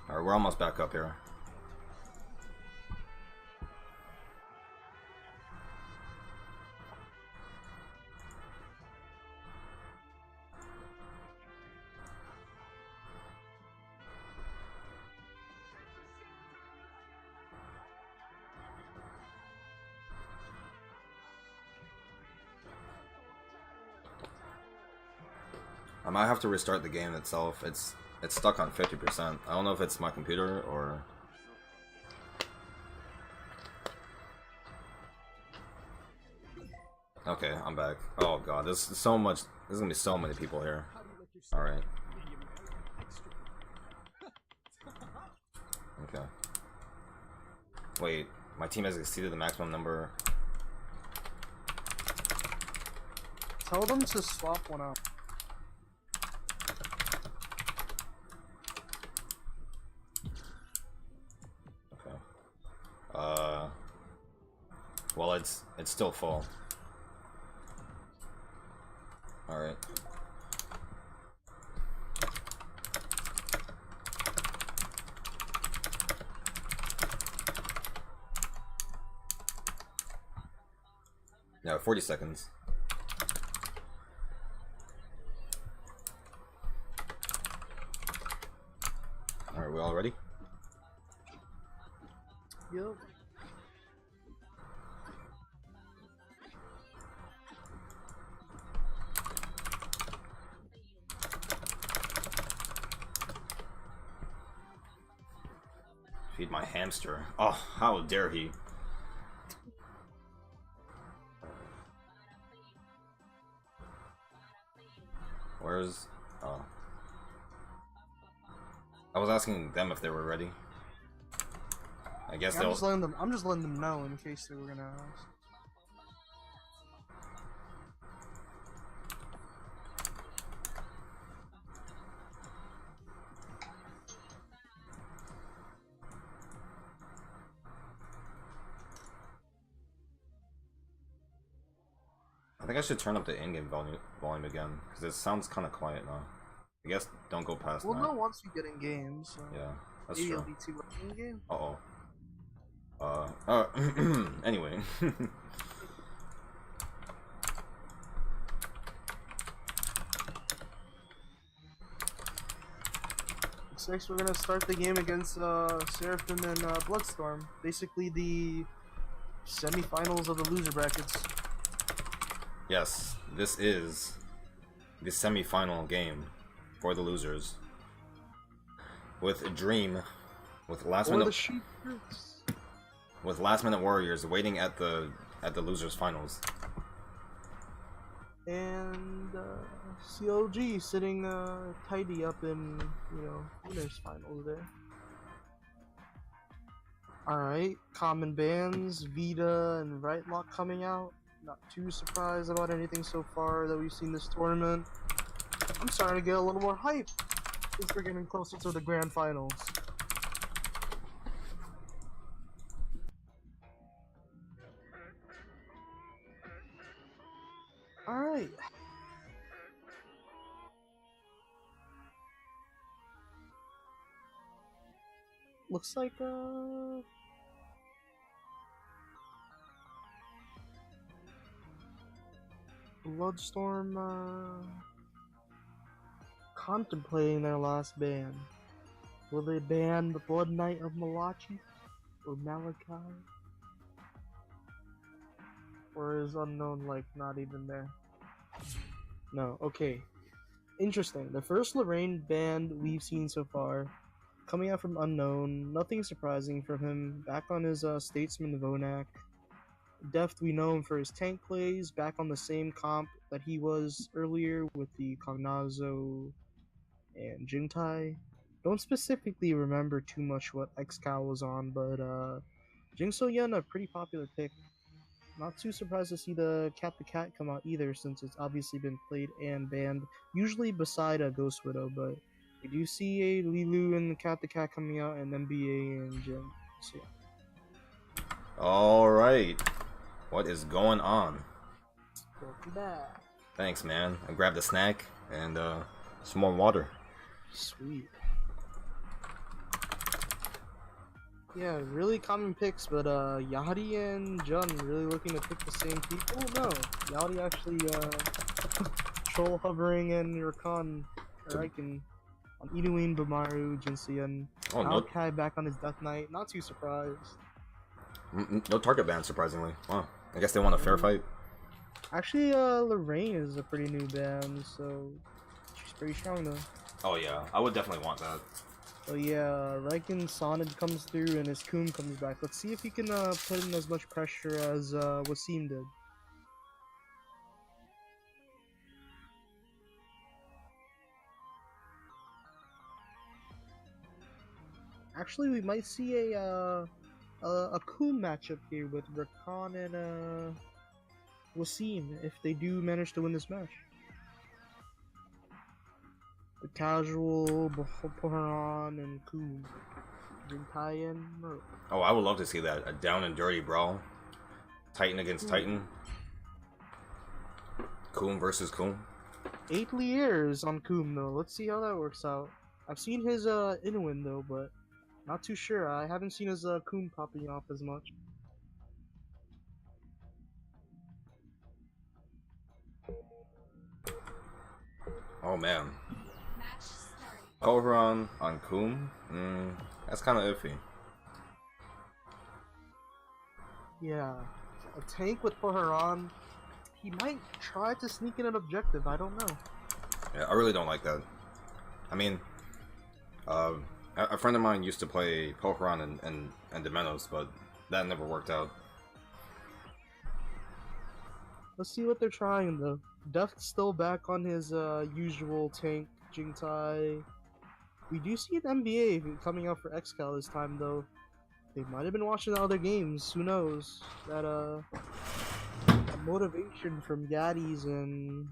Alright, we're almost back up here. I might have to restart the game itself. It's stuck on 50%. I don't know if it's my computer or... Okay, I'm back. Oh god, there's so much. There's gonna be so many people here. Alright. Okay. Wait, my team has exceeded the maximum number. Tell them to swap one out. Okay. Well, it's still full. Alright. Yeah, 40 seconds. Alright, we all ready? Yep. Feed my hamster. Oh, how dare he. Where's... Oh. I was asking them if they were ready. I guess Yeah, they'll... I'm just letting them know in case they were gonna ask. I think I should turn up the in-game volume again, because it sounds kind of quiet now. I guess don't go past Well, that. no, once we get in game, so Yeah, that's maybe true. it'll be too much in game. Anyway. Next, we're gonna start the game against Seraphim and Bloodstorm. Basically, the semi-finals of the loser brackets. Yes, this is the semi-final game for the losers. With a Dream, with last minute warriors waiting at the losers finals. And CLG sitting tidy up in, you know, winners finals there. Alright, common bands, Vita and Rightlock coming out. Not too surprised about anything so far that we've seen this tournament. I'm starting to get a little more hype as we're getting closer to the grand finals. Alright. Looks like Bloodstorm contemplating their last ban. Will they ban the Blood Knight of Malachi or Malachi? Or is Unknown like not even there? No, okay. Interesting. The first Lorraine ban we've seen so far, coming out from Unknown, nothing surprising from him, back on his Statesman Vonak. Deft, we know him for his tank plays, back on the same comp that he was earlier with the Cognazo and Jingtai. Don't specifically remember too much what XCal was on, but Jing So Yun, a pretty popular pick. Not too surprised to see the Cat come out either, since it's obviously been played and banned, usually beside a Ghost Widow, but we do see a Lilu and the Cat coming out, and NBA and Jin. So yeah. Alright. What is going on? Welcome back. Thanks, man. I grabbed a snack and some more water. Sweet. Yeah, really common picks, but Yachty and Jun really looking to pick the same people? No, Yachty actually troll hovering and Rakan Raiken on Inuin, Bamaru, Jinsei, and Oh, no, Malachi back on his Death Knight. Not too surprised. no target ban, surprisingly. Wow. I guess they want a fair fight. Actually, Lorraine is a pretty new band, so she's pretty strong though. Oh, yeah. I would definitely want that. So yeah, Raiken Sonid comes through and his Coon comes back. Let's see if he can put in as much pressure as Wasim did. Actually, we might see a Coon matchup here with Rakan and Wasim if they do manage to win this match. The casual Poharan and Coon. Jintai and Merc. Oh, I would love to see that. A down and dirty brawl. Titan against Titan. Coon versus Coon. 8 years on Coon though. Let's see how that works out. I've seen his Inuin though, but not too sure. I haven't seen his Coon popping off as much. Oh man. Poharan on Coon? That's kind of iffy. Yeah. A tank with Poharan. He might try to sneak in an objective. I don't know. Yeah, I really don't like that. I mean, a friend of mine used to play Poharan and Demenos, but that never worked out. Let's see what they're trying though. Deft's still back on his usual tank, Jingtai. We do see an NBA coming out for XCal this time though. They might have been watching the other games, who knows? That motivation from Gaddies and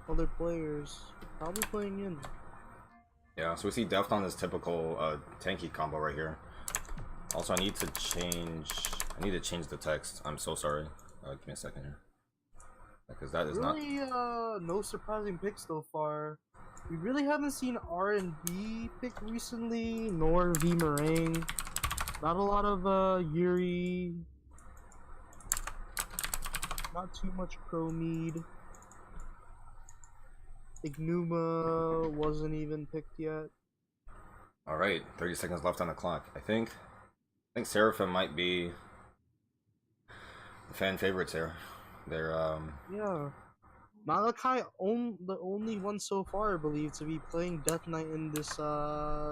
other players probably playing in. Yeah, so we see Deft on his typical tanky combo right here. Also, I need to change the text. I'm so sorry. Give me a second here. Because that is really, no surprising picks so far. We really haven't seen R&B pick recently, nor V Meringue. Not a lot of Yuri. Not too much Chromede. Ignuma wasn't even picked yet. Alright, 30 seconds left on the clock. I think Seraphim might be the fan favorites here. They're Yeah. Malachi the only one so far, I believe, to be playing Death Knight in this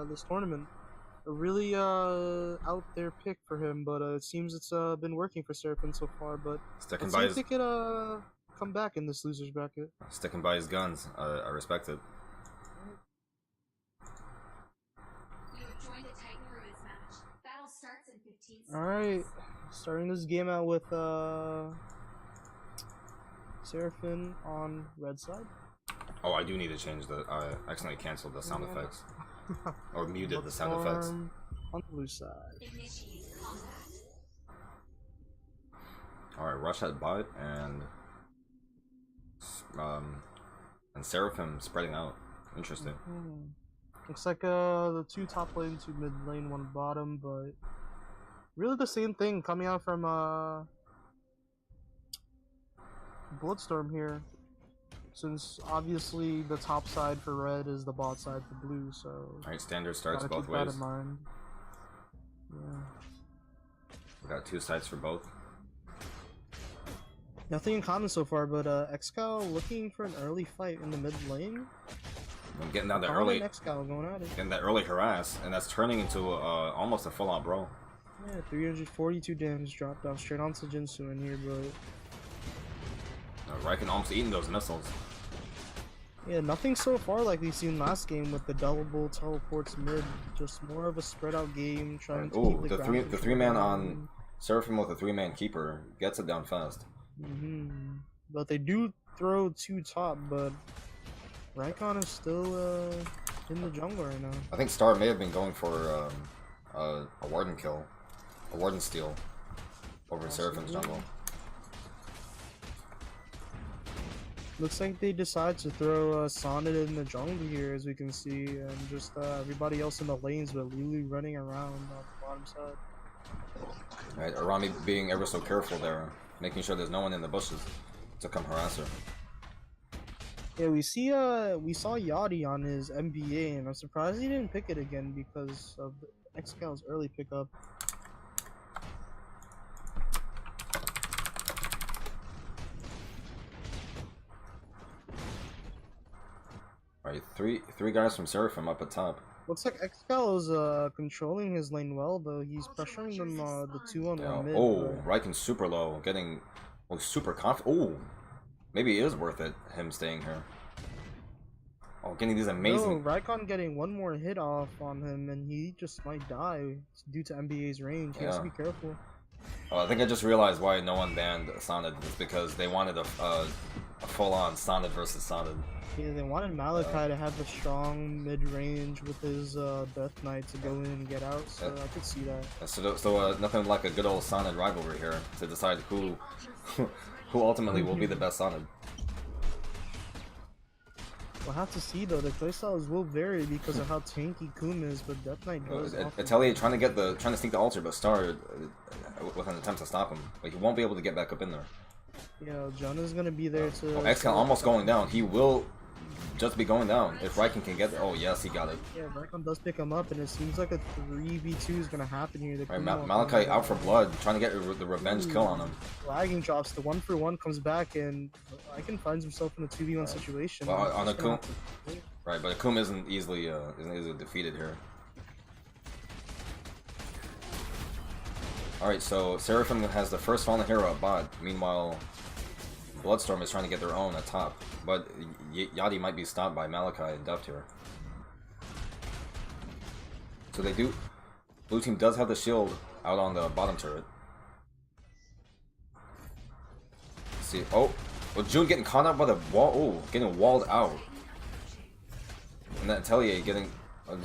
this tournament. A really out there pick for him, but it seems it's been working for Seraphim so far. But sticking let's by see his if they could come back in this losers bracket. sticking by his guns. I respect it. All right, starting this game out with Seraphim on red side. Oh, I do need to change the. I accidentally canceled the sound effects, or muted the sound effects. On the blue side. All right, Rush at bot and Seraphim spreading out. Interesting. Looks like the two top lane, two mid lane, one bottom, but really the same thing coming out from Bloodstorm here. Since obviously the top side for red is the bot side for blue, so Alright, standard starts both keep that ways. in mind. Yeah. We got two sides for both. Nothing in common so far, but XCal looking for an early fight in the mid lane. I'm getting down the Colin early, and XCal going at it. getting that early harass, and that's turning into almost a full-on brawl. Yeah, 342 damage dropped down straight onto Jinsu in here, but Raiken almost eating those missiles. yeah, nothing so far like we've seen last game with the double teleports mid. Just more of a spread out game, trying to keep the three man on Seraphim with a 3-man keeper gets it down fast. But they do throw two top, but Raikon is still in the jungle right now. I think Star may have been going for a Warden kill, a Warden steal over in Seraphim's jungle. Looks like they decide to throw Sonnet in the jungle here, as we can see, and just everybody else in the lanes with Lulu running around on the bottom side. Right, Arami being ever so careful there, making sure there's no one in the bushes to come harass her. Yeah, we saw Yachty on his MBA, and I'm surprised he didn't pick it again because of Excal's early pickup. Right, three guys from Seraphim up at top. Looks like Excal is controlling his lane well, though. He's pressuring them the 2-on-1 mid. Oh, Raiken's super low, getting super confident. Oh, maybe it is worth it, him staying here. Oh, getting these amazing... No, Raikon getting one more hit off on him, and he just might die due to MBA's range. He has to be careful. Oh, I think I just realized why no one banned Sonnet. It's because they wanted a full-on Sonnet versus Sonnet. Yeah, they wanted Malachi to have the strong mid-range with his Death Knight to go in and get out, so I could see that. So nothing like a good old Sonnet rivalry here to decide who ultimately will be the best Sonnet. We'll have to see though. The playstyles will vary because of how tanky Kum is, but Death Knight goes off. Atelier trying to sneak the altar, but Star with an attempt to stop him. Like he won't be able to get back up in there. Yeah, Jonah's gonna be there to. Oh, Excal almost going down. He will just be going down if Raiken can get there. Oh yes, he got it. Yeah, Raiken does pick him up, and it seems like a 3v2 is gonna happen here. Right, Malachi out for blood, trying to get the revenge kill on him. Lagging drops, the 1-for-1 comes back, and Raiken finds himself in a 2v1 situation. Well, on Akum, right, but Akum isn't easily defeated here. All right, so Seraphim has the first fallen hero at bot. Meanwhile, Bloodstorm is trying to get their own at top, but Yachty might be stopped by Malachi and Deft here. So they do. Blue team does have the shield out on the bottom turret. Let's see. Oh, well, June getting caught up by the wall. Oh, getting walled out. And then Atelier getting.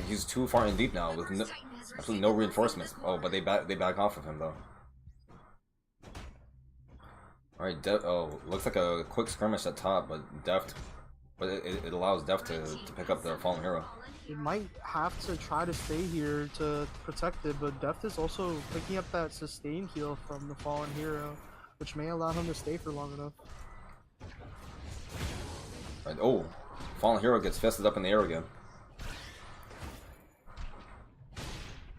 He's too far in deep now with absolutely no reinforcements. Oh, but they back off of him though. Alright, looks like a quick skirmish at top, but it allows Deft to pick up their fallen hero. It might have to try to stay here to protect it, but Deft is also picking up that sustained heal from the fallen hero, which may allow him to stay for long enough. Right, oh, fallen hero gets fisted up in the air again.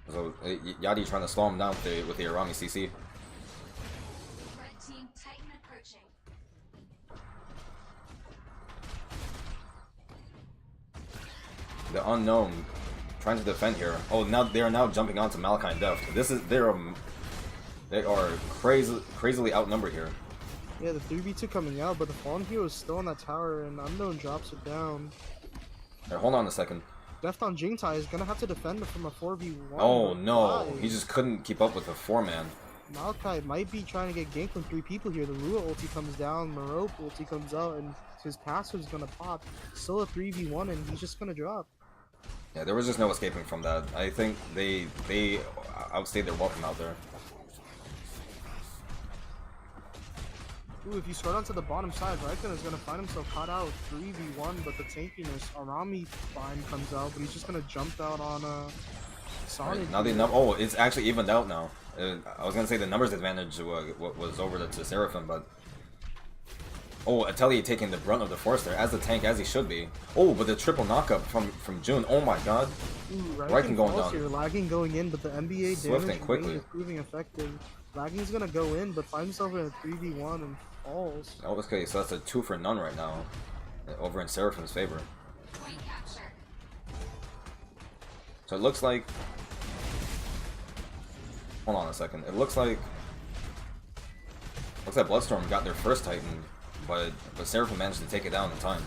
So Yachty trying to slow him down with the Arami CC. The unknown trying to defend here. Oh, now they are now jumping onto Malachi and Deft. They are crazily outnumbered here. Yeah, the 3v2 coming out, but the fallen hero is still on that tower, and unknown drops it down. Right, hold on a second. Deft on Jingtai is gonna have to defend from a 4v1. Oh no, he just couldn't keep up with the 4-man. Malachi might be trying to get ganked from 3 people here. The Lua ulti comes down, Marope ulti comes out, and his passive's gonna pop. Still a 3v1, and he's just gonna drop. Yeah, there was just no escaping from that. I think they outstayed their welcome out there. Ooh, if you start onto the bottom side, Raiken is gonna find himself caught out 3v1, but the tankiness, Arami bind comes out, but he's just gonna jump out on Sonic. Right, now it's actually evened out now. I was gonna say the numbers advantage was over to Seraphim, but oh, Atelier taking the brunt of the force there as the tank as he should be. Oh, but the triple knockup from June. Oh my God. Raiken going down. Here, lagging going in, but the NBA Swift damage and quickly is proving effective. Lagging's gonna go in, but finds himself in a 3v1 and falls. Oh, okay, so that's a 2 for none right now, over in Seraphim's favor. So it looks like. Hold on a second. It looks like Bloodstorm got their first Titan, but Seraphim managed to take it down in time.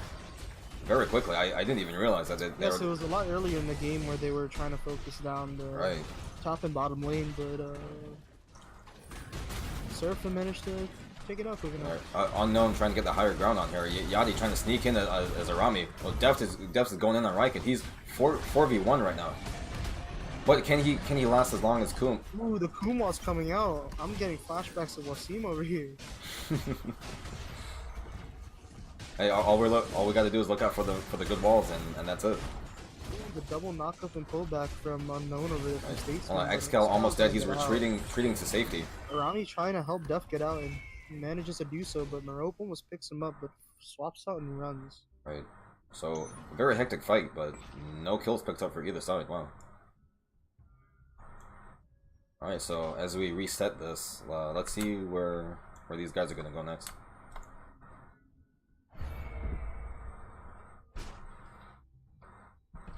Very quickly. I didn't even realize that they Yes, it was a lot earlier in the game where they were trying to focus down the top and bottom lane, but Seraphim managed to take it out quick enough. Unknown trying to get the higher ground on here. Yachty trying to sneak in as Arami. Well, Deft is going in on Raiken. He's 4v1 right now. But can he last as long as Kum? Ooh, the Kumwa's coming out. I'm getting flashbacks of Wasim over here. Hey, all we gotta do is look out for the good walls, and that's it. The double knockup and pullback from Unknown over there from Statesman. Hold on, Xcal almost dead. He's retreating to safety. Arani trying to help Def get out and he manages to do so, but Merope almost picks him up, but swaps out and runs. Right. So very hectic fight, but no kills picked up for either side. Wow. All right. So as we reset this, let's see where these guys are gonna go next.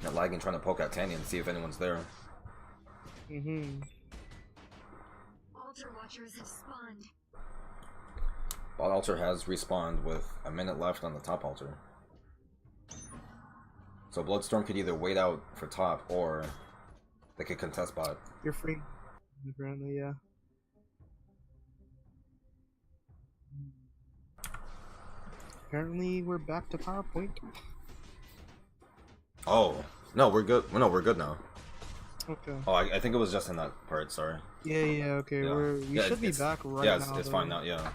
They're lagging, trying to poke at Tanya and see if anyone's there. Altar Watchers have spawned. Bot altar has respawned with a minute left on the top altar. So Bloodstorm could either wait out for top or they could contest bot. You're free. Apparently, yeah. Apparently, we're back to PowerPoint. Oh no, we're good. No, we're good now. Okay. Oh, I think it was just in that part. Sorry. Yeah. Okay. Yeah. We should be back right now. Yeah, it's fine now. Yeah.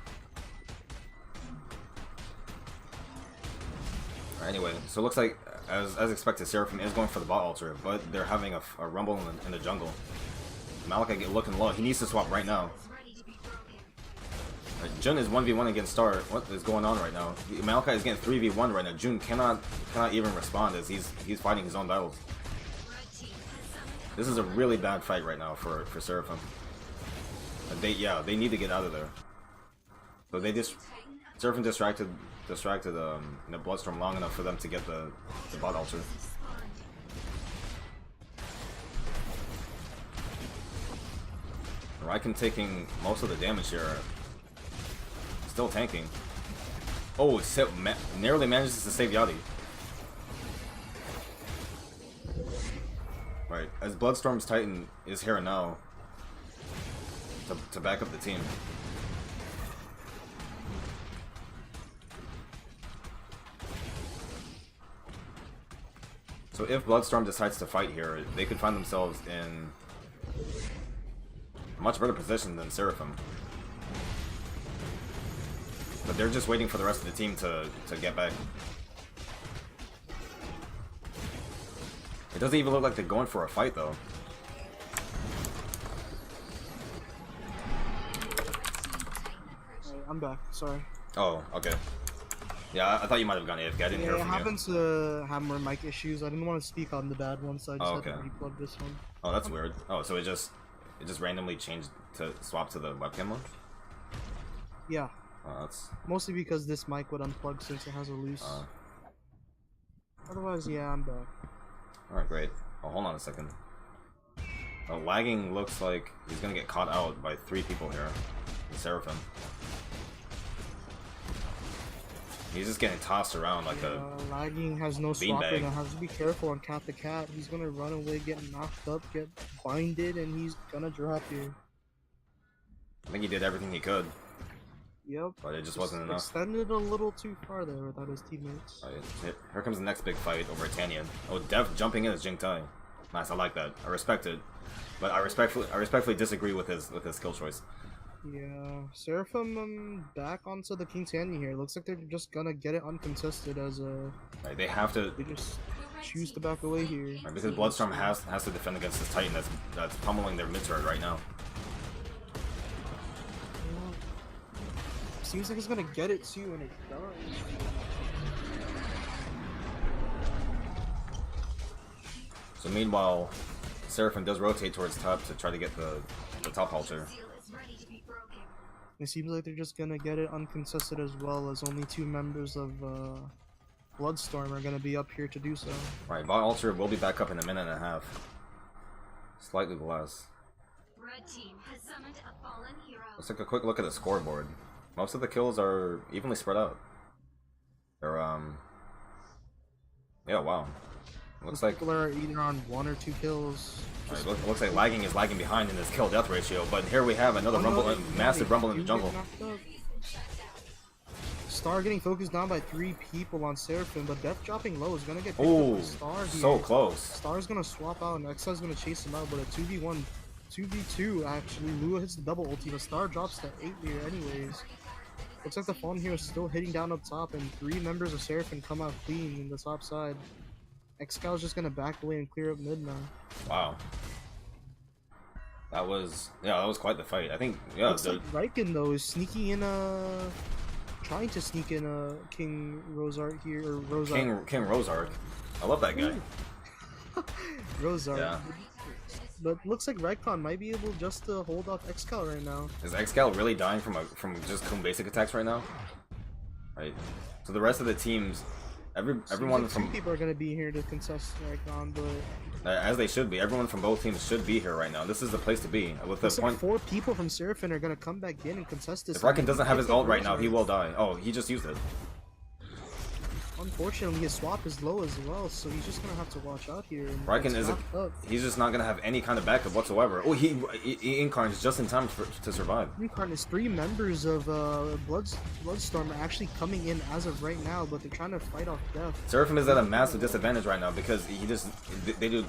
Anyway, so it looks like, as expected, Seraphim is going for the bot altar, but they're having a rumble in the jungle. Malachi looking low. He needs to swap right now. Jun is 1v1 against Star. What is going on right now? Malachi is getting 3v1 right now. Jun cannot even respond as he's fighting his own battles. This is a really bad fight right now for Seraphim. They need to get out of there. So Seraphim distracted the Bloodstorm long enough for them to get the bot altar. Raikkonen taking most of the damage here. Still tanking. Oh, narrowly manages to save Yachty. Right, as Bloodstorm's Titan is here now to back up the team. So if Bloodstorm decides to fight here, they could find themselves in a much better position than Seraphim. But they're just waiting for the rest of the team to get back. It doesn't even look like they're going for a fight, though. I'm back. Sorry. Oh, okay. Yeah, I thought you might have gone AFK. I didn't hear from you. I happen to have more mic issues. I didn't want to speak on the bad one, so I just had to replug this one. Oh, that's weird. Oh, so it just randomly changed to swap to the webcam one? Yeah. Oh, that's mostly because this mic would unplug since it has a loose. Otherwise, yeah, I'm back. Alright, great. Oh, hold on a second. Lagging looks like he's gonna get caught out by 3 people here. Seraphim. He's just getting tossed around like a lagging has no swapper now. Has to be careful on Cat the Cat. He's gonna run away, get knocked up, get binded, and he's gonna drop here. I think he did everything he could. Yep. But it just wasn't enough. Extended a little too far there without his teammates. Right, here comes the next big fight over Tanyan. Oh, Dev jumping in as Jing Tai. Nice, I like that. I respect it. But I respectfully disagree with his skill choice. Yeah, Seraphim back onto the King Tanyan here. Looks like they're just gonna get it uncontested as a. Right, they have to. They just choose to back away here. Right, because Bloodstorm has to defend against this Titan that's pummeling their mid turret right now. Seems like he's gonna get it too, and it does. So meanwhile, Seraphim does rotate towards top to try to get the top altar. It seems like they're just gonna get it uncontested as well, as only 2 members of Bloodstorm are gonna be up here to do so. Right, bot altar will be back up in a minute and a half. Slightly less. Red team has summoned a fallen hero. Let's take a quick look at the scoreboard. Most of the kills are evenly spread out. They're yeah, wow. Looks like people are either on 1 or 2 kills. Right, looks like lagging is lagging behind in this kill death ratio, but here we have another massive rumble in the jungle. Star getting focused down by 3 people on Seraphim, but Death dropping low is gonna get picked up by Star here. So close. Star's gonna swap out and Exile's gonna chase him out, but a 2v1, 2v2 actually. Lua hits the double ulti, but Star drops to 8 here anyways. Looks like the Fallen Hero is still hitting down up top, and 3 members of Seraphim come out clean in the top side. Excal's just gonna back away and clear up mid now. Wow. That was quite the fight. I think Looks like Riken though is sneaking in trying to sneak in King Rosark here, or Rosark. King Rosark. I love that guy. Rosark. Yeah. But looks like Raikon might be able just to hold off Excal right now. Is Excal really dying from just Kun basic attacks right now? Right. So the rest of the teams, everyone like from 2 people are gonna be here to contest Raikon, but as they should be. Everyone from both teams should be here right now. This is the place to be. With the point, 4 people from Seraphim are gonna come back in and contest this. if Raikon doesn't have his ult right now, he will die. Oh, he just used it. Unfortunately, his swap is low as well, so he's just gonna have to watch out here. Raikon he's just not gonna have any kind of backup whatsoever. Oh, he incarnates just in time to survive. Incarnates 3 members of Bloodstorm are actually coming in as of right now, but they're trying to fight off death. Seraphim is at a massive disadvantage right now because they do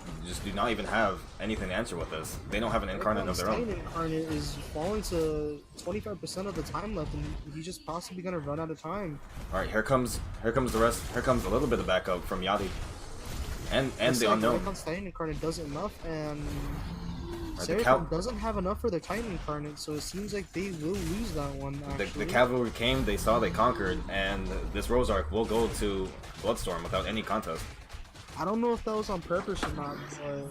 not even have anything to answer with this. They don't have an incarnate of their own. Incarnate is falling to 25% of the time left, and he's just possibly gonna run out of time. All right, here comes the rest. Here comes a little bit of backup from Yadi, and the unknown. Raikon's Titan Incarnate does enough, and Right, Seraphim doesn't have enough for their Titan Incarnate, so it seems like they will lose that one. The cavalry came, they saw, they conquered, and this Rosark will go to Bloodstorm without any contest. I don't know if that was on purpose or not, but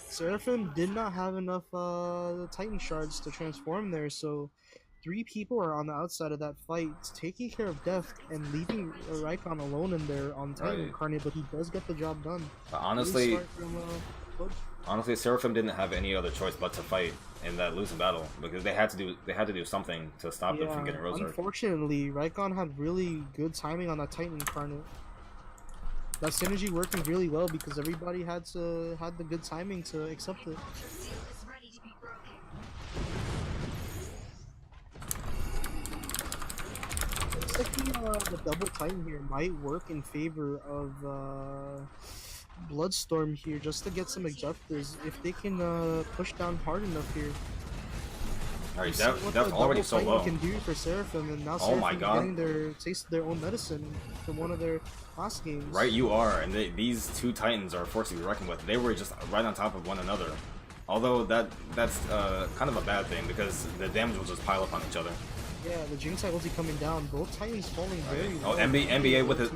Seraphim did not have enough Titan shards to transform there, so 3 people are on the outside of that fight, taking care of death and leaving Raikon alone in there on Titan Incarnate, but he does get the job done. Honestly, Seraphim didn't have any other choice but to fight in that losing battle because they had to do something to stop them from getting Rosark. Unfortunately, Raikon had really good timing on that Titan Incarnate. That synergy working really well because everybody had the good timing to accept it. Looks like the double Titan here might work in favor of Bloodstorm here just to get some objectives if they can push down hard enough here. Alright, that's already so low. Can do for Seraphim, and now oh my God, getting their taste of their own medicine from one of their last games. Right, you are, and these 2 Titans are a force to be reckoned with. They were just right on top of one another. Although that's kind of a bad thing because the damage will just pile up on each other. Yeah, the Jinx ulti coming down. Both Titans falling very low. Oh, NBA with it.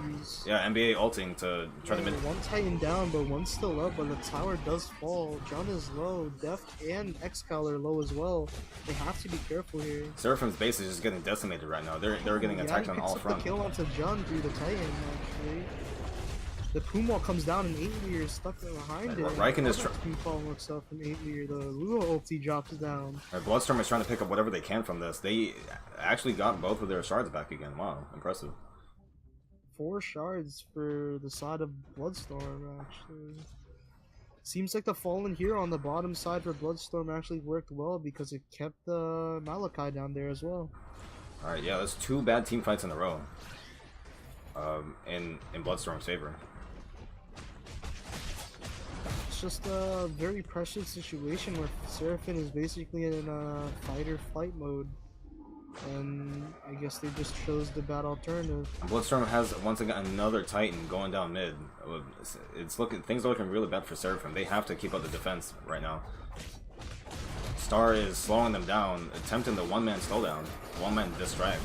Yeah, NBA ulting to try to mid. One Titan down, but one's still up. But the tower does fall. John is low. Deft and Excal are low as well. They have to be careful here. Seraphim's base is just getting decimated right now. They're getting attacked on all fronts. The kill onto John through the Titan actually. The Pumwall comes down and 8 Leer stuck behind it. Raikon is following itself from 8 Leer. The Lua ulti drops down. Bloodstorm is trying to pick up whatever they can from this. They actually got both of their shards back again. Wow, impressive. 4 shards for the side of Bloodstorm, actually. Seems like the Fallen Hero on the bottom side for Bloodstorm actually worked well because it kept the Malachi down there as well. Alright, yeah, that's 2 bad team fights in a row. In Bloodstorm's favor. It's just a very precious situation where Seraphim is basically in a fight-or-flight mode. And I guess they just chose the bad alternative. Bloodstorm has once again another Titan going down mid. Things are looking really bad for Seraphim. They have to keep up the defense right now. Star is slowing them down, attempting the one-man slowdown, one-man distract.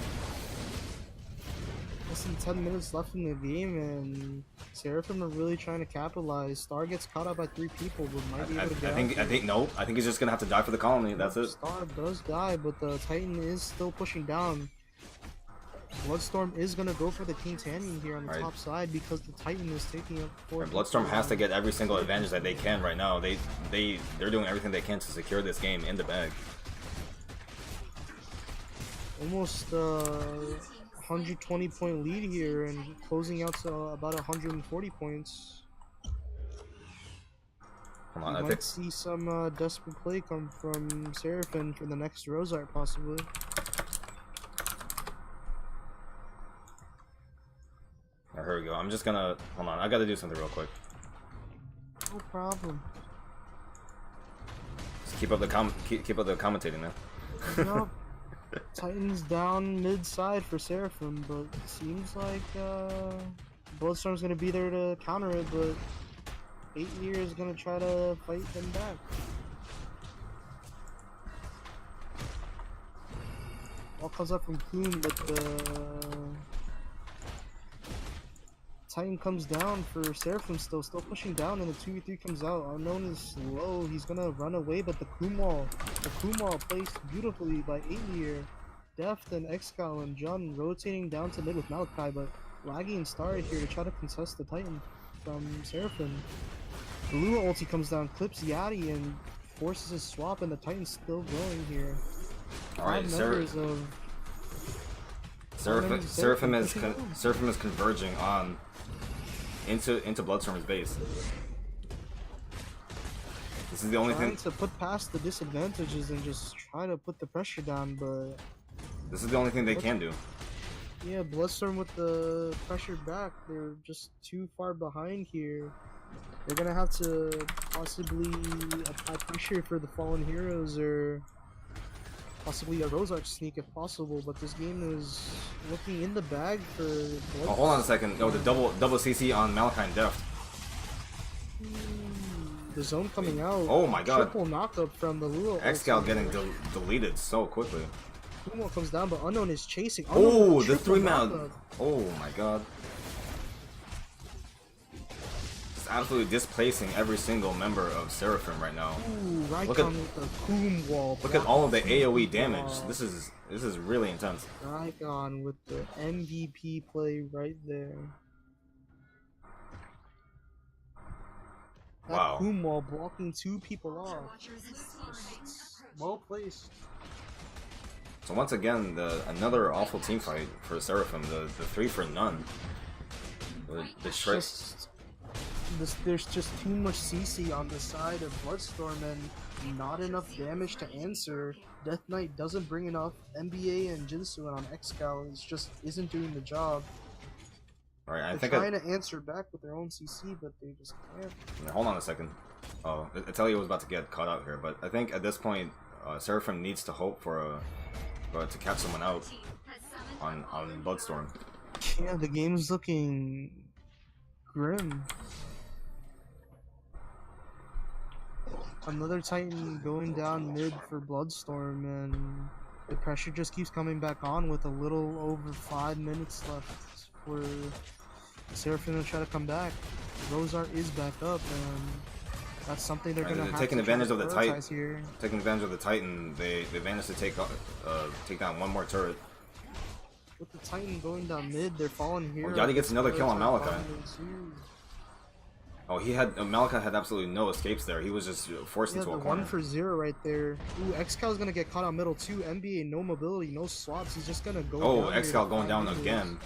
Less than 10 minutes left in the game, and Seraphim are really trying to capitalize. Star gets caught up by 3 people, but might be able to get I think he's just gonna have to die for the colony. That's it. Star does die, but the Titan is still pushing down. Bloodstorm is gonna go for the Kingtanian here on the top side because the Titan is taking up 4. Bloodstorm has to get every single advantage that they can right now. They're doing everything they can to secure this game in the bag. Almost 120 point lead here and closing out to about 140 points. Come on, I might see some desperate play come from Seraphim for the next Rosark possibly. Oh, here we go. I'm just gonna hold on. I gotta do something real quick. No problem. Just keep up the commentating now. No. Titans down mid-side for Seraphim, but it seems like Bloodstorm's gonna be there to counter it, but 8 Years gonna try to fight them back. All comes up from Kuhn, but the Titan comes down for Seraphim still pushing down, and the 2v3 comes out. Unknown is slow, he's gonna run away, but the Kuhn wall placed beautifully by 8 Year. Deft and Excal and Jun rotating down to mid with Malachi, but lagging started here to try to contest the Titan from Seraphim. The Lua ulti comes down, clips Yati, and forces his swap, and the Titan's still growing here. Alright, Seraphim is converging on into Bloodstorm's base. This is the only thing to put past the disadvantages and just try to put the pressure down, but this is the only thing they can do. Yeah, Bloodstorm with the pressure back, they're just too far behind here. They're gonna have to possibly apply pressure for the Fallen Heroes, or possibly a Rosarch sneak if possible, but this game is looking in the bag for Blood. Oh, hold on a second. Oh, the double CC on Malachi and Deft. The zone coming out. Oh my god. Triple knockup from the Lua. Excal getting deleted so quickly. Kumo comes down, but Unknown is chasing. Oh, the 3-man. Oh my god. It's absolutely displacing every single member of Seraphim right now. Ooh, right Look at with the Koom wall. Look at all of the AoE damage. This is really intense. Rykon with the MVP play right there. That Wow. Koom wall blocking 2 people off. Well placed. So once again, another awful team fight for Seraphim. The 3 for none. There's just too much CC on the side of Bloodstorm and not enough damage to answer. Death Knight doesn't bring enough. NBA and Jinsu, and on Excal just isn't doing the job. Alright, I They're think trying to answer back with their own CC, but they just can't. Hold on a second. Oh, Italia was about to get caught out here, but I think at this point, Seraphim needs to hope for to catch someone out on Bloodstorm. Yeah, the game's looking grim. Another Titan going down mid for Bloodstorm, and the pressure just keeps coming back on with a little over 5 minutes left for Seraphim to try to come back. Rosart is back up, and that's something they're gonna have taking to advantage of the Titan. here. Taking advantage of the Titan, they managed to take down one more turret. With the Titan going down mid, they're falling here. Yachty gets another kill on Malachi. Oh, Malachi had absolutely no escapes there. He was just forced into a corner. 1 for 0 right there. Ooh, Excal's gonna get caught out middle too. NBA, no mobility, no swaps. He's just gonna go. Oh, Excal going down again.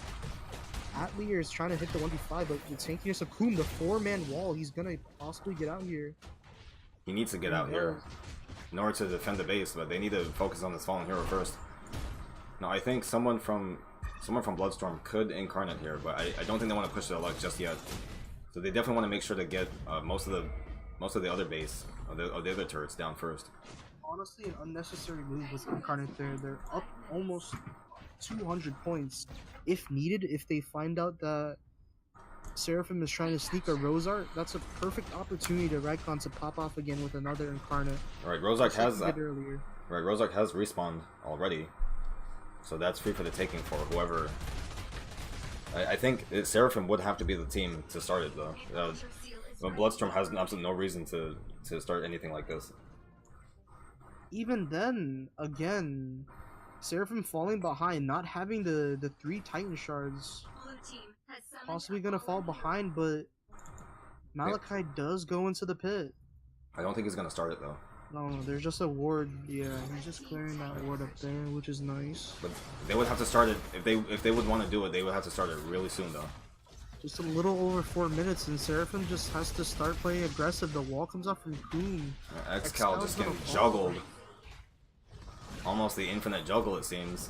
Atelier is trying to hit the 1v5, but the tankiness of Koom, the 4-man wall, he's gonna possibly get out here. He needs to get out here in order to defend the base, but they need to focus on this fallen hero first. No, I think someone from Bloodstorm could incarnate here, but I don't think they want to push their luck just yet. So they definitely want to make sure to get most of the other base of the other turrets down first. Honestly, an unnecessary move with incarnate there. They're up almost 200 points. If needed, if they find out that Seraphim is trying to sneak a Rosart, that's a perfect opportunity to Rykon to pop off again with another incarnate. Alright, Rosart has that. Earlier. Right, Rosart has respawned already, so that's free for the taking for whoever. I think Seraphim would have to be the team to start it though. But Bloodstorm has absolutely no reason to start anything like this. Even then, again, Seraphim falling behind, not having the 3 Titan shards, possibly gonna fall behind, but Malachi does go into the pit. I don't think he's gonna start it though. No, there's just a ward. Yeah, he's just clearing that ward up there, which is nice. But they would have to start it if they would want to do it. They would have to start it really soon though. Just a little over 4 minutes, and Seraphim just has to start playing aggressive. The wall comes off from Koom. Excal just getting juggled. Almost the infinite juggle, it seems.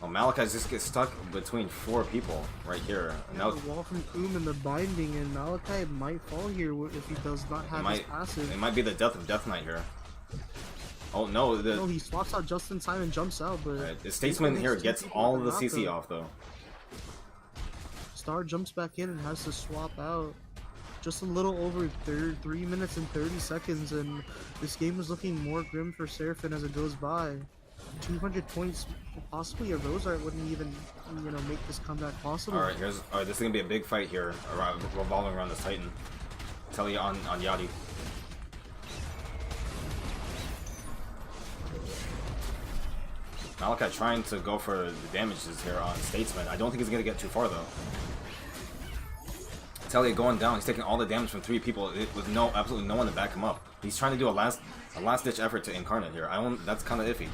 Oh, Malachi just gets stuck between 4 people right here. And now the wall from Koom and the binding, and Malachi might fall here if he does not have his passive. It might be the death of Death Knight here. Oh no, No, he swaps out just in time and jumps out, but the Statesman here gets all of the CC off though. Star jumps back in and has to swap out. Just a little over 3 minutes and 30 seconds, and this game is looking more grim for Seraphim as it goes by. 200 points, possibly a Rose Art wouldn't even, make this comeback possible. Alright, this is gonna be a big fight here, revolving around this Titan. Telly on Yachty. Malachi trying to go for the damages here on Statesman. I don't think he's gonna get too far though. Telly going down, he's taking all the damage from 3 people with absolutely no one to back him up. He's trying to do a last ditch effort to incarnate here. That's kind of iffy.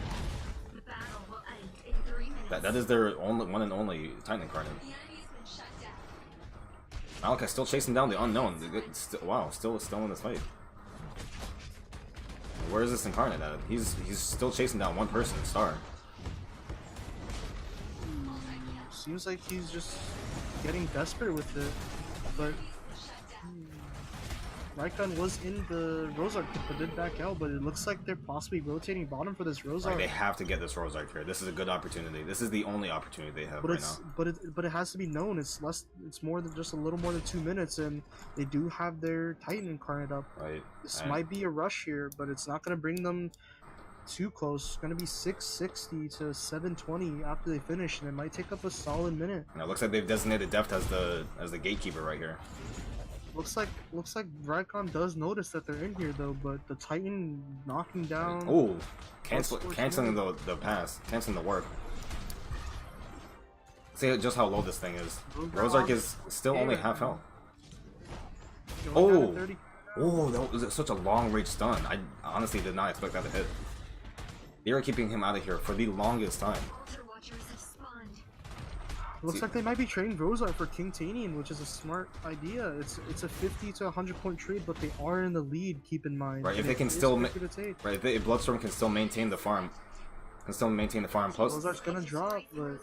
That is their one and only Titan incarnate. Malachi still chasing down the unknown. Wow, still in this fight. Where is this incarnate at? He's still chasing down one person, Star. Seems like he's just getting desperate with it, but Raikon was in the Rosark but did back out, but it looks like they're possibly rotating bottom for this Rosark. They have to get this Rosark here. This is a good opportunity. This is the only opportunity they have right now. But it has to be known. It's more than just a little more than 2 minutes, and they do have their Titan incarnate up. Right. This might be a rush here, but it's not going to bring them too close. It's going to be 660 to 720 after they finish, and it might take up a solid minute. Now it looks like they've designated Deft as the gatekeeper right here. Looks like Raikon does notice that they're in here though, but the Titan knocking down. Oh, canceling the pass, canceling the work. See just how low this thing is. Rosark is still only half health. Oh, that was such a long range stun. I honestly did not expect that to hit. They are keeping him out of here for the longest time. Looks like they might be trading Rosar for King Tanian, which is a smart idea. It's a 50 to 100 point trade, but they are in the lead. Keep in mind. Right, if they can still if Bloodstorm can still maintain the farm, plus Rosar's gonna drop, but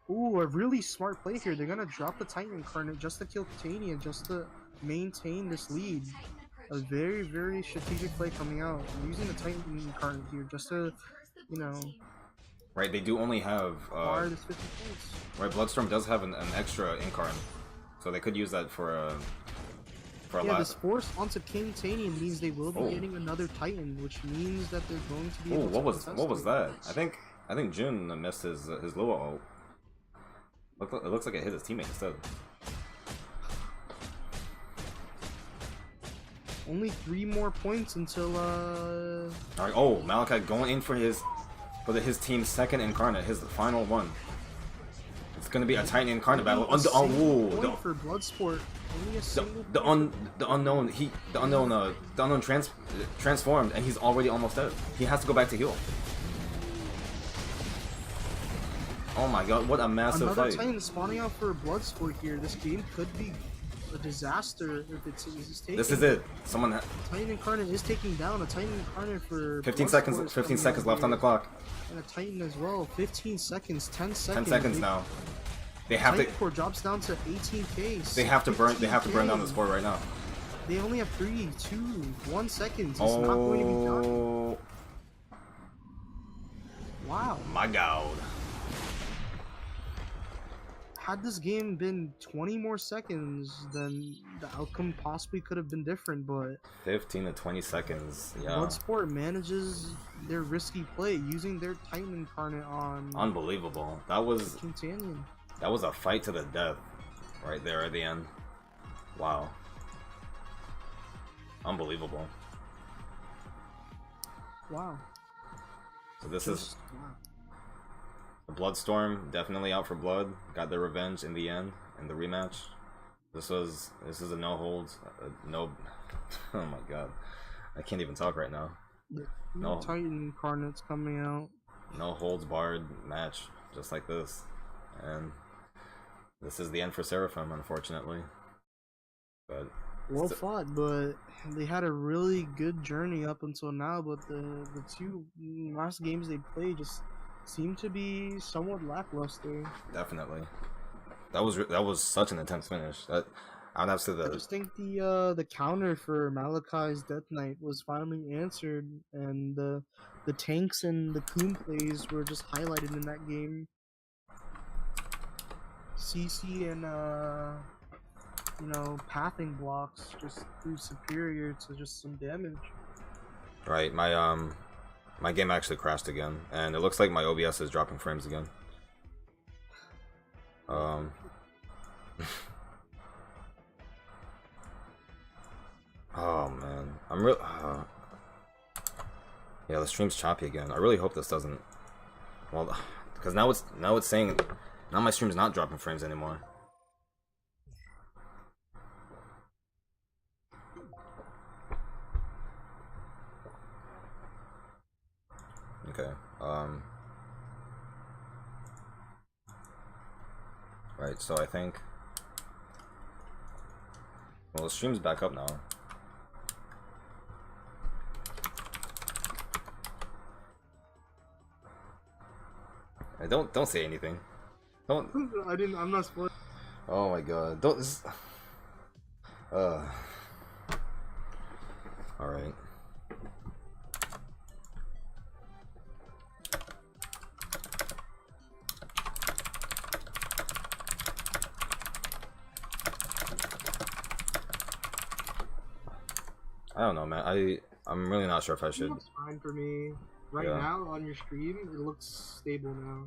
ooh, a really smart play here. They're gonna drop the Titan incarnate just to kill Tanian, just to maintain this lead. A very, very strategic play coming out. I'm using the Titan incarnate here just to, Right, they do only have this 50 points. Right, Bloodstorm does have an extra incarn, so they could use that for a this force onto King Tanian means they will be getting another Titan, which means that they're going to be. Oh, what was that? I think Jun missed his Lua ult. It looks like it hit his teammate instead. Only 3 more points until Alright, oh, Malachi going in for his team's second incarnate, his final one. It's gonna be a Titan incarnate battle. For Bloodsport. The unknown transformed, and he's already almost dead. He has to go back to heal. Oh my god, what a massive Another fight! Titan spawning out for Bloodsport here. This game could be a disaster if it's taken. This is it. Titan incarnate is taking down a Titan incarnate for 15 seconds. 15 seconds left on the clock. And a Titan as well. 15 seconds. 10 seconds. 10 seconds now. They have Titan core drops down to 18k. They have to burn. They have to burn down this board right now. They only have 3, 2, 1 seconds. It's not going to be done. Wow. My god. Had this game been 20 more seconds, then the outcome possibly could have been different, but 15 to 20 seconds, yeah. Bloodsport manages their risky play using their Titan incarnate on unbelievable. That was King Tanian. That was a fight to the death right there at the end. Wow. Unbelievable. Wow. So this is the Bloodstorm, definitely out for blood. Got their revenge in the end in the rematch. This is a no holds, no. Oh my god, I can't even talk right now. No Titan incarnates coming out. No holds barred match, just like this, and this is the end for Seraphim, unfortunately. But well fought, but they had a really good journey up until now. But the 2 last games they played just seem to be somewhat lackluster. Definitely, that was such an intense finish. I'd have to say that. I just think the counter for Malachi's Death Knight was finally answered, and the the tanks and the Coon plays were just highlighted in that game. CC and you know, pathing blocks just proved superior to just some damage. Right, my game actually crashed again, and it looks like my OBS is dropping frames again. Oh man, I'm real. Yeah, the stream's choppy again. I really hope this doesn't. Well, because now it's saying now my stream's not dropping frames anymore. Okay. Right. So I think. Well, the stream's back up now. Don't say anything. Don't. I'm not spoiling. Oh my god. Don't. All right. I don't know, man. I'm really not sure if I should. It looks fine for me. Right now on your stream, it looks stable now.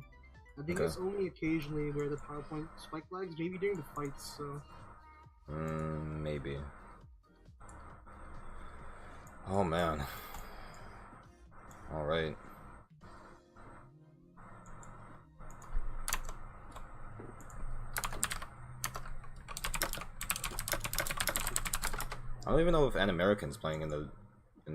I think it's only occasionally where the PowerPoint spike lags, maybe during the fights. So. Maybe. Oh man. All right. I don't even know if an American's playing in the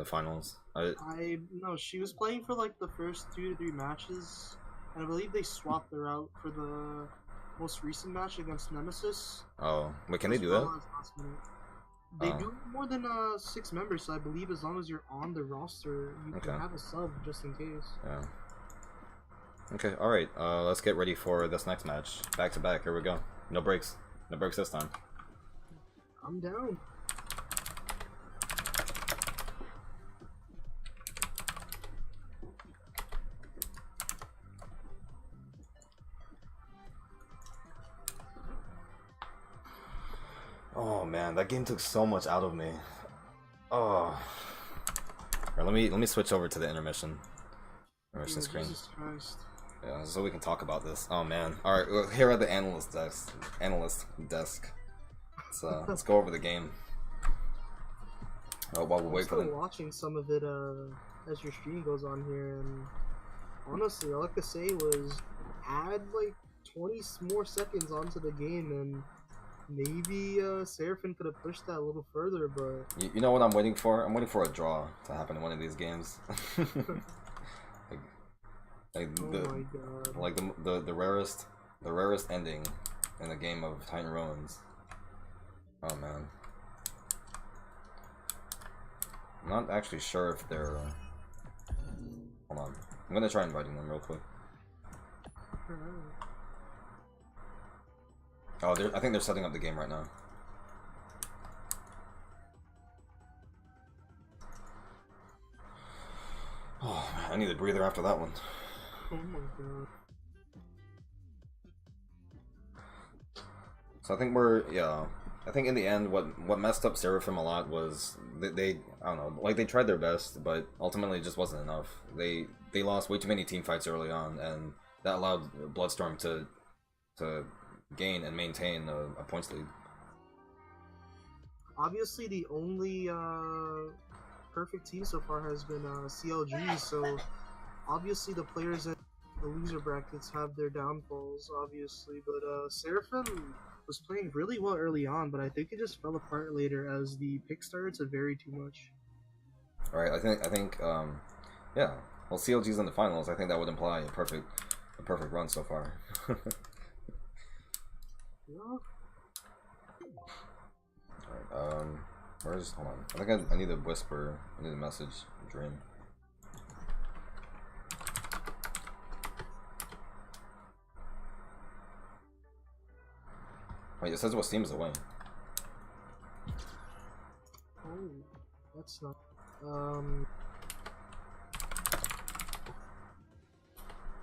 finals. I no, she was playing for like the first 2 to 3 matches, and I believe they swapped her out for the most recent match against Nemesis. Oh, wait, can they do that? They do more than 6 members, so I believe as long as you're on the roster, you can have a sub just in case. Yeah. Okay, all right. Let's get ready for this next match. Back to back. Here we go. No breaks. No breaks this time. I'm down. Oh man, that game took so much out of me. Oh. Right, let me switch over to the intermission screen. Jesus Christ. Yeah, so we can talk about this. Oh man. All right, well, here at the analyst desk. Let's go over the game. Oh, while we wait for them. Watching some of it as your stream goes on here, and honestly, all I could say was add like 20 more seconds onto the game, and maybe Seraphim could have pushed that a little further. But you know what I'm waiting for? I'm waiting for a draw to happen in one of these games. the rarest ending in the game of Titan Ruins. Oh man. I'm not actually sure if they're hold on. I'm gonna try inviting them real quick. Oh, I think they're setting up the game right now. Oh man, I need a breather after that one. oh my god. So I think I think in the end, what messed up Seraphim a lot was they I don't know, like they tried their best, but ultimately it just wasn't enough. They lost way too many team fights early on, and that allowed Bloodstorm to gain and maintain a points lead. Obviously, the only perfect team so far has been CLG. So obviously, the players in the loser brackets have their downfalls, obviously, but Seraphim was playing really well early on, but I think it just fell apart later as the pick started to vary too much. All right, I think yeah. Well, CLG's in the finals. I think that would imply a perfect run so far. Yeah. Alright, where's, hold on, I think I need to whisper, I need to message Dream. Wait, it says what Steam is away. Oh, that's not,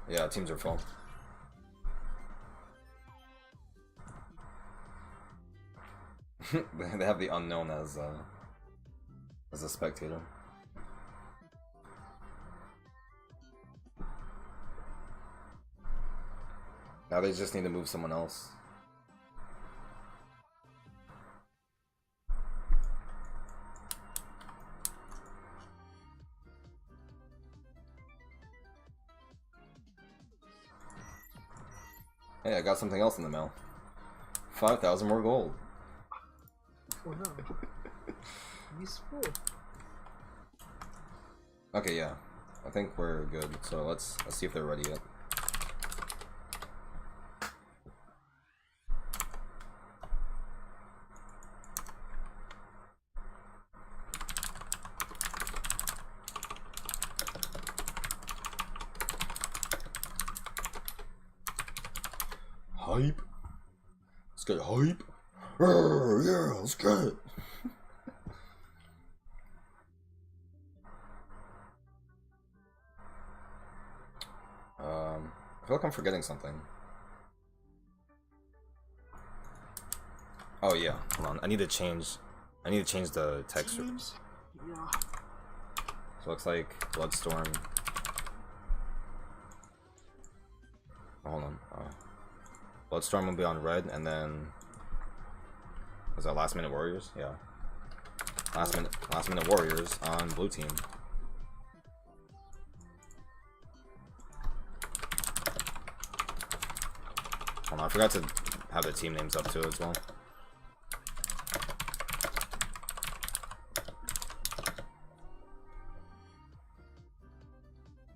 Yeah, teams are full. They have the unknown as a spectator. Now they just need to move someone else. Hey, I got something else in the mail. 5,000 more gold. Oh no. Useful. Okay, yeah. I think we're good. So let's see if they're ready yet. Hype. Let's get hype. Yeah, let's get it. I feel like I'm forgetting something. Oh yeah, hold on. I need to change the texture. Yeah. So it looks like Bloodstorm. Oh, hold on. Bloodstorm will be on red, and then was that Last Minute Warriors? Yeah. Last minute Warriors on blue team. Hold on, I forgot to have the team names up too as well.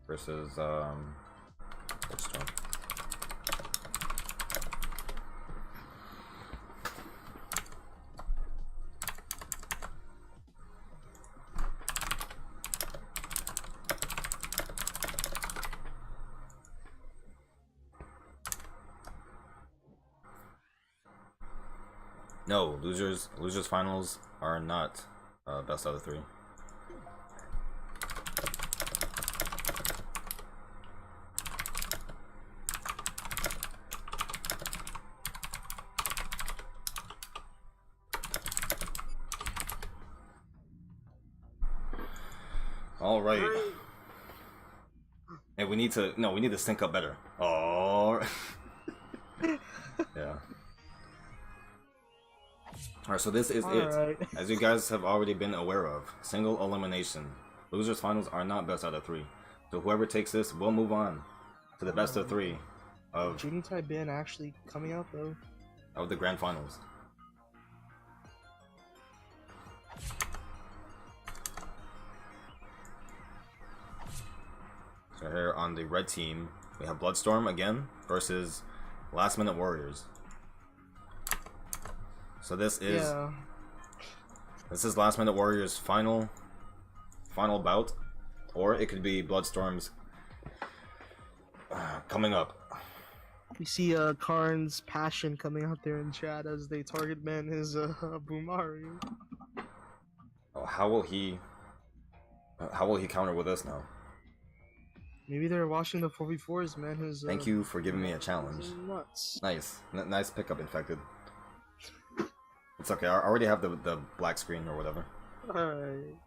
Versus Bloodstorm. No, losers finals are not best out of 3. All right. And we need to sync up better. Oh. Yeah. Alright, so this is it. Right. As you guys have already been aware of, single elimination. Losers finals are not best out of 3. So whoever takes this will move on to the best of 3 of Junitai ban actually coming out though. the grand finals. So here on the red team, we have Bloodstorm again versus Last Minute Warriors. So this is Last Minute Warriors' final bout, or it could be Bloodstorm's coming up. We see Karn's passion coming out there in chat as they target ban his Boomaru. Oh, how will he counter with this now? Maybe they're watching the 4v4s, man. His Thank you for giving me a challenge. Nuts. Nice, nice pickup, Infected. It's okay. I already have the black screen or whatever. Alright.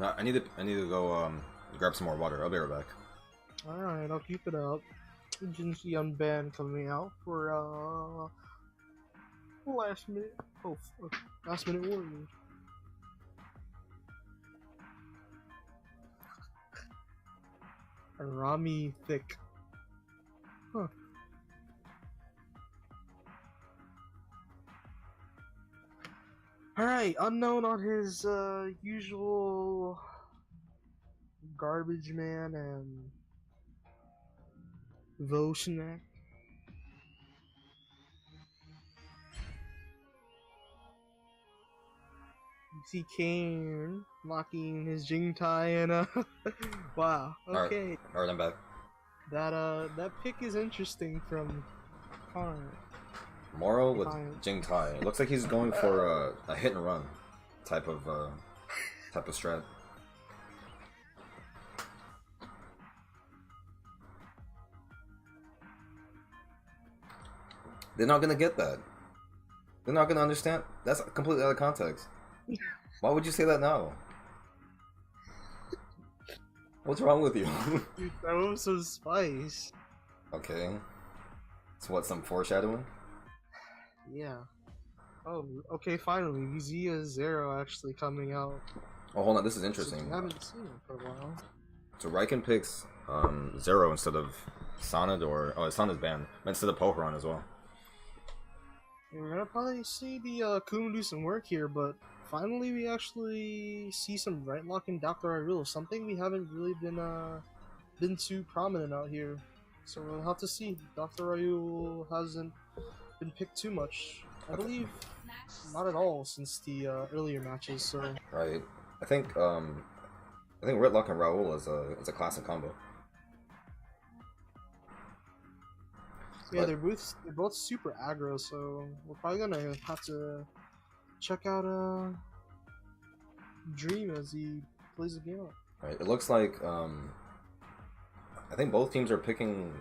I need to go grab some more water. I'll be right back. Alright, I'll keep it up. Agency Unbanned coming out for last minute warning. Rami Thick. Huh. Alright, unknown on his usual garbage man and Vosnak. You see Kane locking his Jingtai and wow, okay. Alright, I'm back. That pick is interesting from Karn. Moro with Fine. Jing Tai. It looks like he's going for a hit and run type of strat. They're not gonna get that. They're not gonna understand. That's completely out of context. Why would you say that now? What's wrong with you? Dude, that was some spice. Okay. So what, some foreshadowing? Yeah. Oh, okay, finally. Zia Zero actually coming out. Oh, hold on, this is interesting. I haven't seen it for a while. So Riken picks Zero instead of Sonid, or... Oh, Sonid's banned. But instead of Pokeron as well. Yeah, we're gonna probably see the Kuma do some work here, but finally we actually see some right lock in Dr. Irule, something we haven't really been too prominent out here. So we'll have to see. Dr. Irule hasn't been picked too much. I believe not at all since the earlier matches, so Right. I think Ritlock and Raoul is a classic combo. yeah, they're both super aggro, so we're probably gonna have to check out Dream as he plays the game out. Right. It looks like I think both teams are picking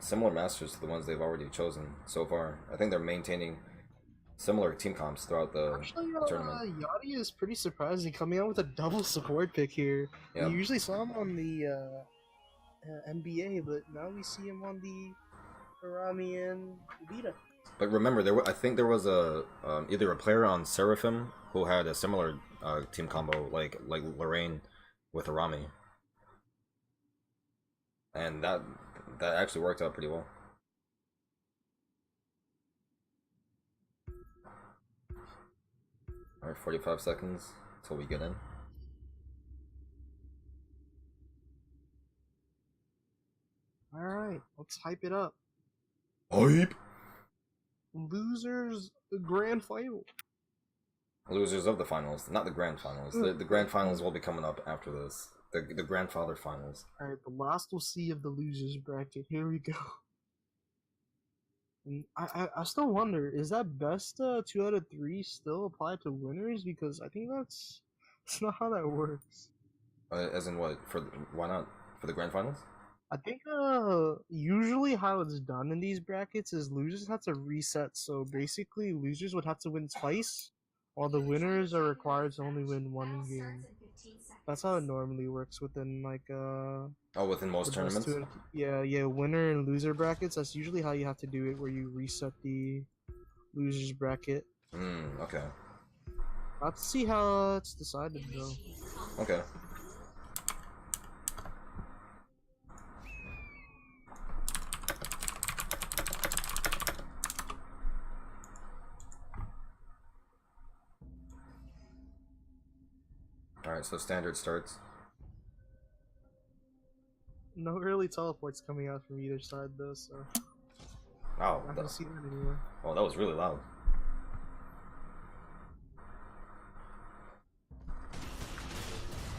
similar masters to the ones they've already chosen so far. I think they're maintaining similar team comps throughout the Actually, tournament. Yachty is pretty surprising coming out with a double support pick here. Yeah. We usually saw him on the NBA, but now we see him on the Arami and Vita. But remember, I think there was a either a player on Seraphim who had a similar team combo like Lorraine with Arami, and that actually worked out pretty well. All right, 45 seconds till we get in. All right, let's hype it up. Hype. Losers grand final. Losers of the finals, not the grand finals. The grand finals will be coming up after this. The grandfather finals. All right, the last we'll see of the losers bracket. Here we go. And I still wonder, is that best 2 out of 3 still apply to winners? Because I think that's not how that works. As in what? Why not for the grand finals? I think usually how it's done in these brackets is losers have to reset. So basically, losers would have to win twice, while the winners are required to only win one game. That's how it normally works within like within most the best tournaments. yeah, winner and loser brackets. That's usually how you have to do it, where you reset the losers bracket. Okay. Let's see how it's decided though. Okay. Alright, so standard starts. No early teleports coming out from either side though, so Wow. I don't see that anymore. Oh, that was really loud.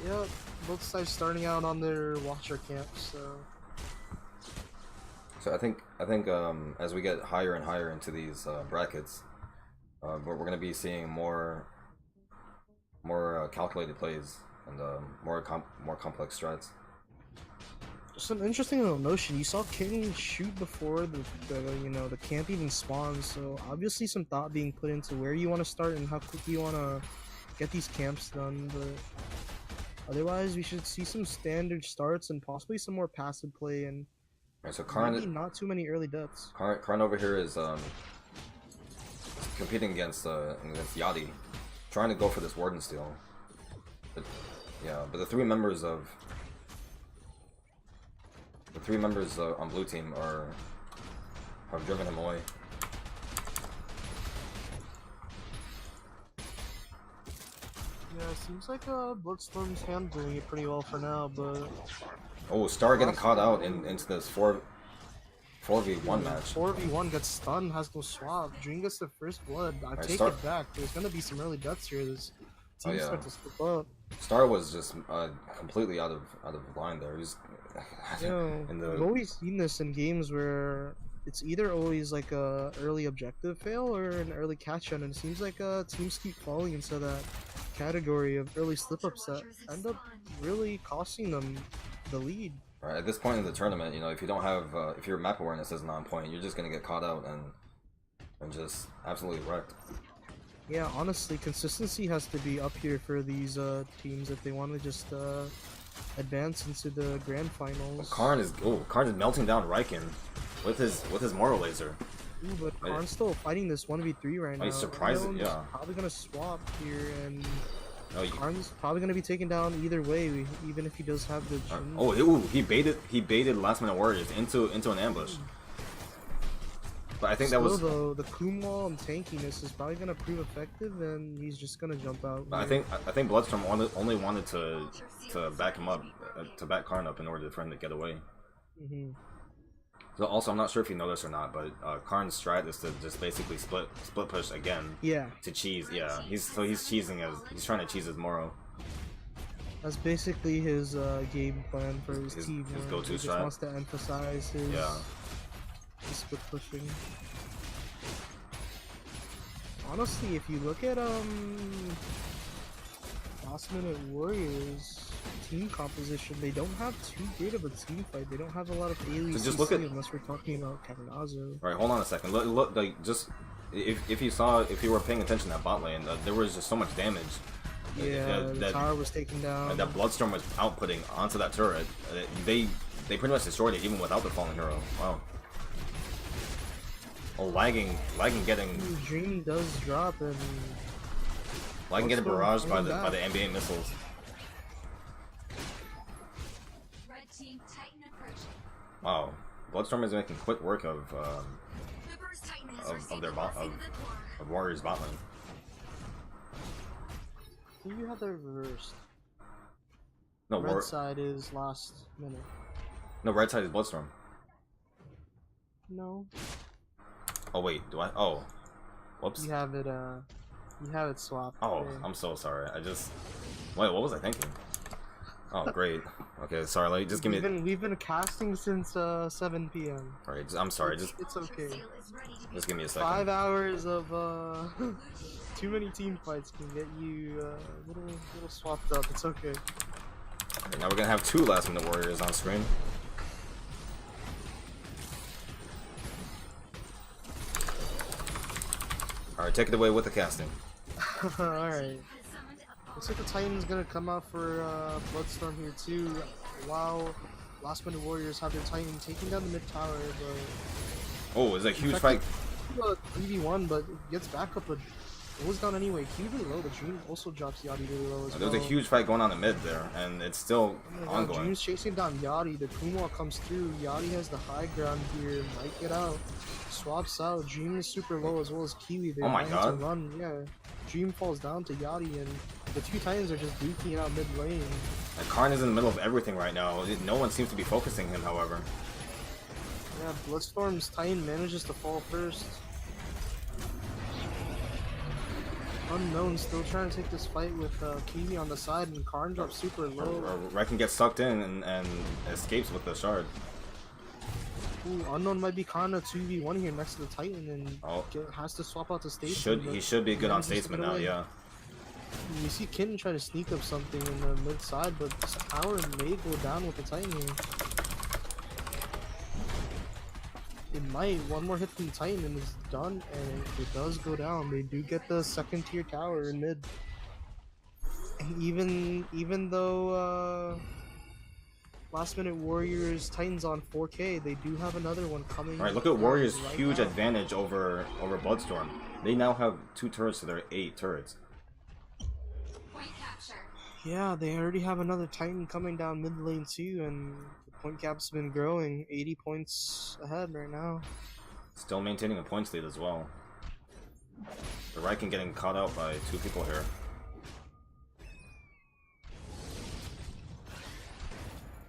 Yep, both sides starting out on their watcher camps, so So I think as we get higher and higher into these brackets, we're gonna be seeing more calculated plays and more complex strats. just an interesting little notion. You saw King shoot before the camp even spawns, so obviously some thought being put into where you want to start and how quickly you want to get these camps done, but otherwise we should see some standard starts and possibly some more passive play and Right, so maybe not too many early deaths. Karn over here is competing against Yachty, trying to go for this Warden steal. But the three members on blue team have driven him away. Yeah, it seems like Bloodstorm's handling it pretty well for now, but Oh, Star getting caught out into this 4v1 match. 4v1 gets stunned, has no swap. Dream gets the first blood. I take it back. There's gonna be some early deaths here. This team starts to slip up. Star was just completely out of line there. He's We've always seen this in games where it's either always like a early objective fail or an early catch on, and it seems like teams keep falling into that category of early slip ups that end up really costing them the lead. Right, at this point in the tournament, you know, if you don't have, if your map awareness isn't on point, you're just gonna get caught out and just absolutely wrecked. Yeah, honestly, consistency has to be up here for these teams if they want to just advance into the grand finals. Karn is melting down Riken with his Moro laser. Ooh, but Karn's still fighting this 1v3 right now. He's surprised, Unknown's yeah. probably gonna swap here, and Oh, Karn's probably gonna be taken down either way, even if he does have the. He baited last minute warriors into an ambush. But I think Still, that was. though, the Kumwall and tankiness is probably gonna prove effective, and he's just gonna jump out. I think Bloodstorm only wanted to back him up, to back Karn up in order for him to get away. Mm-hmm. So also, I'm not sure if you know this or not, but Karn's strat is to just basically split push again. Yeah. To cheese, yeah. He's cheesing he's trying to cheese his Moro. That's basically his game plan for his team. His go-to he strat. just wants to emphasize his, Yeah. his split pushing. Honestly, if you look at Last Minute Warriors team composition, they don't have too great of a team fight. They don't have a lot of AoE So just look at, unless we're talking about Katarnazo. Right, hold on a second. Look, like, just if you were paying attention to that bot lane, there was just so much damage. Yeah, the tower was taken down. And that Bloodstorm was outputting onto that turret. They pretty much destroyed it even without the fallen hero. Wow. Oh, lagging getting. Dream does drop, and lagging getting barraged by the NBA missiles. Red team Titan approaching. Wow, Bloodstorm is making quick work of The first Titan has received their the bot blessing of the core. of Warriors bot lane. who you have that reversed? No, Red side is Last Minute. No, right side is Bloodstorm. No. Oh wait, do I? Oh, whoops. You have it swapped. Oh, there. I'm so sorry. I just wait. What was I thinking? Oh, great. Okay, sorry. Like, just give me. We've been casting since 7 p.m. Alright, I'm sorry. Just okay. give me a second. 5 hours of too many team fights can get you little swapped up. It's okay. Okay, now we're gonna have 2 last minute warriors on screen. Alright, take it away with the casting. Alright. Looks like the Titan's gonna come out for Bloodstorm here too. Wow. Last Minute Warriors have their Titan taking down the mid tower, but Oh, it's a huge fight. 3v1, but it gets back up, but it goes down anyway. Q really low, but Dream also drops Yachty really low as well. There's a huge fight going on in mid there, and it's still ongoing. Dream's chasing down Yachty. The Kumwall comes through. Yachty has the high ground here. Might get out. Swaps out. Dream is super low as well as Kiwi. They Oh my might god. to run. Yeah. Dream falls down to Yachty, and the 2 Titans are just duking it out mid lane. And Karn is in the middle of everything right now. No one seems to be focusing him, however. Yeah, Bloodstorm's Titan manages to fall first. Unknown still trying to take this fight with Kiwi on the side, and Karn drops super low. Reckon gets sucked in and escapes with the shard. Ooh, Unknown might be kind of 2v1 here next to the Titan, and has to swap out to Statesman. He should be good on Statesman now, yeah. You see Kitten try to sneak up something in the mid side, but this tower may go down with the Titan here. It might. One more hit from the Titan and it's done, and it does go down. They do get the 2nd tier tower in mid. And even though Last Minute Warriors Titans on 4K, they do have another one coming. Alright, look at Warriors' right huge now. advantage over Bloodstorm. They now have 2 turrets to their 8 turrets. Point capture. Yeah, they already have another Titan coming down mid lane too, and the point cap's been growing. 80 points ahead right now. Still maintaining a points lead as well. The Riken getting caught out by 2 people here.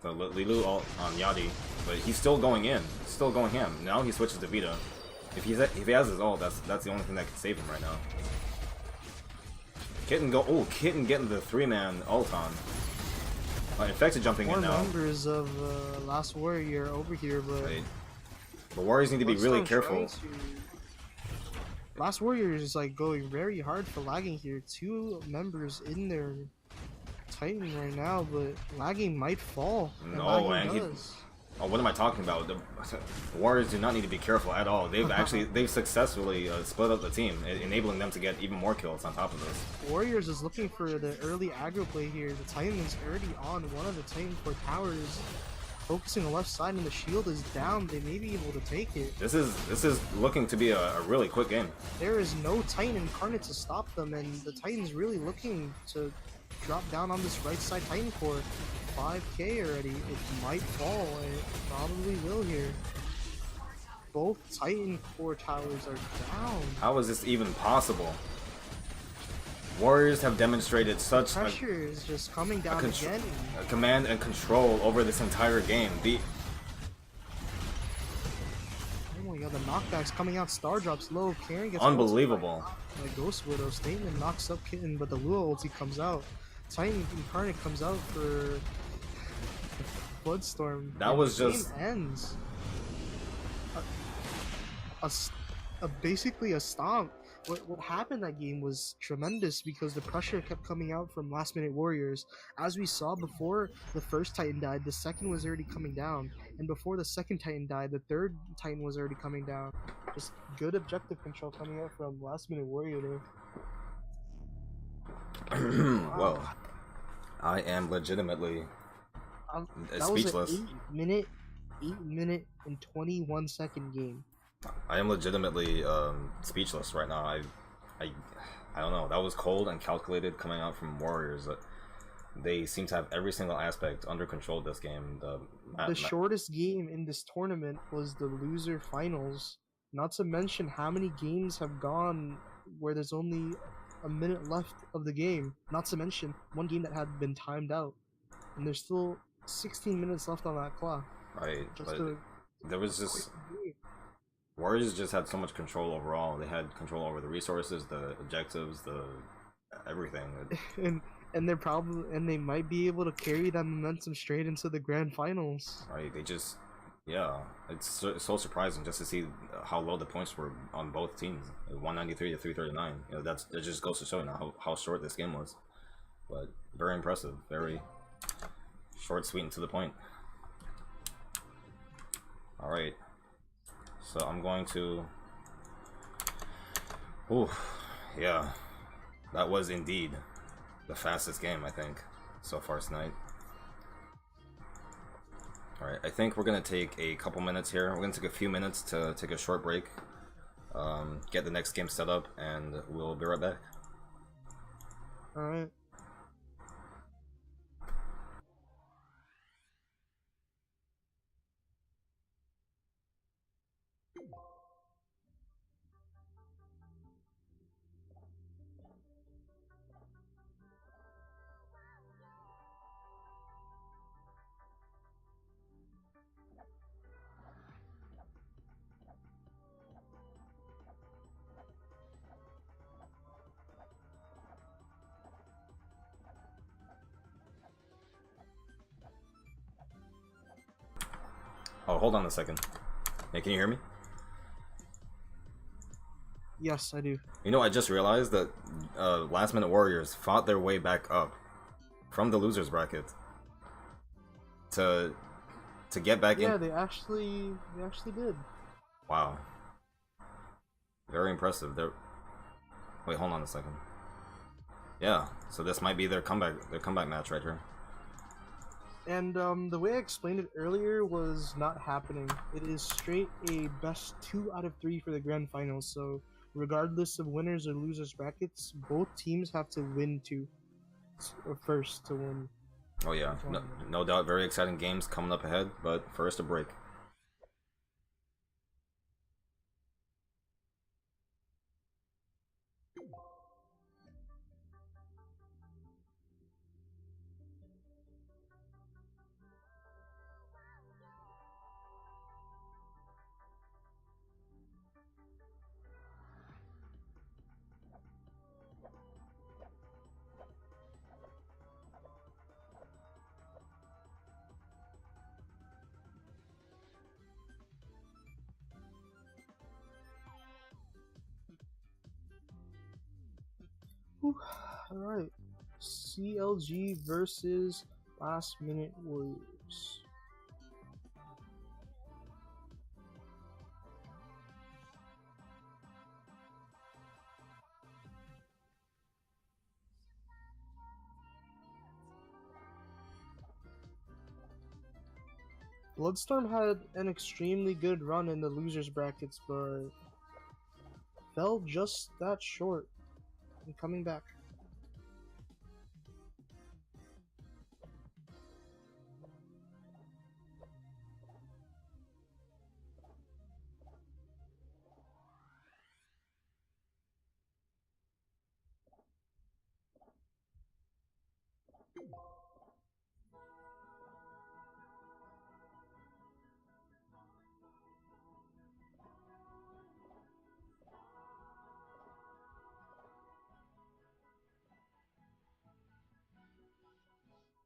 So Lilu ult on Yachty, but he's still going in. Still going ham. Now he switches to Vita. If he has his ult, that's the only thing that can save him right now. Kitten getting the 3-man ult on. Infected jumping More in now. members of Last Warrior over here, but Right. The Warriors need to be really Bloodstone's careful. trying to- Last Warriors is like going very hard for lagging here. 2 members in their Titan right now, but lagging might fall. And No, lagging and does. Oh, what am I talking about? The Warriors do not need to be careful at all. They've successfully split up the team, enabling them to get even more kills on top of this. Warriors is looking for the early aggro play here. The Titan is already on one of the Titan core towers, focusing on the left side, and the shield is down. They may be able to take it. This is looking to be a really quick game. There is no Titan incarnate to stop them, and the Titan's really looking to drop down on this right side Titan core. 5k already. It might fall, and it probably will here. Both Titan core towers are down. How is this even possible? Warriors have demonstrated such Pressure is just coming down again. a command and control over this entire game. Oh my god, the knockbacks coming out. Star drops low. Karen gets Unbelievable. Like Ghost Widow. Statement knocks up Kitten, but the Lua ulti comes out. Titan Incarnate comes out for Bloodstorm. That was the just game ends. Basically a stomp. What happened that game was tremendous because the pressure kept coming out from last minute Warriors. As we saw before the first Titan died, the second was already coming down. And before the second Titan died, the third Titan was already coming down. Just good objective control coming out from last minute Warrior there. Well, I am legitimately That speechless. was an 8 minute and 21 second game. I am legitimately speechless right now. I don't know. That was cold and calculated coming out from Warriors. They seem to have every single aspect under control this game. The shortest game in this tournament was the loser finals. Not to mention how many games have gone where there's only a minute left of the game. Not to mention one game that had been timed out, and there's still 16 minutes left on that clock. Right, but there was just Warriors just had so much control overall. They had control over the resources, the objectives, the everything. and they might be able to carry that momentum straight into the grand finals. Right, they just it's so surprising just to see how low the points were on both teams. 193 to 339. You know, that just goes to show how short this game was. But very impressive, very short, sweet, and to the point. All right. So I'm going to. Ooh, yeah, that was indeed the fastest game I think so far tonight. All right, I think we're gonna take a couple minutes here. We're gonna take a few minutes to take a short break, get the next game set up, and we'll be right back. All right. Oh, hold on a second. Hey, can you hear me? Yes, I do. You know, I just realized that Last Minute Warriors fought their way back up from the losers bracket to get back in. Yeah, they actually did. Wow. Very impressive. Wait, hold on a second. Yeah, so this might be their comeback match right here. And the way I explained it earlier was not happening. It is straight a best 2 out of 3 for the grand finals. So regardless of winners or losers brackets, both teams have to win first to win. Oh yeah, no doubt. Very exciting games coming up ahead, but first a break. Alright. CLG versus Last Minute Warriors. Bloodstorm had an extremely good run in the losers brackets, but fell just that short in coming back.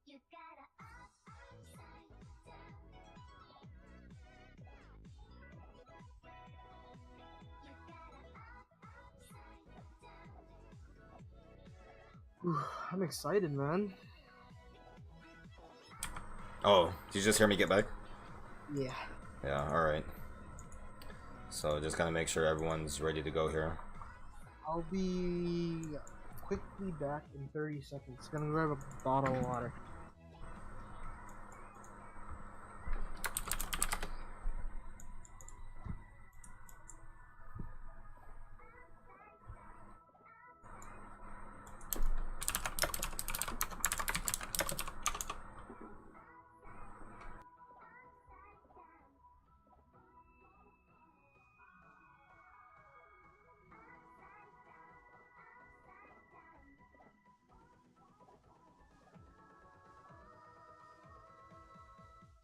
You gotta upside down. You gotta upside down. I'm excited, man. Oh, did you just hear me get back? Yeah. Yeah, alright. So just gotta make sure everyone's ready to go here. I'll be quickly back in 30 seconds. Gonna grab a bottle of water.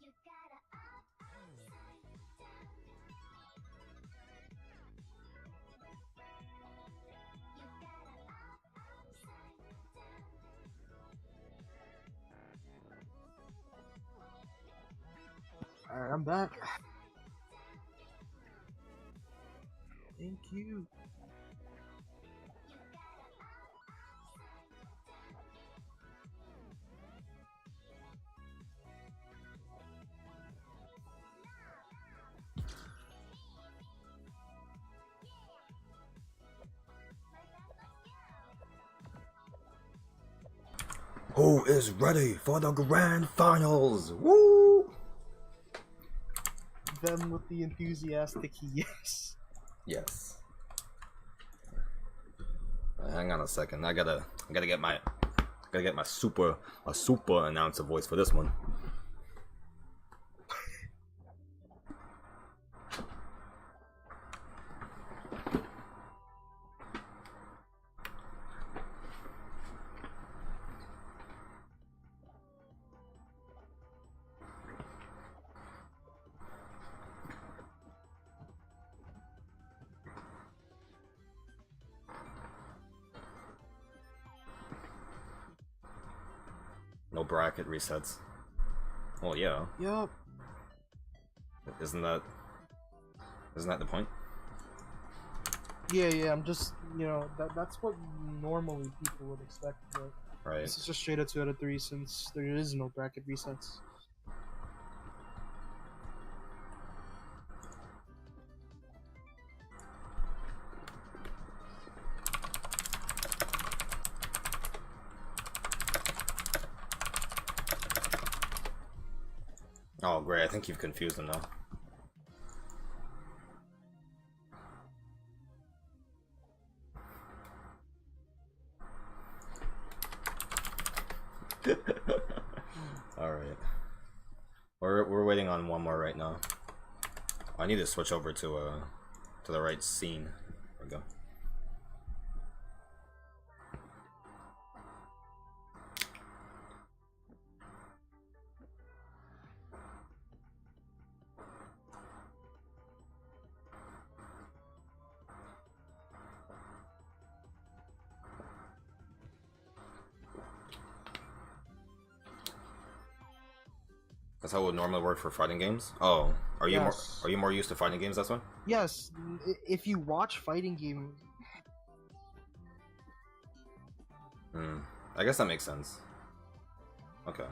You gotta upside down. You gotta upside down. Alright, I'm back. Thank you. Who is ready for the grand finals? Woo! Them with the enthusiastic yes. Yes. Hang on a second. I gotta get my super announcer voice for this one. No bracket resets. Well, yeah. Yup. Isn't that the point? Yeah, I'm just, that's what normally people would expect, but Right. this is just straight up 2 out of 3 since there is no bracket resets. Oh, great. I think you've confused them now. All right. We're waiting on one more right now. I need to switch over to the right scene. There we go. That's how it would normally work for fighting games. Oh, are you Yes. more used to fighting games? That's why. Yes, if you watch fighting games, I guess that makes sense. Okay.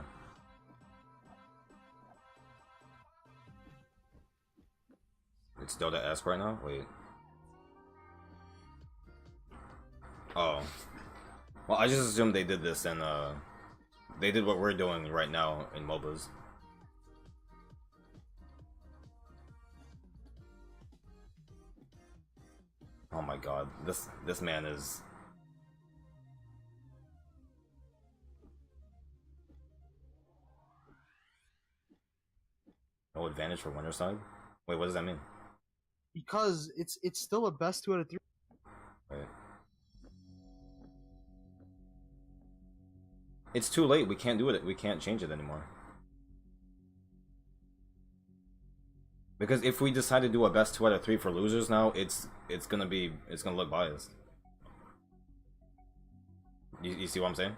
It's Dota-esque right now? Wait. Oh. Well, I just assumed they did this and, they did what we're doing right now in MOBAs. Oh my god, this man is... No advantage for winner side? Wait, what does that mean? Because it's still a best 2 out of 3. Wait. It's too late, we can't do it, we can't change it anymore. Because if we decide to do a best 2 out of 3 for losers now, it's gonna look biased. You see what I'm saying?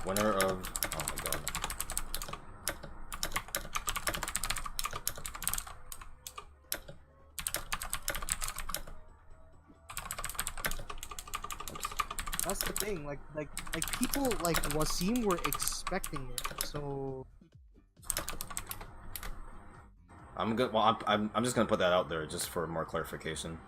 Winner of... Oh my god. That's the thing. Like people like Wasim were expecting it. So I'm good. Well, I'm just gonna put that out there just for more clarification.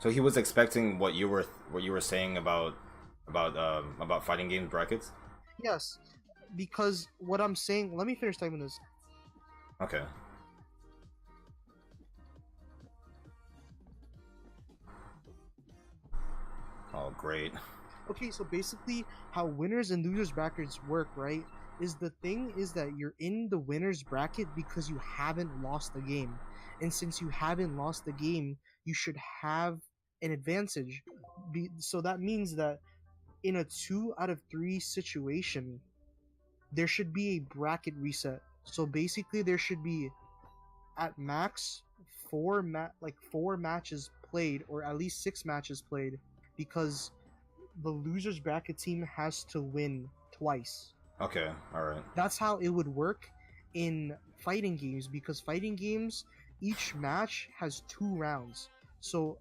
So he was expecting what you were saying about fighting games brackets? yes, because what I'm saying. Let me finish typing this. Okay. Oh, great. Okay, so basically, how winners and losers brackets work, right? Is the thing is that you're in the winners bracket because you haven't lost the game, and since you haven't lost the game, you should have an advantage. So that means that in a 2 out of 3 situation, there should be a bracket reset. So basically, there should be at max 4 matches played, or at least 6 matches played, because the losers bracket team has to win twice. Okay, alright. That's how it would work in fighting games, because fighting games, each match has 2 rounds. So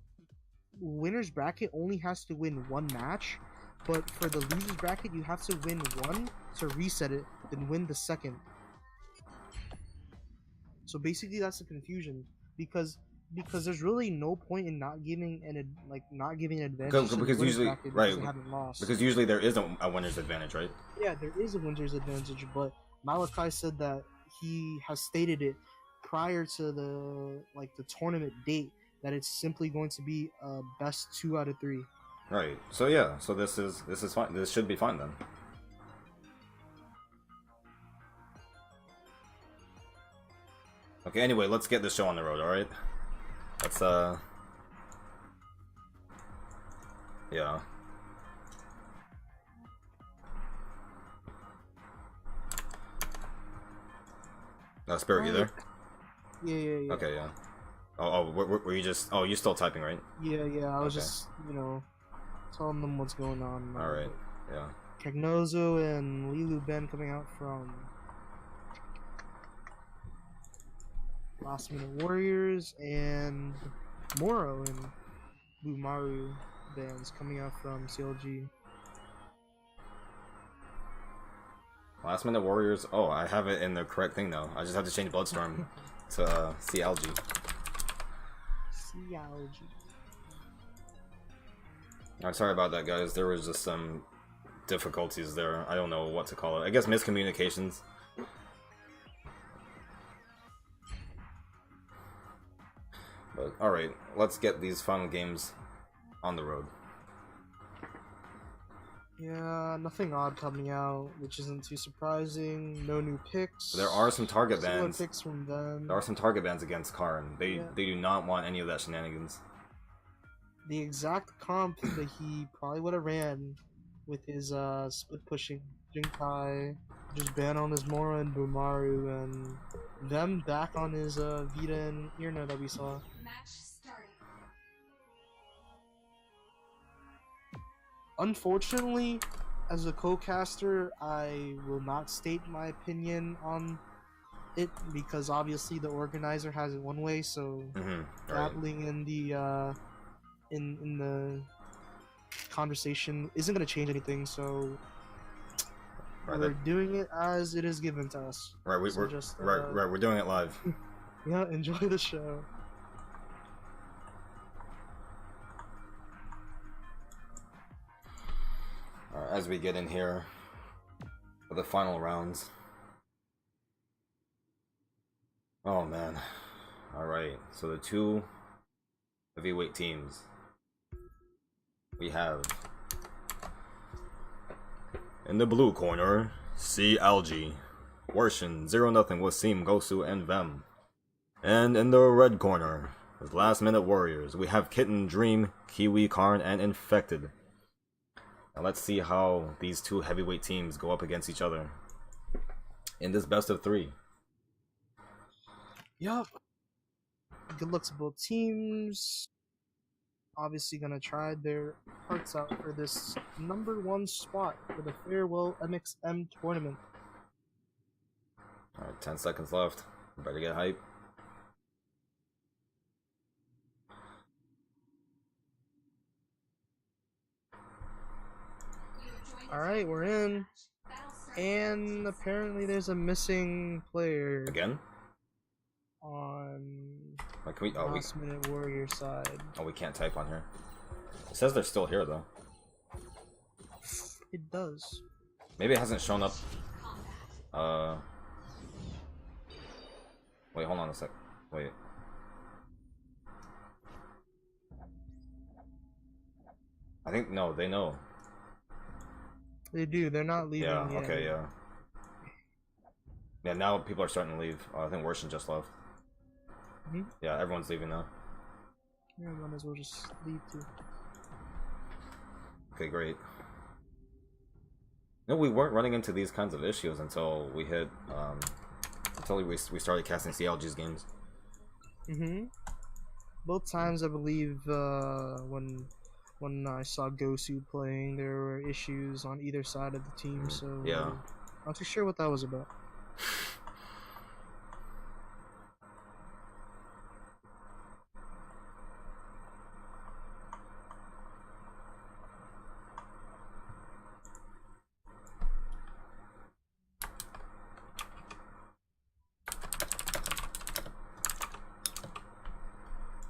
winner's bracket only has to win 1 match, but for the losers bracket you have to win 1 to reset it, then win the second. So basically that's the confusion, because there's really no point in not giving an advantage Because usually, right, they haven't lost. because usually there is a winner's advantage, right? Yeah, there is a winner's advantage, but Malachi said that he has stated it prior to the tournament date that it's simply going to be a best 2 out of 3. Right. So yeah, so this is fine. This should be fine then. Okay, anyway, let's get this show on the road, alright? Let's yeah. Spirit, you there? Yeah. Okay, yeah. Oh, were you just... Oh, you're still typing, right? Yeah, I was Okay. just, telling them what's going on. Alright, yeah. Kagnozo and Lilu Ben coming out from Last Minute Warriors, and Moro and Bumaru bands coming out from CLG. Last Minute Warriors... Oh, I have it in the correct thing now. I just have to change Bloodstorm to CLG. CLG. I'm sorry about that, guys. There was just some difficulties there. I don't know what to call it. I guess miscommunications. But alright, let's get these fun games on the road. Yeah, nothing odd coming out, which isn't too surprising. No new picks. There are some target Similar bans. picks from them. There are some target bans against Karn. They Yeah. do not want any of that shenanigans. the exact comp that he probably would have ran with his split pushing Jinkai, just ban on his Mora and Bumaru, and them back on his Vita and Irna that we saw. Match started. Unfortunately, as a co-caster, I will not state my opinion on it because obviously the organizer has it one way, so Right. dabbling in the in the conversation isn't gonna change anything. So Right. we're doing it as it is given to us. Right. So We're just, right. We're doing it live. Yeah, enjoy the show. Alright, as we get in here for the final rounds. Oh man. Alright, so the two heavyweight teams. We have in the blue corner, C Algae, Worshin, 0-0 with Seam, Gosu, and Vem. And in the red corner, with Last Minute Warriors, we have Kitten, Dream, Kiwi, Karn, and Infected. Now let's see how these two heavyweight teams go up against each other in this best of 3. Yup. Good luck to both teams. Obviously gonna try their hearts out for this #1 spot for the farewell MXM tournament. Alright, 10 seconds left. Better get hype. Alright, we're in. And apparently there's a missing player Again? on Like, can we, oh, Last Minute Warrior side. we can't type on here. It says they're still here though. It does. Maybe it hasn't shown up. Wait, hold on a sec. Wait. I think, no, they know. They do, they're not leaving Yeah, yet. okay, yeah. Yeah, now people are starting to leave. I think Worshin just left. Mhm. Yeah, everyone's leaving now. Yeah, might as well just leave too. Okay, great. No, we weren't running into these kinds of issues until we hit, until we started casting CLG's games. Both times, I believe, when I saw Gosu playing, there were issues on either side of the team, so Yeah. not too sure what that was about.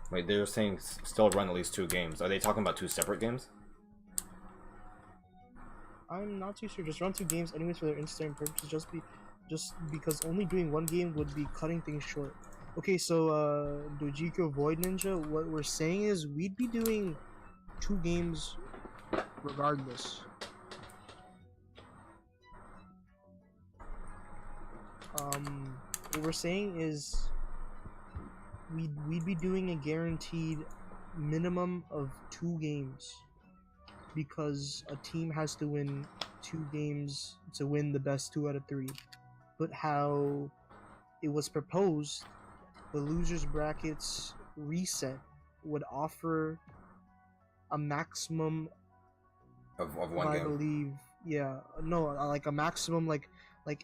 Wait, they're saying still run at least 2 games. Are they talking about 2 separate games? I'm not too sure. Just run 2 games anyways for their Instagram purposes. Just because only doing 1 game would be cutting things short. Okay, so Dojiko Void Ninja, what we're saying is we'd be doing 2 games regardless. What we're saying is we'd be doing a guaranteed minimum of 2 games because a team has to win 2 games to win the best 2 out of 3. But how it was proposed, the losers brackets reset would offer a maximum Of 1 I game. believe, yeah, no, like a maximum, like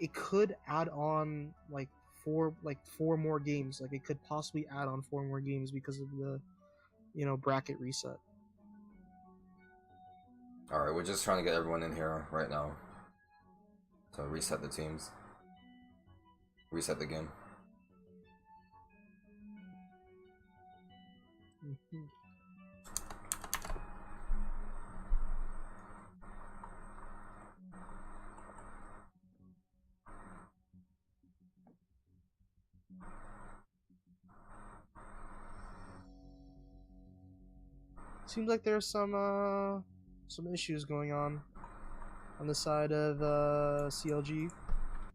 it could add on like 4 more games. Like it could possibly add on 4 more games because of the, bracket reset. Alright, we're just trying to get everyone in here right now. To reset the teams. Reset the game. Mhm. Seems like there's some issues going on the side of CLG.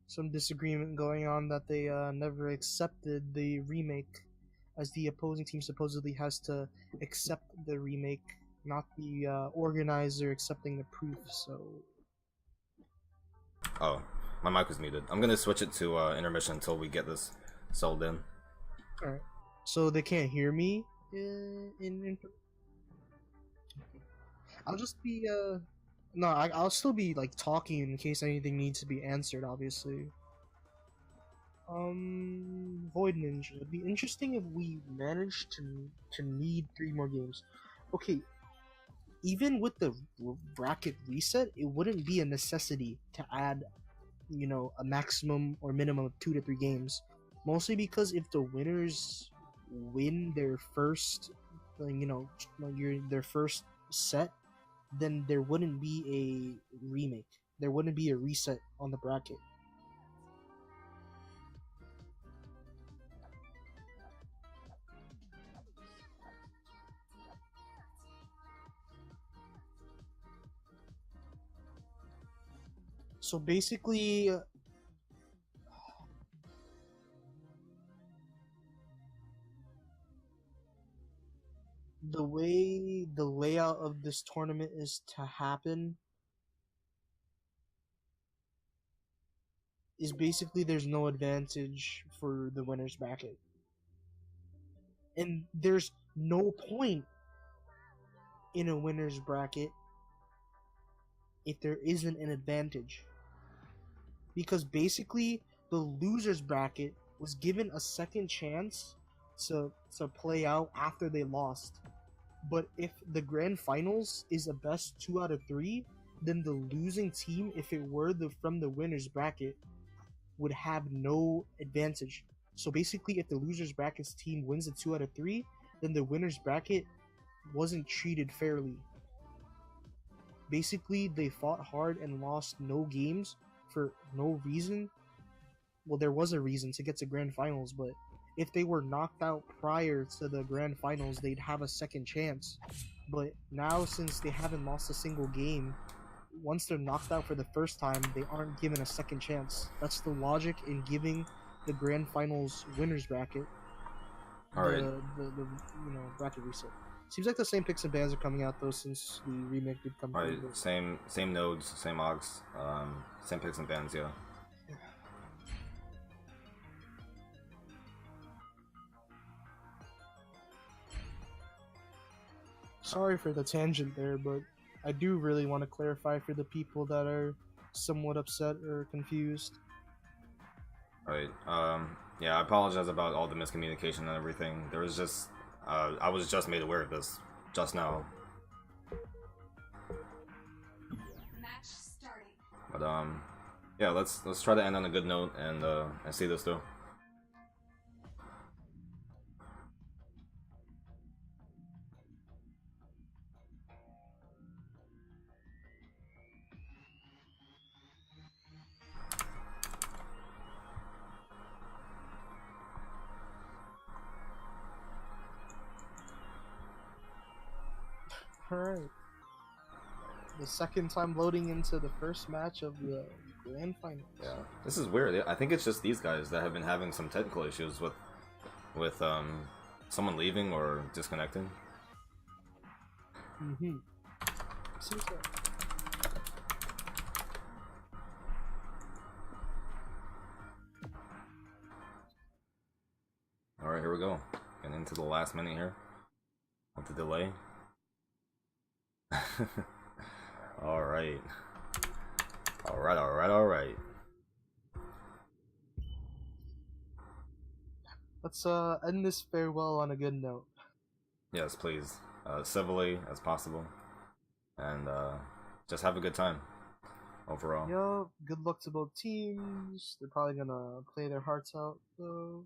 Some disagreement going on that they never accepted the remake as the opposing team supposedly has to accept the remake, not the organizer accepting the proof. So Oh, my mic was muted. I'm gonna switch it to intermission until we get this sold in. all right, so they can't hear me in I'll just be no, I'll still be like talking in case anything needs to be answered, obviously. Void Ninja. It'd be interesting if we managed to need 3 more games. Okay, even with the bracket reset, it wouldn't be a necessity to add, a maximum or minimum of 2 to 3 games. Mostly because if the winners win their first, their first set, then there wouldn't be a remake. There wouldn't be a reset on the bracket. So basically, the way the layout of this tournament is to happen is basically there's no advantage for the winners bracket. And there's no point in a winners bracket if there isn't an advantage. Because basically the losers bracket was given a second chance to play out after they lost. But if the grand finals is a best 2 out of 3, then the losing team, if it were from the winners bracket, would have no advantage. So basically, if the losers bracket's team wins a 2 out of 3, then the winners bracket wasn't treated fairly. Basically, they fought hard and lost no games for no reason. Well, there was a reason to get to grand finals, but if they were knocked out prior to the grand finals, they'd have a second chance. But now, since they haven't lost a single game, once they're knocked out for the first time, they aren't given a second chance. That's the logic in giving the grand finals winners bracket the bracket reset. Seems like the same picks and bans are coming out though, since the remake did come. Alright, same nodes, same ogs, same picks and bans, yeah. Sorry for the tangent there, but I do really want to clarify for the people that are somewhat upset or confused. Right. Yeah, I apologize about all the miscommunication and everything. There was just, I was just made aware of this just now. Match starting. But yeah, let's try to end on a good note and see this through. Alright. The second time loading into the first match of the grand finals. Yeah, this is weird. I think it's just these guys that have been having some technical issues with someone leaving or disconnecting. Seems so. Alright, here we go. Getting into the last minute here of the delay. Alright. Alright. Let's end this farewell on a good note. Yes, please. Civilly as possible. And just have a good time overall. Yeah, good luck to both teams. They're probably gonna play their hearts out though.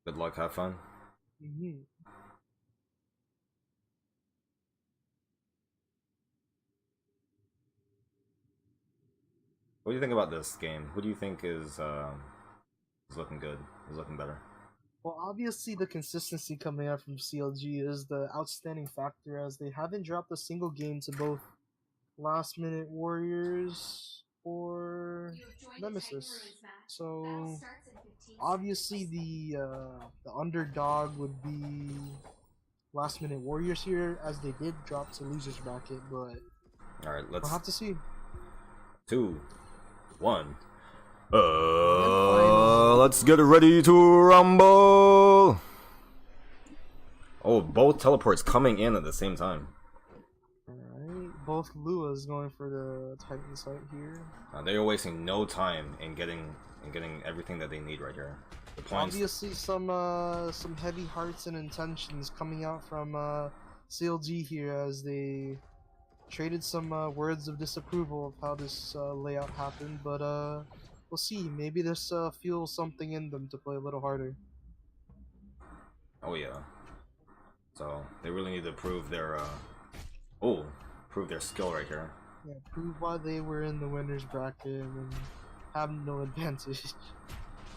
Good luck, have fun. What do you think about this game? Who do you think is looking good? Is looking better? Well, obviously the consistency coming out from CLG is the outstanding factor, as they haven't dropped a single game to both Last Minute Warriors or Nemesis. So Obviously, the underdog would be Last Minute Warriors here, as they did drop to losers bracket, but Alright, we'll have to see. 2, 1. final. Let's get ready to rumble. Oh, both teleports coming in at the same time. Alright, both Luas going for the Titan site here. They are wasting no time in getting everything that they need right here. The points. Obviously, some heavy hearts and intentions coming out from CLG here, as they traded some words of disapproval of how this layout happened, but we'll see. Maybe this fuels something in them to play a little harder. Oh yeah. So they really need to prove their prove their skill right here. Yeah, prove why they were in the winners bracket and have no advantage.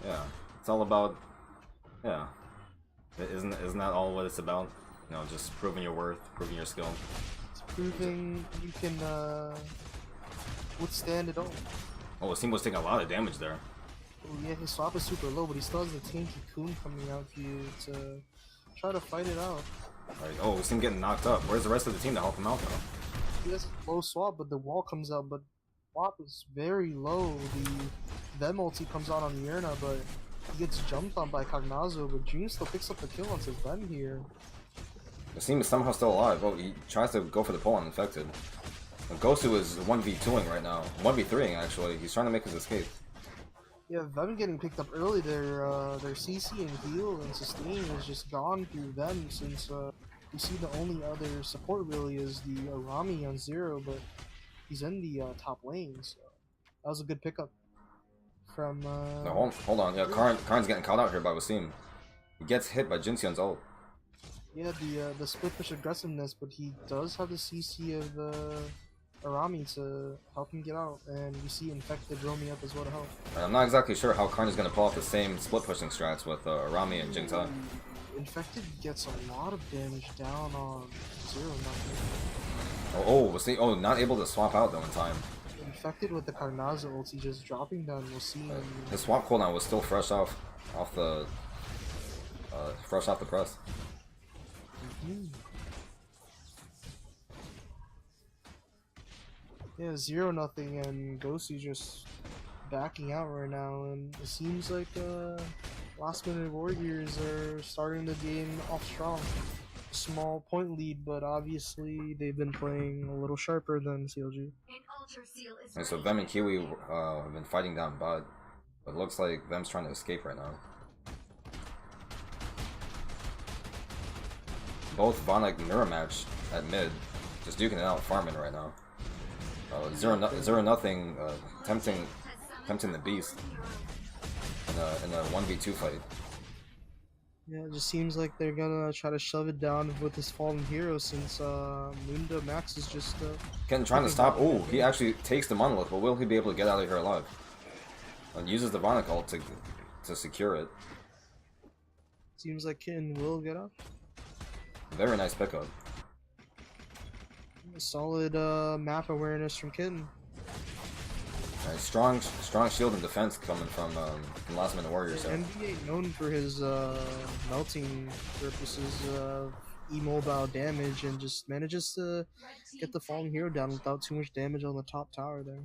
Yeah, it's all about, yeah. Isn't that all what it's about? You know, just proving your worth, proving your skill. It's proving you can withstand it all. Oh, Simbo's taking a lot of damage there. Oh yeah, his swap is super low, but he still has the Tanky Coon coming out here to try to fight it out. Right. Oh, we see him getting knocked up. Where's the rest of the team to help him out though? He has a low swap, but the wall comes out, but swap is very low. The Vem ulti comes out on the Yerna, but he gets jumped on by Cognazo, but June still picks up the kill onto Vem here. The team is somehow still alive. Oh, he tries to go for the pull on Infected. And Gosu is 1v2ing right now. 1v3ing actually. He's trying to make his escape. Yeah, Vem getting picked up early. Their CC and heal and sustain is just gone through Vem, since you see the only other support really is the Arami on 0, but he's in the top lane, so that was a good pickup from No, hold on. Yeah, Karn's getting caught out here by Wasim. He gets hit by Jinseon's ult. yeah, the split push aggressiveness, but he does have the CC of Arami to help him get out, and you see Infected roaming up as well to help. I'm not exactly sure how Karn is going to pull off the same split pushing strats with Arami and Jingta. Infected gets a lot of damage down on 0 nothing. Oh, Wasim, oh, not able to swap out though in time. Infected with the Carnaza ulti just dropping down, we'll see him. His swap cooldown was still fresh off the press. Yeah, 0 nothing, and Gosu just backing out right now, and it seems like Last Minute Warriors are starting the game off strong. Small point lead, but obviously they've been playing a little sharper than CLG. And so Vem and Kiwi have been fighting down bot, but it looks like Vem's trying to escape right now. Both Vonik mirror match at mid, just duking it out, farming right now. 0-0, tempting the beast in a 1v2 fight. Yeah, it just seems like they're gonna try to shove it down with this fallen hero, since Mundo Max is just Trying to stop. Oh, he actually takes the monolith, but will he be able to get out of here alive? And uses the Vonik ult to secure it. Seems like Kitten will get up. Very nice pickup. Solid map awareness from Kitten. Right, strong shield and defense coming from Last Minute Warriors. So. NBA known for his melting purposes of immobile damage, and just manages to get the fallen hero down without too much damage on the top tower there.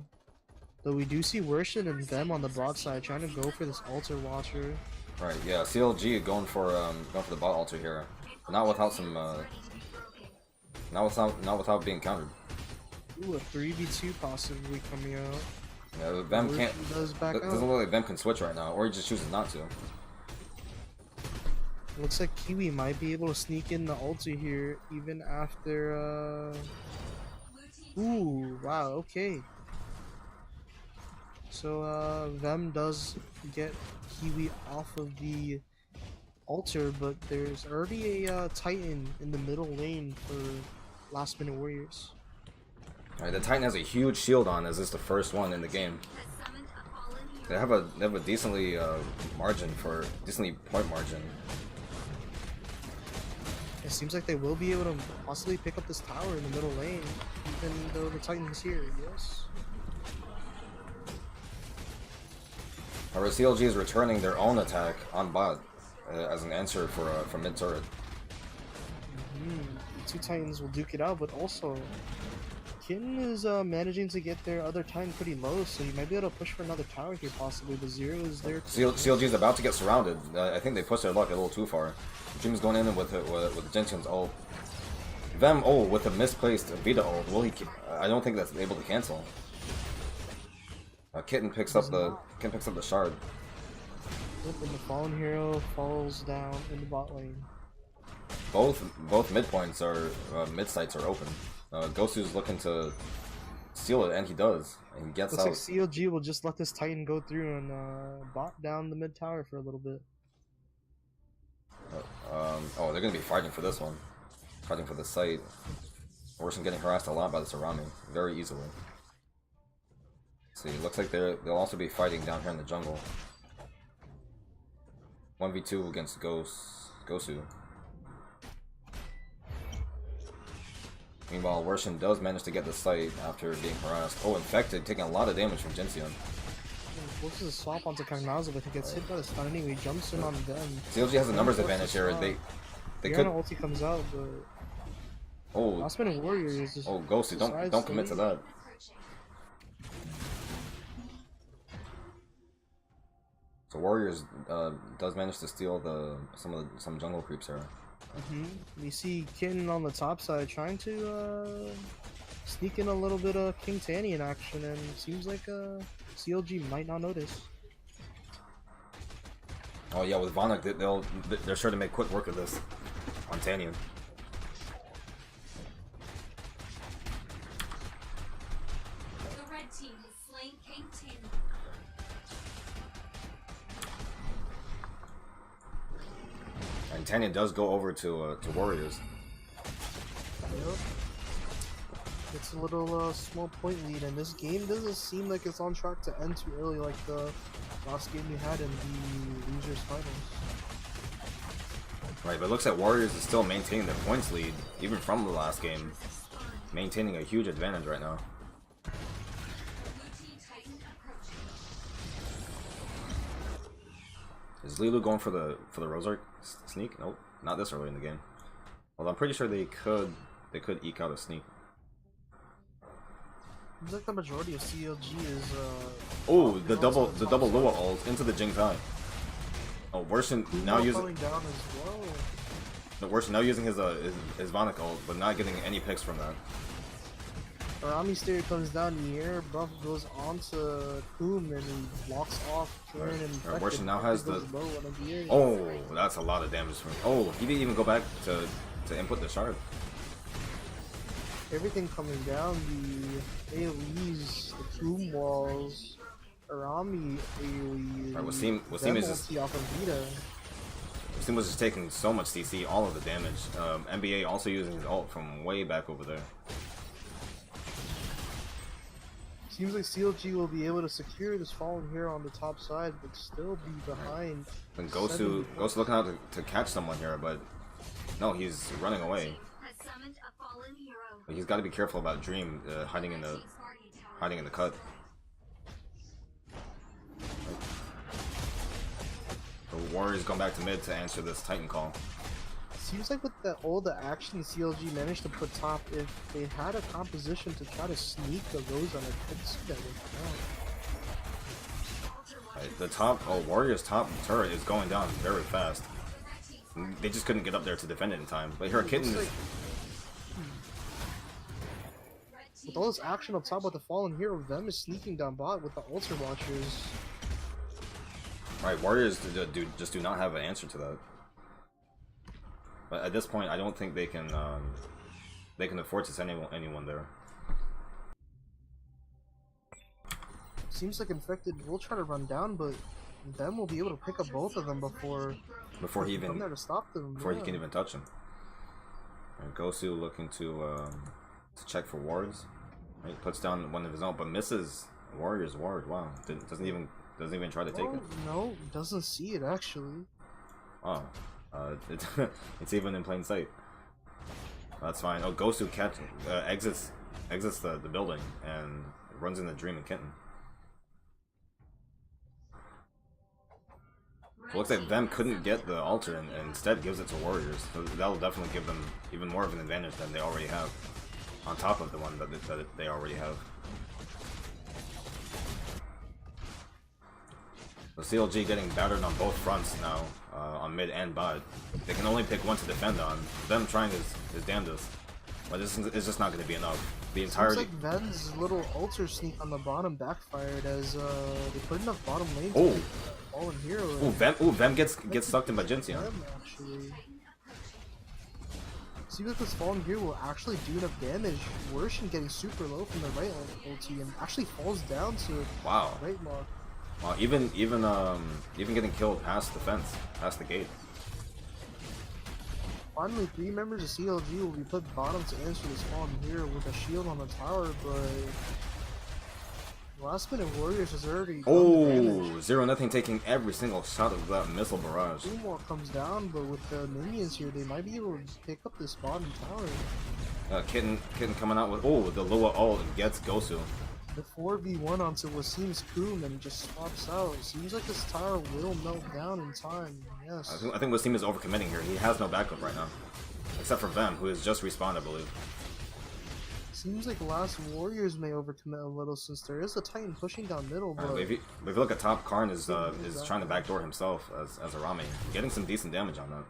Though we do see Worshin and them on the bot side trying to go for this altar watcher. Right, yeah, CLG going for the bot altar here, not without some not without being countered. Ooh, a 3v2 possibly coming out. Yeah, Vem can't. Doesn't look like Vem can switch right now, or he just chooses not to. Looks like Kiwi might be able to sneak in the ulti here, even after. Ooh, wow, okay. So Vem does get Kiwi off of the altar, but there's already a Titan in the middle lane for Last Minute Warriors. Alright, the Titan has a huge shield on, as it's the first one in the game. They have a decently decently point margin. It seems like they will be able to possibly pick up this tower in the middle lane, even though the Titan's here. Yes. Our CLG is returning their own attack on bot as an answer for mid turret. The two Titans will duke it out, but also Kitten is managing to get their other Titan pretty low, so you might be able to push for another tower here possibly. The Zero is there. CLG is about to get surrounded. I think they pushed their luck a little too far. Dream's going in with Jensen's ult. Them with a misplaced Vita ult. Will he? I don't think that's able to cancel. Kitten picks up the shard. Yep, and the Fallen Hero falls down in the bot lane. Both mid points are mid sites are open. Gosu's looking to steal it, and he does. And he gets Looks out. like CLG will just let this Titan go through and bot down the mid tower for a little bit. They're gonna be fighting for this one. Fighting for the site. Orson getting harassed a lot by this Arami, very easily. See, looks like they'll also be fighting down here in the jungle. 1v2 against Gosu. Meanwhile, Worshin does manage to get the site after being harassed. Oh, Infected, taking a lot of damage from Jinseon. Forces a swap onto Kagnaza, but he gets hit by the stun anyway. Jumps in on them. CLG has a numbers advantage here. They could. Ulti comes out, but Last Minute Warrior is just. Oh, Ghosty, don't commit to that. So Warriors does manage to steal some jungle creeps here. We see Kitten on the top side trying to sneak in a little bit of King Tanny in action, and it seems like CLG might not notice. Oh yeah, with Vonik, they're sure to make quick work of this on Tannian. The red team has slain King Tanny. And Tannian does go over to Warriors. Yep. It's a little small point lead, and this game doesn't seem like it's on track to end too early like the last game we had in the losers finals. Right, but it looks like Warriors is still maintaining their points lead, even from the last game. Maintaining a huge advantage right now. Is Lilu going for the Rosark sneak? Nope, not this early in the game. Well, I'm pretty sure they could eke out a sneak. Seems like the majority of CLG is oh, the double Lua ult into the Jing Tai. Oh, Worshin now using down as well. No, Worshin now using his Vonik ult, but not getting any picks from that. Arami Stereo comes down in the air, buff goes onto Koom, and he blocks off Karen and Infected. Worshin now has the low on the air. oh, that's a lot of damage from. Oh, he didn't even go back to input the shard. Everything coming down, the AoEs, the Koom walls, Arami AoE. Right, Wasim is just off of Vita. Wasim was just taking so much CC, all of the damage. NBA also using his ult from way back over there. Seems like CLG will be able to secure this Fallen Hero on the top side, but still be behind. And Gosu looking out to catch someone here, but no, he's running away. But he's got to be careful about Dream hiding in the cut. The Warriors going back to mid to answer this Titan call. Seems like with all the action CLG managed to put top, if they had a composition to try to sneak the Rose on it, I could see that working out. Right, the Warriors top turret is going down very fast. They just couldn't get up there to defend it in time. But here, Kitten is. With all this action up top with the Fallen Hero, them is sneaking down bot with the Ultra Watchers. Right, Warriors just do not have an answer to that. But at this point, I don't think they can afford to send anyone there. Seems like Infected will try to run down, but them will be able to pick up both of them before he even come there to stop them. Before he can even touch him. And Gosu looking to check for wards. He puts down one of his own, but misses Warrior's ward. Wow, doesn't even try to take it. No, doesn't see it actually. Oh, it's even in plain sight. That's fine. Oh, Gosu exits the building and runs in the Dream and Kitten. It looks like them couldn't get the altar and instead gives it to Warriors. So that'll definitely give them even more of an advantage than they already have, on top of the one that they already have. The CLG getting battered on both fronts now, on mid and bot. They can only pick one to defend on. Them trying his damnedest, but this is just not going to be enough. The entirety. Seems like Ven's little altar sneak on the bottom backfired as they put enough bottom lane to Oh, fallen hero. Vem gets sucked in by Jinxion. Actually, seems like this fallen hero will actually do enough damage. Worshin getting super low from the right ulti and actually falls down to Wow. right mark. Wow, even getting killed past the fence, past the gate. Finally, 3 members of CLG will be put bottom to answer this fallen hero with a shield on the tower, but last minute Warriors has already done the damage. 0-0 taking every single shot of that missile barrage. Moonwalk comes down, but with the minions here, they might be able to pick up this bottom tower. Kitten coming out with the Lua ult gets Gosu. The 4v1 onto Wasim's Koom and just swaps out. Seems like this tower will melt down in time. Yes. I think Wasim is overcommitting here. He has no backup right now, except for Vem, who has just respawned, I believe. Seems like last Warriors may overcommit a little since there is a Titan pushing down middle. But If you look at top, Karn is trying to backdoor himself as Arami, getting some decent damage on that.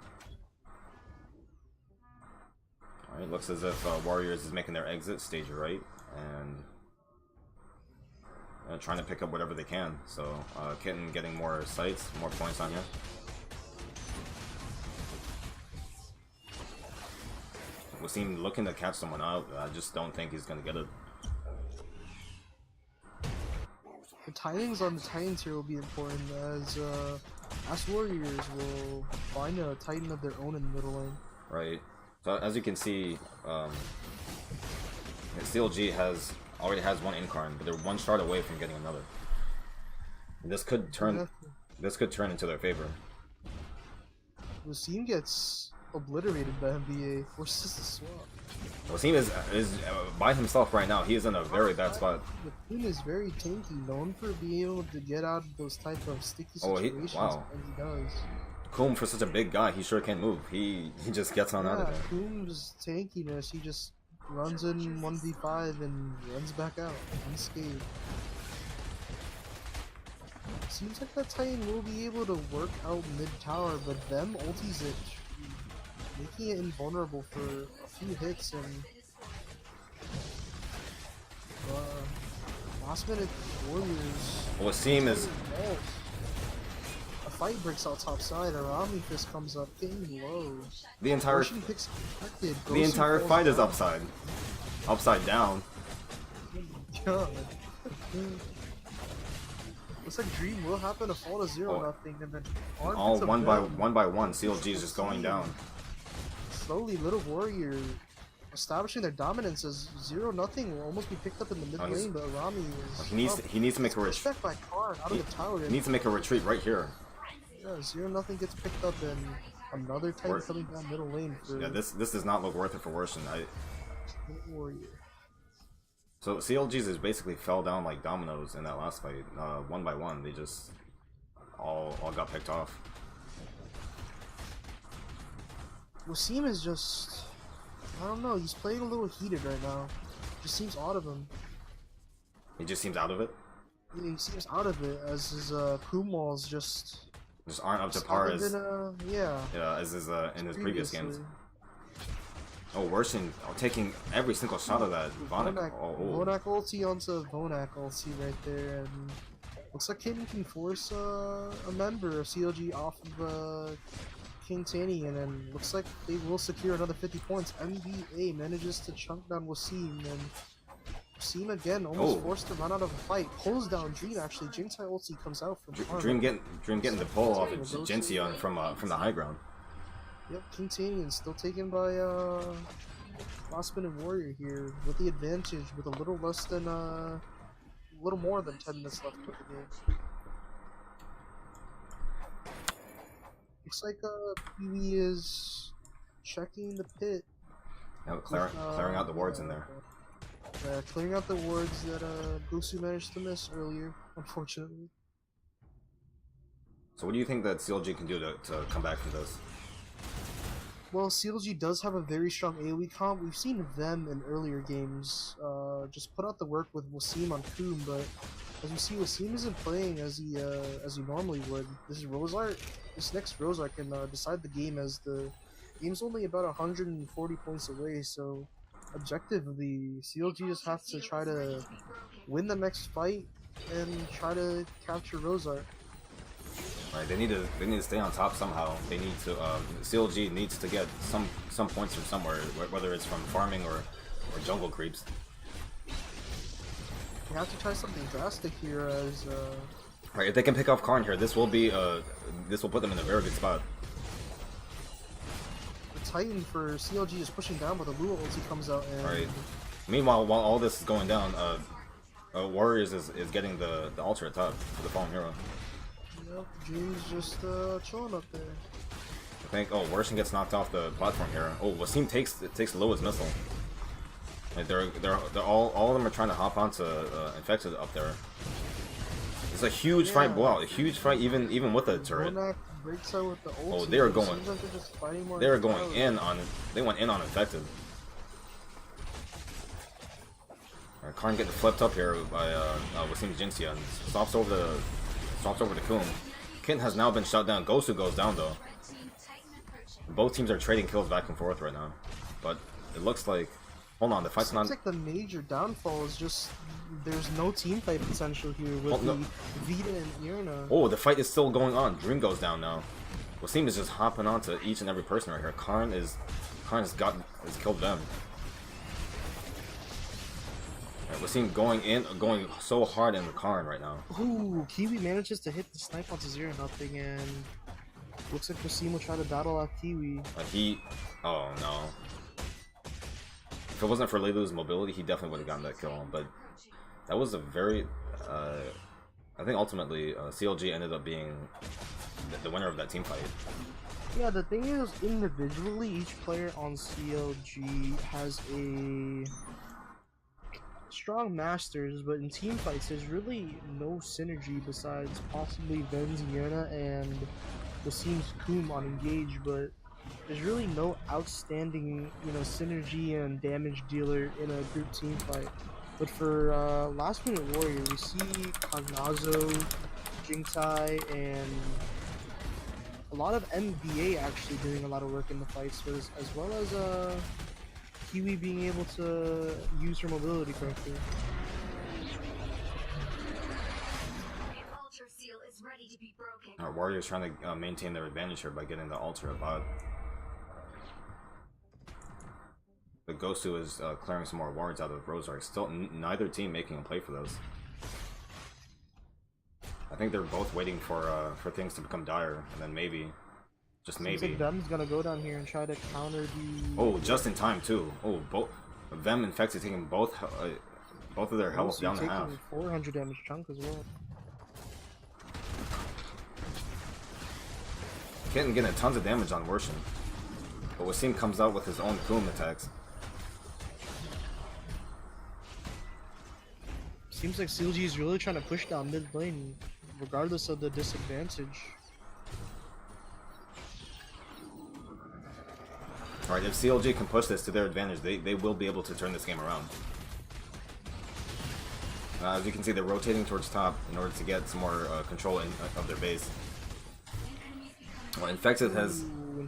All right, looks as if Warriors is making their exit stage right and trying to pick up whatever they can. So Kitten getting more sights, more points on here. Wasim looking to catch someone out. I just don't think he's gonna get it. the timings on the Titans here will be important as Warriors will find a Titan of their own in the middle lane. Right. So as you can see, CLG already has one Incarn, but they're one shard away from getting another. And this could turn into their favor. Wasim gets obliterated by NBA, forces the swap. Wasim is by himself right now. He is in a very bad spot. The team is very tanky, known for being able to get out of those type of sticky situations, wow. and he does. Coom, for such a big guy, he sure can't move. He just gets on out of there. Coom's tankiness, he just runs in 1v5 and runs back out unscathed. Seems like that Titan will be able to work out mid-tower, but them ultis it, making it invulnerable for a few hits, and last minute Warriors. Wasim is A fight breaks out top side, Arami fist comes up, getting low. the entire fight is upside down. God. Looks like Dream will happen to fall to 0-0, and then All one by one, CLG is just going down. Slowly, Little Warrior establishing their dominance as 0-0 will almost be picked up in the mid lane, but Arami is. He needs to make a retreat. By Karn out of the tower. He needs to make a retreat right here. Yeah, 0-0 gets picked up, and another Titan coming down middle lane for. Yeah, this does not look worth it for Worshin. Warrior. So CLG's is basically fell down like dominoes in that last fight. One by one, they just all got picked off. Wasim is just, I don't know, he's playing a little heated right now. Just seems odd of him. He just seems out of it. Yeah, he seems out of it as his Koom walls just aren't up to par as as in his previous games. Oh, Worshin taking every single shot of that Vonak. Vonak ulti onto Vonak ulti right there, and looks like Kitten can force a member of CLG off of King Tanny, and then looks like they will secure another 50 points. NBA manages to chunk down Wasim, and Wasim again almost forced to run out of a fight. Pulls down Dream actually. Jinxie ulti comes out from Dream getting the pull off of Jinxion from the high ground. Yep, King Tanyan still taken by Last Minute Warrior here with the advantage with a little less than a little more than 10 minutes left of the game. Looks like Pee-wee is checking the pit. Yeah, clearing out the wards in there. Yeah, clearing out the wards that Busu managed to miss earlier, unfortunately. So what do you think that CLG can do to come back from this? Well, CLG does have a very strong AoE comp. We've seen them in earlier games just put out the work with Wasim on Koom, but as you see, Wasim isn't playing as he normally would. This next Rosar can decide the game, as the game's only about 140 points away. So, objectively, CLG just have to try to win the next fight and try to capture Rosar. Right, they need to stay on top somehow. They need to CLG needs to get some points from somewhere, whether it's from farming or jungle creeps. You have to try something drastic here, as Right, if they can pick off Karn here, this will put them in a very good spot. the Titan for CLG is pushing down, but the Lua ulti comes out and Right. Meanwhile, while all this is going down, Warriors is getting the altar at top for the fallen hero. yep, Dream's just chilling up there. I think. Oh, Worsen gets knocked off the platform here. Oh, Wasim takes Loa's missile. Like they're all of them are trying to hop onto Infected up there. It's a huge fight. Wow, a huge fight even with the turret. Ronak breaks out with the ulti. Oh, they are It going. seems like they're just fighting more They are than going ever. in on. They went in on Infected. Alright, Karn getting flipped up here by Wasim's Jinxia and stops over the Koom. Kin has now been shut down. Gosu goes down though. Red team Titan approaching. Both teams are trading kills back and forth right now, but it looks like. Hold on, the fight's Seems not. like the major downfall is just there's no team fight potential here with Oh, no. the Vita and Irna. Oh, the fight is still going on. Dream goes down now. Wasim is just hopping onto each and every person right here. Karn has killed them. Right, Wasim going so hard in the Karn right now. Ooh, Kiwi manages to hit the snipe onto 0-0, and looks like Wasim will try to battle out Kiwi. Oh no. If it wasn't for Leilu's mobility, he definitely would have gotten that kill. But that was a very, I think ultimately CLG ended up being the winner of that team fight. Yeah, the thing is, individually, each player on CLG has a strong masters, but in team fights, there's really no synergy besides possibly Ven's Yerna and Wasim's Koom on Engage, but there's really no outstanding, synergy and damage dealer in a group team fight. But for Last Minute Warrior, we see Kagnazo, Jingtai, and a lot of MBA actually doing a lot of work in the fights, as well as Kiwi being able to use her mobility correctly. The altar seal is ready to be broken. Our Warriors trying to maintain their advantage here by getting the altar about. The Gosu is clearing some more wards out of Rosar. Still, neither team making a play for those. I think they're both waiting for things to become dire, and then maybe, just Seems maybe. like Vem's gonna go down here and try to counter the. Oh, just in time too. Oh, both Vem Infected taking both of their health down to taking half. 400 damage chunk as well. Getting tons of damage on Worshin. But Wasim comes out with his own Koom attacks. Seems like CLG is really trying to push down mid lane, regardless of the disadvantage. Alright, if CLG can push this to their advantage, they will be able to turn this game around. As you can see, they're rotating towards top in order to get some more control of their base. Well, Infected has Ooh,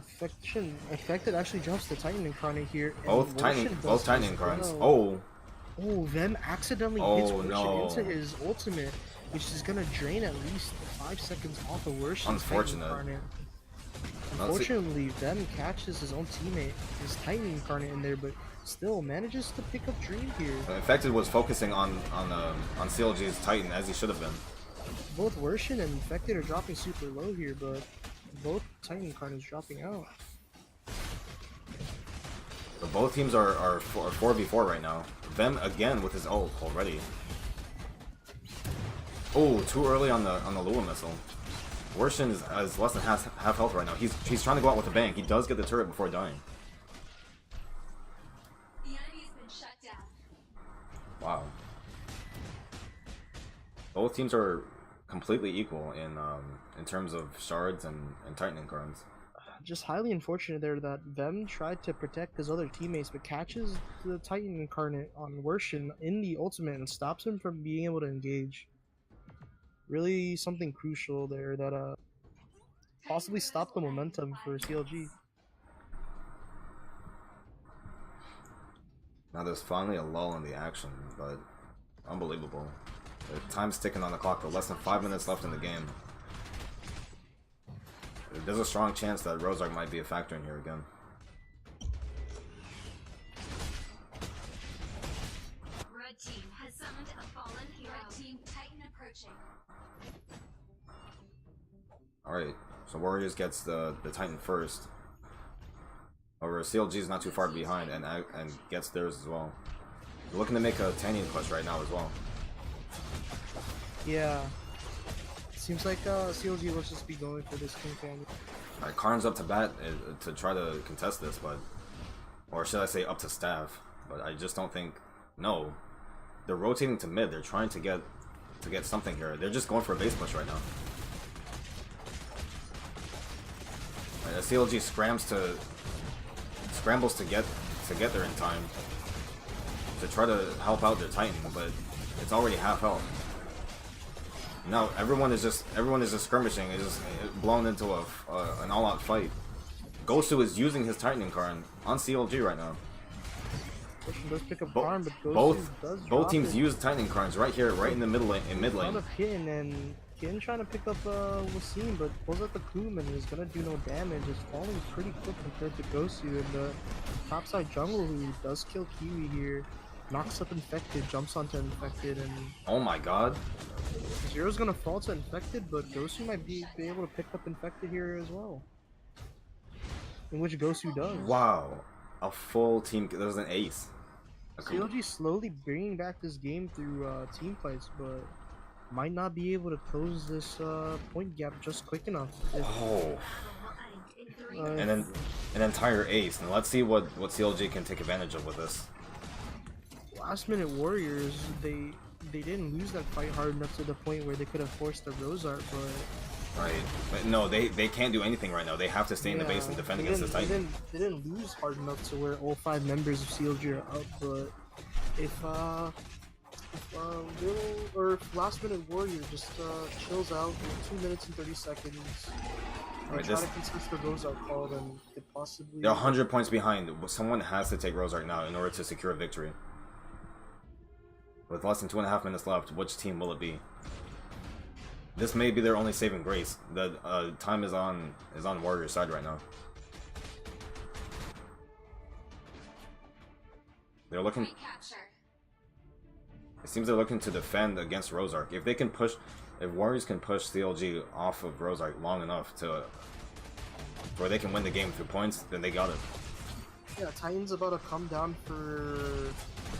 Infected actually jumps the Titan Incarnate here. and both Worshin does Titan as Incarnates. well. Oh, Oh, Vem accidentally Oh, hits Worshin no. into his ultimate, which is gonna drain at least 5 seconds off of Worshin's Unfortunate. Titan Incarnate. Let's see. Unfortunately, Vem catches his own teammate, his Titan Incarnate in there, but still manages to pick up Dream here. Infected was focusing on CLG's Titan as he should have been. Both Worshin and Infected are dropping super low here, but both Titan Incarnates dropping out. But both teams are 4v4 right now. Vem again with his ult already. Oh, too early on the Lua missile. Worshin is less than half health right now. He's trying to go out with a bang. He does get the turret before dying. The enemy has been shut down. Wow. Both teams are completely equal in terms of shards and Titan cards. Just highly unfortunate there that Vem tried to protect his other teammates, but catches the Titan incarnate on Worshin in the ultimate and stops him from being able to engage. Really something crucial there that possibly stopped the momentum for CLG. Now there's finally a lull in the action, but unbelievable. The time's ticking on the clock, with less than 5 minutes left in the game. There's a strong chance that Rozark might be a factor in here again. Red team has summoned a fallen hero. Red team Titan approaching. Alright, so Warriors gets the Titan first. However, CLG is not too far behind and gets theirs as well. They're looking to make a Tannian push right now as well. Yeah. Seems like CLG will just be going for this King Family. Alright, Karn's up to bat to try to contest this, but... Or should I say up to staff. But I just don't think... No. They're rotating to mid. They're trying to get something here. They're just going for a base push right now. Right, CLG scrambles to get there in time to try to help out their Titan, but it's already half health. Now everyone is just skirmishing. It's just blown into an all-out fight. Gosu is using his Titan incarn on CLG right now. Does pick up Karn, but Gosu both teams use Titan incarns right here, right in the middle in mid lane. Pin and Kin trying to pick up Wasim, but pulls out the Kum and is gonna do no damage. It's falling pretty quick compared to Gosu, and the topside jungle who does kill Kiwi here. Knocks up Infected, jumps onto Infected, and... Oh my god. Zero's gonna fall to Infected, but Gosu might be able to pick up Infected here as well. In which Gosu does. Wow. A full team... That was an ace. CLG slowly bringing back this game through team fights, but might not be able to close this point gap just quick enough. Oh. And then an entire ace. And let's see what CLG can take advantage of with this. Last minute Warriors, they didn't lose that fight hard enough to the point where they could have forced the Rozart, but... Right. But no, they can't do anything right now. They have to stay in the base and defend against this Titan. They didn't lose hard enough to where all 5 members of CLG are up, but if last minute Warrior just chills out in 2 minutes and 30 seconds, and try to contest the Rozart call, then it possibly... They're 100 points behind. Someone has to take Rozart now in order to secure a victory. With less than 2.5 minutes left, which team will it be? This may be their only saving grace. The time is on Warrior's side right now. They're looking. It seems they're looking to defend against Rozark. If they can push, if Warriors can push CLG off of Rozark long enough to where they can win the game through points, then they got it. Yeah, Titan's about to come down for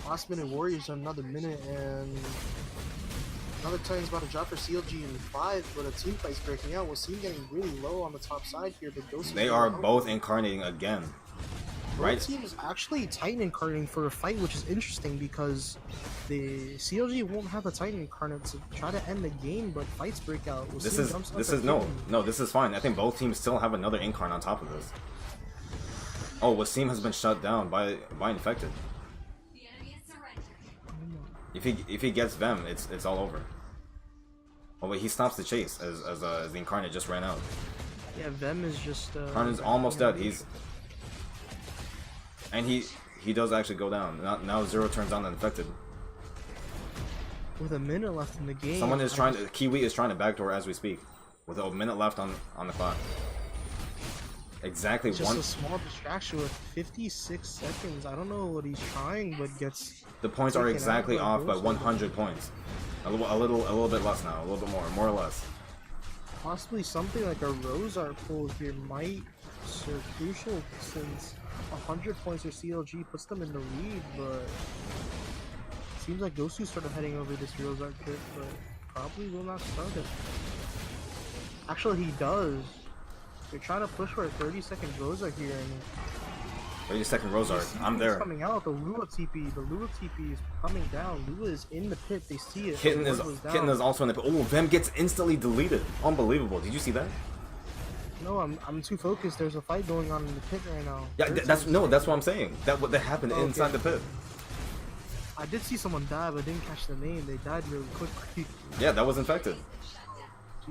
last minute Warriors in another minute, and another Titan's about to drop for CLG in 5, but a team fight's breaking out. Wasim getting really low on the top side here, but they are both incarnating again. Right. Team is actually Titan incarnating for a fight, which is interesting because the CLG won't have a Titan incarnate to try to end the game, but fights break out. This is no, this is fine. I think both teams still have another incarn on top of this. Oh, Wasim has been shut down by Infected. The enemy is surrendered. If he gets Vem, it's all over. Oh wait, he stops the chase as the incarnate just ran out. Yeah, Vem is just. Incarnate's almost dead. He does actually go down. Now Zero turns on the Infected. With a minute left in the game. Someone is trying to. Kiwi is trying to backdoor as we speak, with a minute left on the clock. Exactly just a small distraction with 56 seconds. I don't know what he's trying, but gets. The points are exactly off by 100 points. A little bit less now. A little bit more or less. Possibly something like a Rozart pull here might serve crucial, since 100 points for CLG puts them in the lead, but seems like Gosu started heading over this Rozart kit, but probably will not start it. Actually, he does. They're trying to push for a 30-second Rozart here, and Ready second Rosar. I'm He's there. coming out. The Lua TP. The Lua TP is coming down. Lua is in the pit. They see it. Kitten The is ward was down. Kitten is also in the pit. Oh, Vem gets instantly deleted. Unbelievable. Did you see that? No, I'm too focused. There's a fight going on in the pit right now. Yeah, that's what I'm saying. That happened Oh, okay. inside the pit. I did see someone die, but I didn't catch the name. They died really quickly. Yeah, that was infected.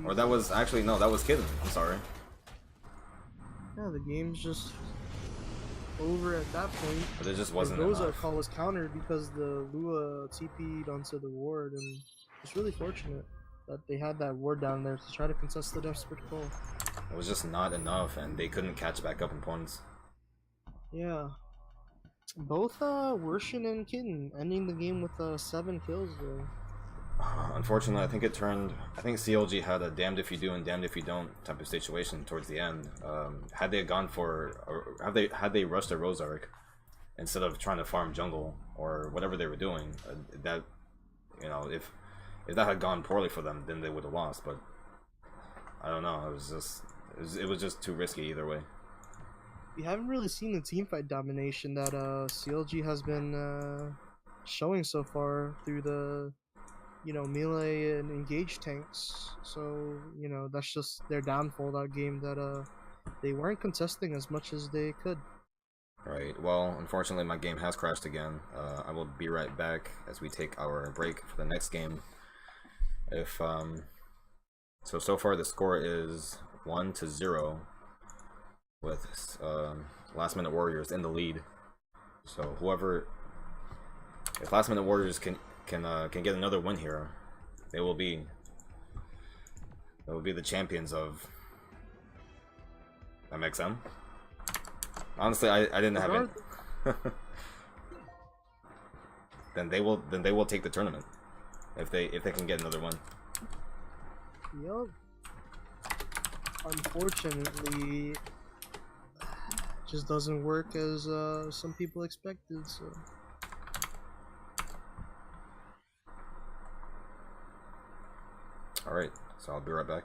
Or that was actually no, that was Kitten. I'm sorry. Yeah, the game's just over at that point. But it just wasn't Rosa enough. call was countered because the Lua TP'd onto the ward, and it's really fortunate that they had that ward down there to try to contest the desperate call. It was just not enough, and they couldn't catch back up in points. Yeah. Both Wershin and Kitten ending the game with 7 kills though. Unfortunately, I think CLG had a damned if you do and damned if you don't type of situation towards the end. Had they gone for, or had they rushed a Rosark instead of trying to farm jungle or whatever they were doing, that, you know, if that had gone poorly for them, then they would have lost. But I don't know. It was just too risky either way. We haven't really seen the teamfight domination that CLG has been showing so far through the, you know, melee and engaged tanks. So, you know, that's just their downfall that game, that they weren't contesting as much as they could. Right. Well, unfortunately, my game has crashed again. I will be right back as we take our break for the next game. If so far the score is 1-0 with Last Minute Warriors in the lead. So if Last Minute Warriors can get another win here, they will be the champions of MXM. Honestly, I didn't have it. Then they will take the tournament if they can get another win. Yup. Unfortunately, just doesn't work as some people expected. So. All right, so I'll be right back.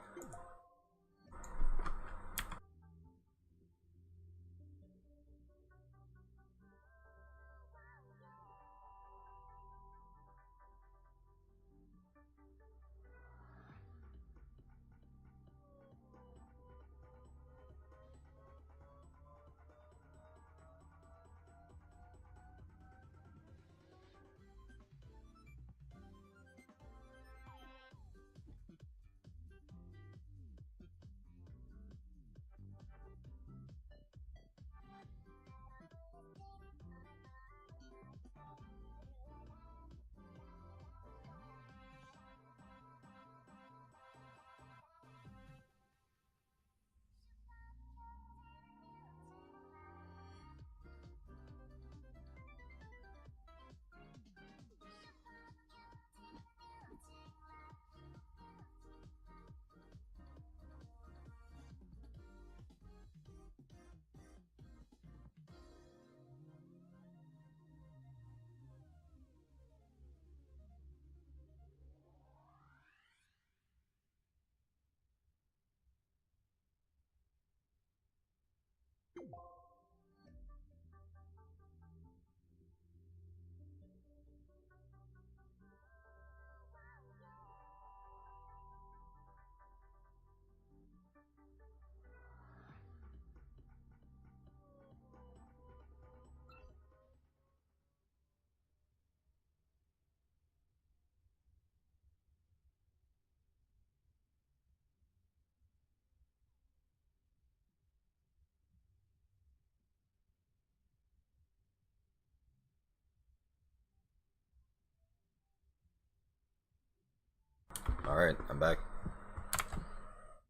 All right, I'm back.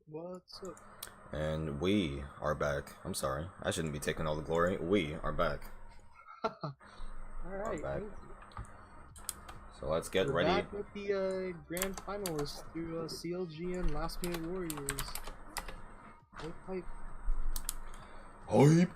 What's up? And we are back. I'm sorry, I shouldn't be taking all the glory. We are back. Alright. Back. So let's get We're ready. back with the grand finalists through CLG and Last Minute Warriors. Hype. Hype.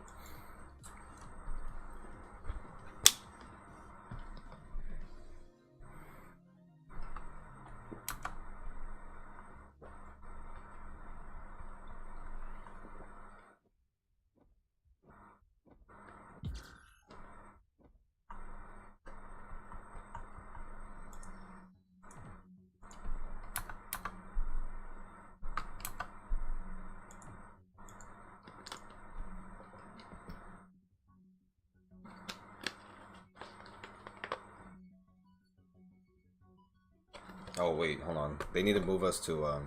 Oh wait, hold on. They need to move us to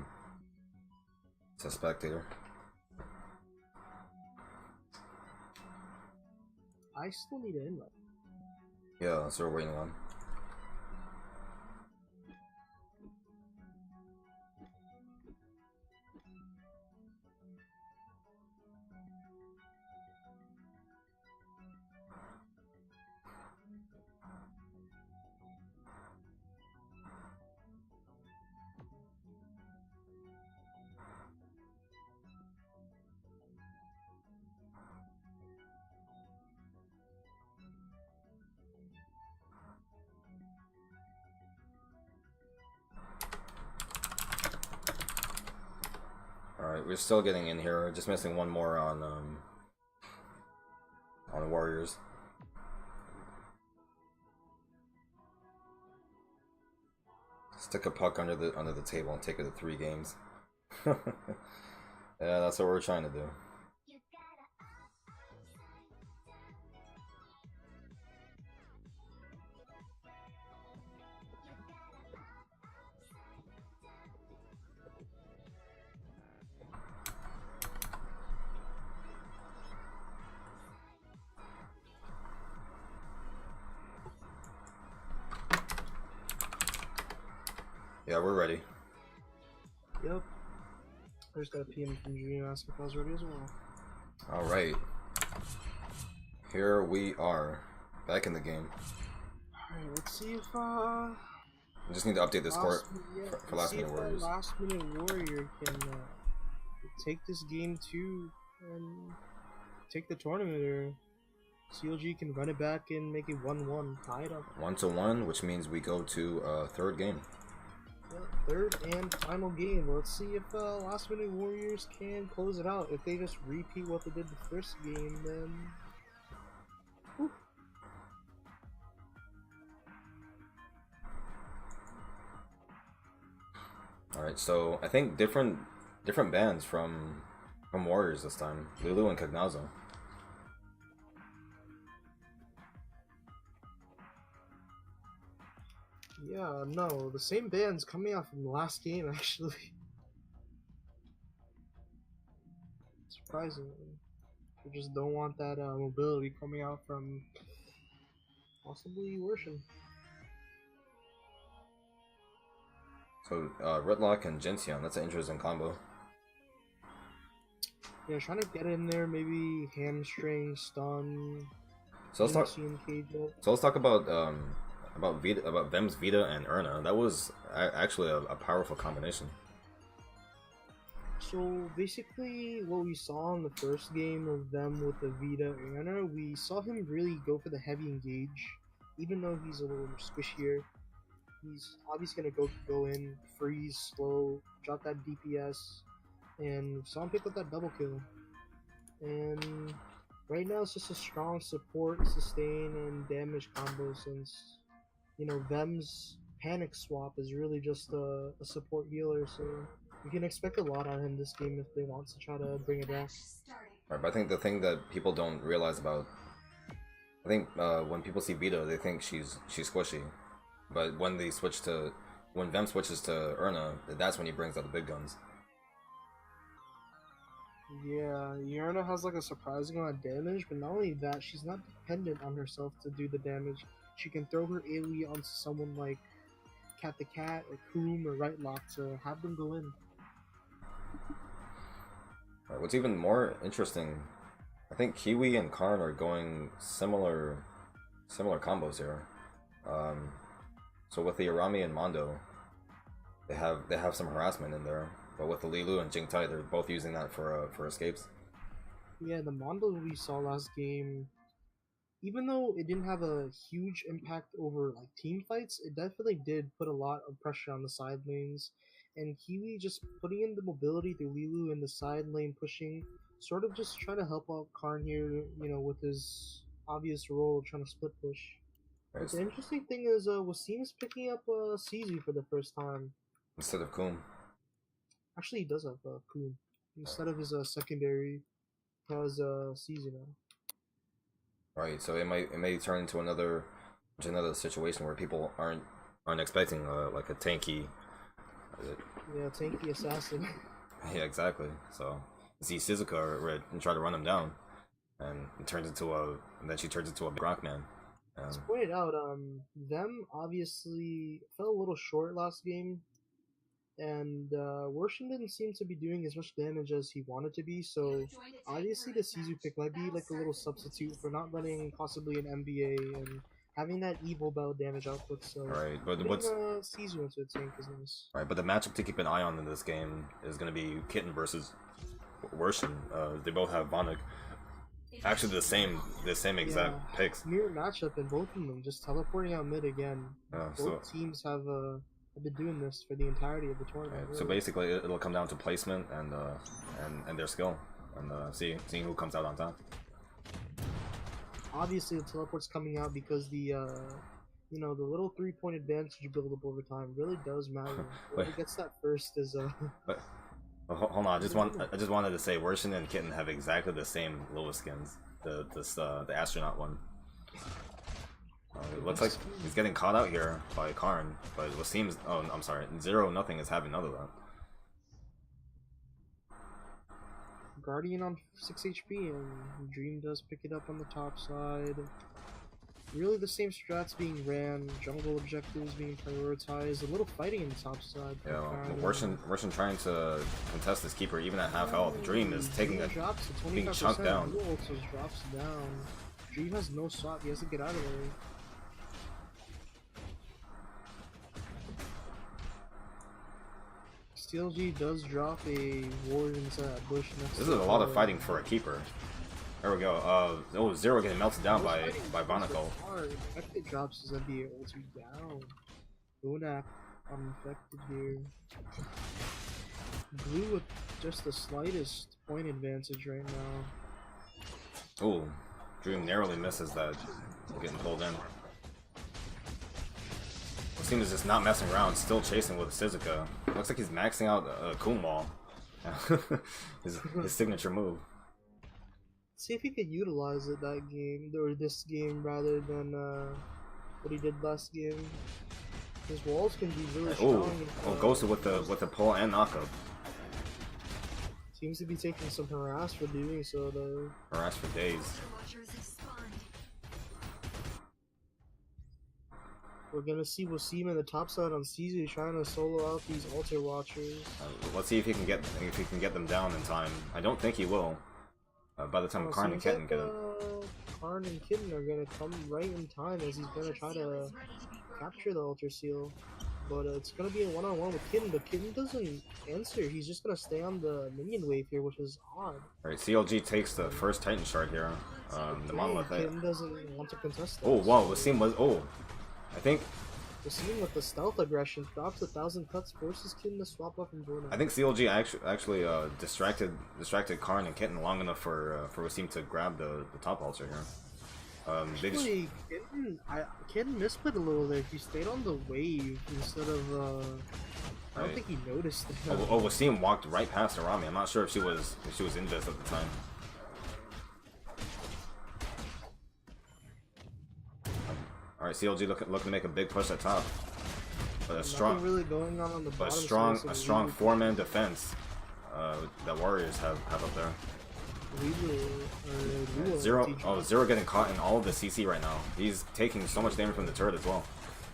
spectator. I still need an invite. Yeah, that's what we're waiting on. Alright, we're still getting in here. Just missing one more on Warriors. Stick a puck under the table and take it to 3 games. Yeah, that's what we're trying to do. Yeah, we're ready. Yep. I just got a PM from Junior asking if I was ready as well. Alright. Here we are. Back in the game. Alright, let's see if We just need to update this court for last minute warriors. Last minute warrior can take this game too and take the tournament, or CLG can run it back and make it 1-1, tie it up. 1-1, which means we go to third game. Yeah, third and final game. Let's see if last minute warriors can close it out. If they just repeat what they did the first game, then whew. Alright, so I think different bands from Warriors this time. Lulu and Cagnazo. Yeah, no, the same band's coming out from the last game, actually. Surprisingly. We just don't want that mobility coming out from possibly Worshin. So, Ritlock and Jinxion, that's an interesting combo. Yeah, trying to get in there, maybe hamstring, stun. So let's talk about Vem's Vita and Erna. That was actually a powerful combination. So basically, what we saw in the first game of them with the Vita Erna, we saw him really go for the heavy engage, even though he's a little more squishier. He's obviously gonna go in, freeze, slow, drop that DPS, and saw him pick up that double kill. And right now it's just a strong support, sustain, and damage combo, since you know Vem's panic swap is really just a support healer, so you can expect a lot on him this game if they want to try to bring it back. Right, but I think the thing that people don't realize about, I think when people see Vita, they think she's squishy. But when Vem switches to Erna, that's when he brings out the big guns. Yeah, Erna has like a surprising amount of damage, but not only that, she's not dependent on herself to do the damage. She can throw her AoE onto someone like Cat the Cat or Coom or Rightlock to have them go in. Right, what's even more interesting, I think Kiwi and Karn are going similar combos here. So with the Arami and Mondo, they have some harassment in there, but with the Lilu and Jingtai, they're both using that for escapes. Yeah, the Mondo we saw last game, even though it didn't have a huge impact over like team fights, it definitely did put a lot of pressure on the side lanes. And Kiwi just putting in the mobility through Lilu in the side lane pushing, sort of just trying to help out Karn here, you know, with his obvious role of trying to split push. But the interesting thing is, Wasim's picking up CZ for the first time. Instead of Coom. Actually, he does have Coom. Instead of his secondary, he has CZ now. Right, so it may turn into another situation where people aren't expecting like a tanky Yeah, tanky assassin. Yeah, exactly. So you see Shizuka red and try to run him down, and it turns into a. And then she turns into a big rock man. As pointed out, them obviously fell a little short last game, and Worshin didn't seem to be doing as much damage as he wanted to be. So obviously the Sisu pick might be like a little substitute for not running possibly an MBA and having that evil bell damage output. So right, but putting, what's Sisu into a tank is nice. right? But the matchup to keep an eye on in this game is going to be Kitten versus Worshin. They both have Vonik. Actually, the same exact picks. Mirror matchup in both of them, just teleporting out mid again. Both teams have been doing this for the entirety of the tournament. Right, really. so basically, it'll come down to placement and their skill, and seeing who comes out on top. Obviously, the teleport's coming out because the the little 3-point advantage you build up over time really does matter. Whoever gets that first is But hold on, I just wanted to say Worshin and Kitten have exactly the same lowest skins. The astronaut one. It looks like he's getting caught out here by Karn, but what seems I'm sorry, 0-0 is having none of that. Guardian on 6 HP, and Dream does pick it up on the top side. Really the same strats being ran, jungle objectives being prioritized, a little fighting in the top side. Yeah, Worshin trying to contest this keeper even at half health. Dream is taking a being chunked down. Blue also drops down. Dream has no swap, he has to get out of there. CLG does drop a ward into that bush next to This is a lot of fighting for a keeper. There we go. Zero getting melted down by Bonico. Infected drops his NBA ulti down. Lunak uninfected here. Blue with just the slightest point advantage right now. Ooh, Dream narrowly misses that, getting pulled in. Seems is just not messing around, still chasing with Shizuka. Looks like he's maxing out Kumwall. his signature move. See if he could utilize it that game, or this game, rather than what he did last game. His walls can be really strong. Ghost with the pull and knockup. Seems to be taking some harass for doing so though. Harass for days. We're gonna see Wasim in the top side on CZ trying to solo out these altar watchers. Let's see if he can get them down in time. I don't think he will. By the time Karn and Kitten get it. Karn and Kitten are gonna come right in time as he's gonna try to capture the altar seal. But it's gonna be a one-on-one with Kitten, but Kitten doesn't answer. He's just gonna stay on the minion wave here, which is odd. Alright, CLG takes the first Titan shard here. The monolith. Kitten doesn't want to contest that. Oh wow, Wasim was I think Wasim with the stealth aggression drops 1,000 cuts, forces Kitten to swap up and join him. I think CLG actually distracted Karn and Kitten long enough for Wasim to grab the top altar here. Actually, Kitten misplayed a little there. He stayed on the wave instead of. I don't think he noticed. Wasim walked right past Arami. I'm not sure if she was invis at the time. Alright, CLG looking to make a big push at top. But a strong, really going on the but bottom a strong 4-man defense that Warriors have up there. Zero getting caught in all of the CC right now. He's taking so much damage from the turret as well.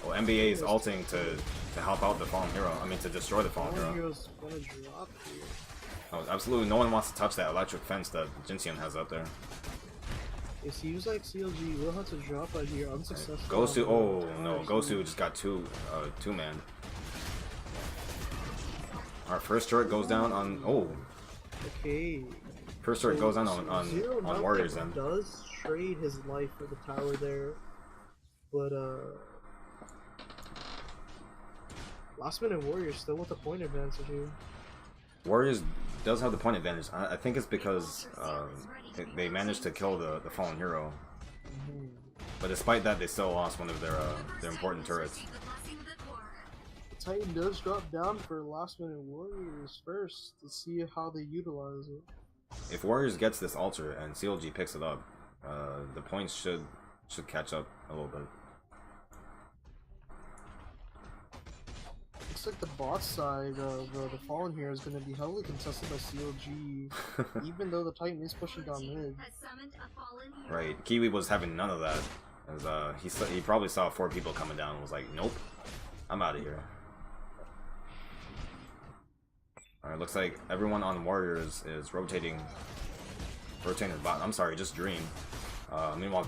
Well, NBA is ulting to help out the fallen hero. I mean, to destroy the fallen hero. Oh, absolutely, no one wants to touch that electric fence that Jinxian has up there. It seems like CLG will have to drop out here unsuccessful. Gosu, Gosu just got two-man. Our first turret goes down on Okay. First turret goes on Warriors then. Does trade his life for the tower there, but last minute Warriors still with the point advantage here. Warriors does have the point advantage. I think it's because they managed to kill the fallen hero. But despite that, they still lost one of their important turrets. The Titan does drop down for last minute Warriors first to see how they utilize it. If Warriors gets this altar and CLG picks it up, the points should catch up a little bit. looks like the bot side of the Fallen here is going to be heavily contested by CLG, even though the Titan is pushing down mid. Has summoned a fallen hero. Right, Kiwi was having none of that. As, he probably saw 4 people coming down and was like, nope, I'm out of here. Alright, looks like everyone on Warriors is rotating the bot. I'm sorry, just Dream. Meanwhile,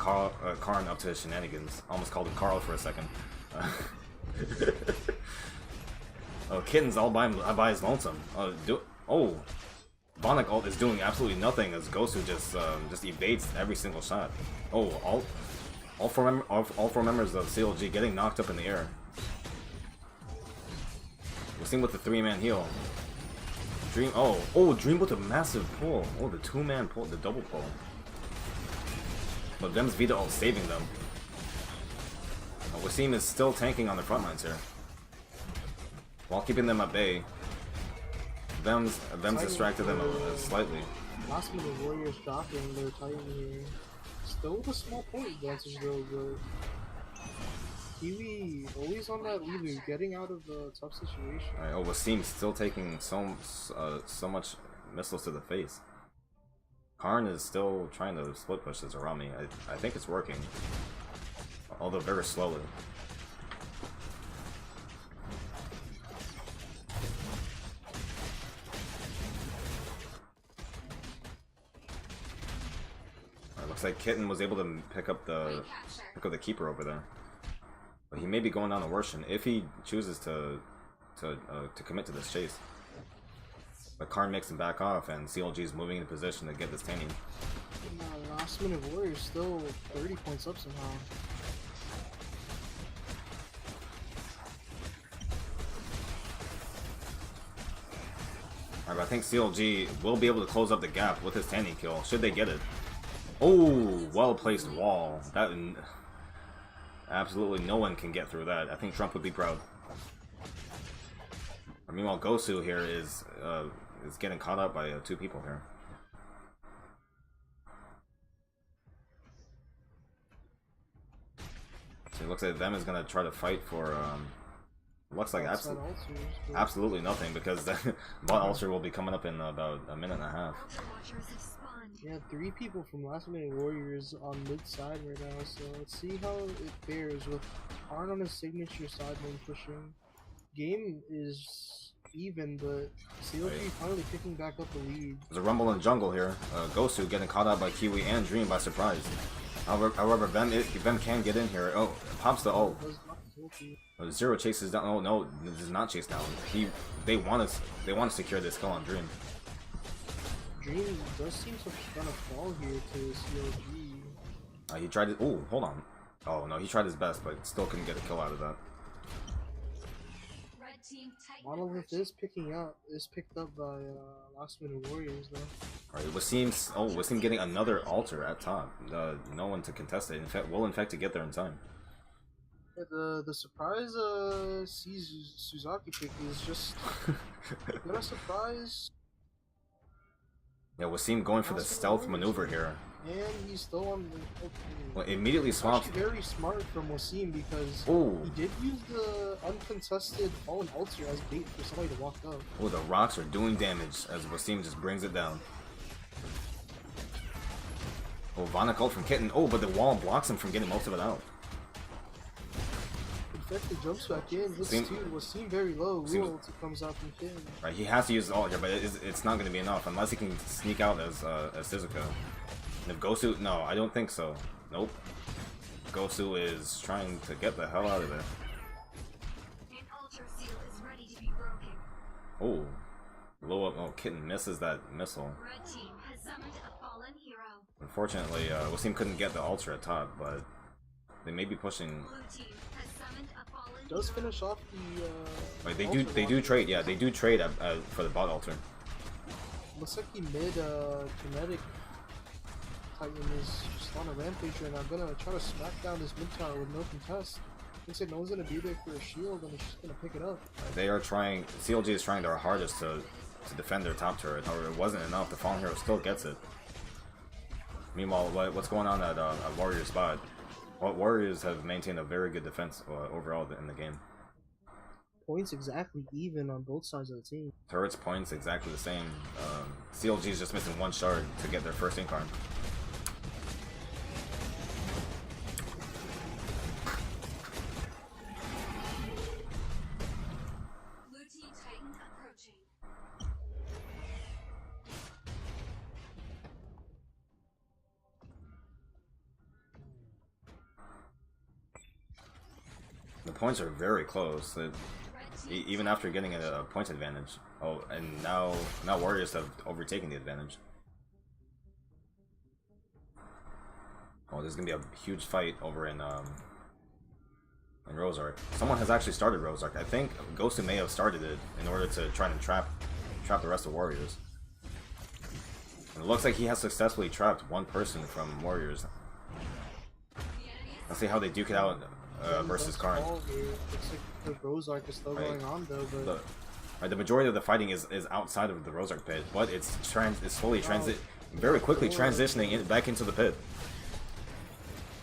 Karn up to his shenanigans. Almost called him Carl for a second. Oh, Kitten's all by his lonesome. Vonik ult is doing absolutely nothing as Gosu just evades every single shot. Oh, all four members of CLG getting knocked up in the air. We're seeing with the 3-man heal. Dream. Dream with a massive pull. Oh, the 2-man pull, the double pull. But Vem's Vita ult saving them. Wasim is still tanking on the front lines here, while keeping them at bay. Vem's distracted them slightly. Last minute Warriors dropping their Titan here. Still with a small point advantage though, but Kiwi always on that lead loop, getting out of a tough situation. Alright, Wasim's still taking so much missiles to the face. Karn is still trying to split push this around me. I think it's working, although very slowly. Looks like Kitten was able to pick up the keeper over there, but he may be going down the Worshin if he chooses to commit to this chase. But Karn makes him back off, and CLG is moving into position to get this tanning. Last minute Warriors still 30 points up somehow. Alright, I think CLG will be able to close up the gap with his tanning kill, should they get it. Oh, well-placed wall. That absolutely no one can get through that. I think Trump would be proud. Meanwhile, Gosu here is getting caught up by 2 people here. So it looks like them is gonna try to fight for looks like absolutely nothing, because the bot ulcer will be coming up in about a minute and a half. Yeah, 3 people from Last Minute Warriors on mid side right now, so let's see how it fares with Karn on his signature side lane pushing. Game is even, but CLG finally picking back up the lead. There's a rumble in the jungle here. Gosu getting caught out by Kiwi and Dream by surprise. However, Vem can get in here. Oh, pops the ult. Zero chases down. Oh no, does not chase down. They want to secure this kill on Dream. Dream does seem to gonna fall here to CLG. He tried to. Oh, hold on. Oh no, he tried his best, but still couldn't get a kill out of that. Monolith is picked up by Last Minute Warriors though. Alright, Wasim getting another altar at top. No one to contest it. In fact, will in fact to get there in time. Yeah, the surprise Suzaki pick is just not a surprise. Yeah, Wasim going for the stealth maneuver here. And he's still on the... Well, immediately swaps. Very smart from Wasim, because he did use the uncontested fallen altar as bait for somebody to walk up. Oh, the rocks are doing damage as Wasim just brings it down. Oh, Vonik ult from Kitten. Oh, but the wall blocks him from getting most of it out. Infected jumps back in. Wasim very low. Real ult comes out from Kitten. Right, he has to use the ult here, but it's not going to be enough unless he can sneak out as Shizuka. And if Gosu, no, I don't think so. Nope. Gosu is trying to get the hell out of there. An ultra seal is ready to be broken. Oh, low up. Oh, Kitten misses that missile. Red team has summoned a fallen hero. Unfortunately, Wasim couldn't get the ultra at top, but they may be pushing. Blue team has summoned a fallen Does hero. finish off the. Like they do trade. Yeah, they do trade for the bot ultra. Looks like the mid kinetic Titan is just on a rampage right now. I'm gonna try to smack down this mid tower with no contest. Looks like no one's gonna be there for a shield, and it's just gonna pick it up. They are trying. CLG is trying their hardest to defend their top turret. However, it wasn't enough. The Fallen Hero still gets it. Meanwhile, what's going on at Warriors spot? Well, Warriors have maintained a very good defense overall in the game. points exactly even on both sides of the team. Turret's points exactly the same. CLG is just missing one shard to get their first incarn. Blue team Titan approaching. The points are very close. Red team Even after getting a point advantage. Oh, and now Warriors have overtaken the advantage. Oh, there's gonna be a huge fight over in Rose Arc. Someone has actually started Rose Arc. I think Ghostu may have started it in order to try and trap the rest of Warriors. And it looks like he has successfully trapped one person from Warriors. Let's see how they duke it out versus Karn. Looks like the Rose Arc is still going on though, but The majority of the fighting is outside of the Rose Arc pit, but it's slowly very quickly transitioning back into the pit.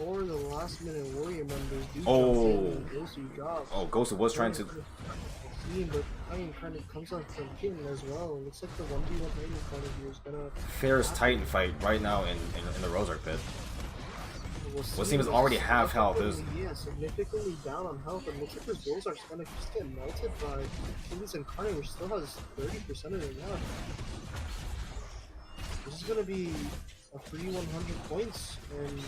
for the last minute Warrior members do Oh. jump in and Ghostu drops. Oh, Ghostu was trying to. But Titan kind of comes out from Kitten as well. Looks like the 1v1 Titan point of view is gonna. Fair's Titan fight right now in the Rose Arc pit. Wasim is is already half health. Yeah, significantly down on health, and looks like his Rose Arc's gonna just get melted by King's Incarnate, which still has 30% of it left. This is gonna be a free 100 points, and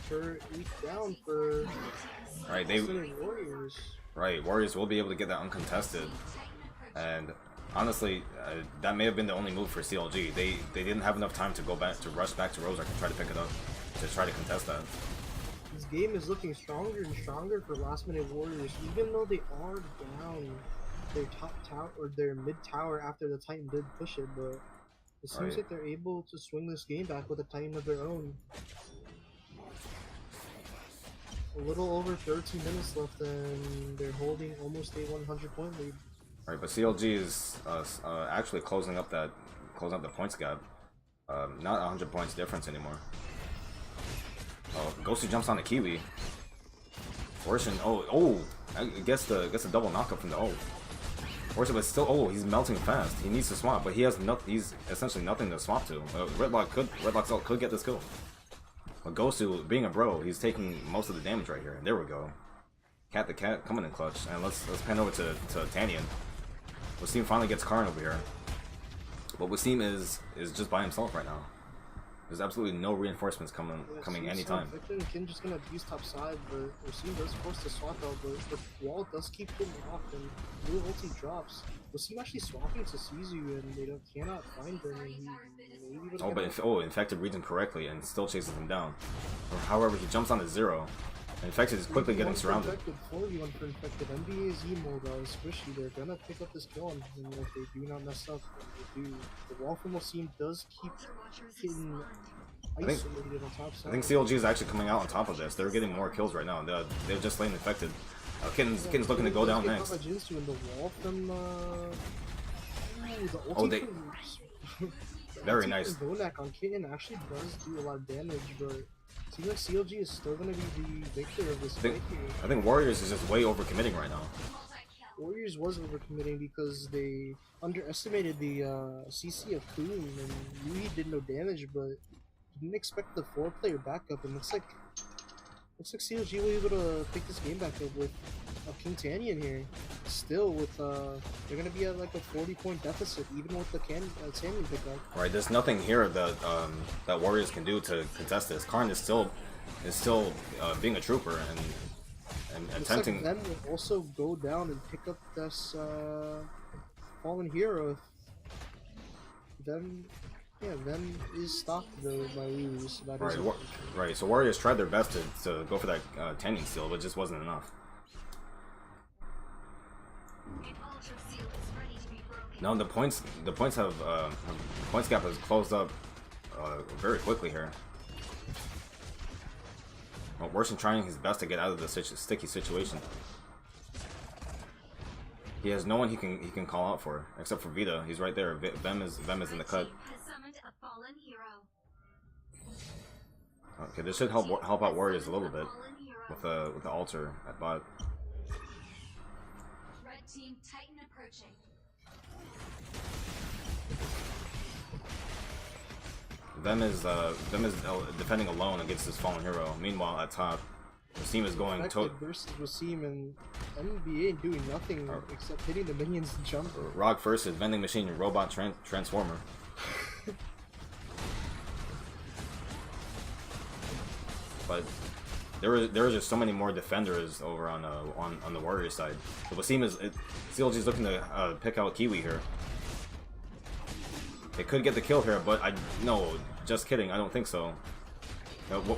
for each down for Right, Warriors. Right, Warriors will be able to get that uncontested, and honestly, that may have been the only move for CLG. They didn't have enough time to rush back to Rose Arc and try to pick it up, to try to contest that. This game is looking stronger and stronger for last minute Warriors, even though they are down their top tower or their mid tower after the Titan did push it, but it seems like they're able to swing this game back with a Titan of their own. A little over 13 minutes left, and they're holding almost a 100-point lead. Right, but CLG is actually closing up the points gap. Not 100 points difference anymore. Oh, Ghostu jumps on the Kiwi. Fortune, I guess the double knockup from the Fortune, but still, he's melting fast. He needs to swap, but he's essentially nothing to swap to. Redlock could get this kill. But Ghostu, being a bro, he's taking most of the damage right here. There we go. Cat the Cat coming in clutch, and let's pan over to Tanyan. Wasim finally gets Karn over here, but Wasim is just by himself right now. There's absolutely no reinforcements coming anytime. Victor and Kin just gonna abuse top side, but Wasim does force the swap out, but the wall does keep getting off, and blue ulti drops. Wasim actually swapping to Sizu, and they cannot find him, and he maybe was Infected reads him correctly and still chases him down. However, he jumps on the zero. Infected is quickly getting surrounded. Infected, 4v1 for Infected. NBA's emo though is squishy. They're gonna pick up this kill on him if they do not mess up. And they do. The wall from Wasim does keep getting isolated on top side. I think CLG is actually coming out on top of this. They're getting more kills right now. They're just laying Infected. Kitten's looking to go down next. In the wall from, very nice. Bonak on Kitten actually does do a lot of damage, but it seems like CLG is still going to be the victor of this fight here. I think Warriors is just way overcommitting right now. Warriors was overcommitting because they underestimated the CC of Kun and knew he did no damage, but didn't expect the 4-player backup, and looks like CLG will be able to pick this game back up with King Tanyan here. Still, with they're gonna be at like a 40-point deficit, even with the Tanyan pickup. Right, there's nothing here that that Warriors can do to contest this. Karn is still being a trooper and attempting. Then will also go down and pick up this fallen hero. Then is stopped though by Lose. Right. So Warriors tried their best to go for that Tanyan steal, but it just wasn't enough. No, the points have points gap has closed up very quickly here. Well, Worsen trying his best to get out of the sticky situation. He has no one he can call out for except for Vita. He's right there. Vem is in the cut. Okay, this should help out Warriors a little bit with the altar at bot. team Titan approaching. Them is defending alone against this fallen hero. Meanwhile, at top, Wasim is going to versus Wasim, and NBA ain't doing nothing except hitting the minions and jumper. Rock versus vending machine robot transformer. But there was just so many more defenders over on the Warriors side. The Wasim is CLG is looking to pick out Kiwi here. They could get the kill here, but no, just kidding. I don't think so.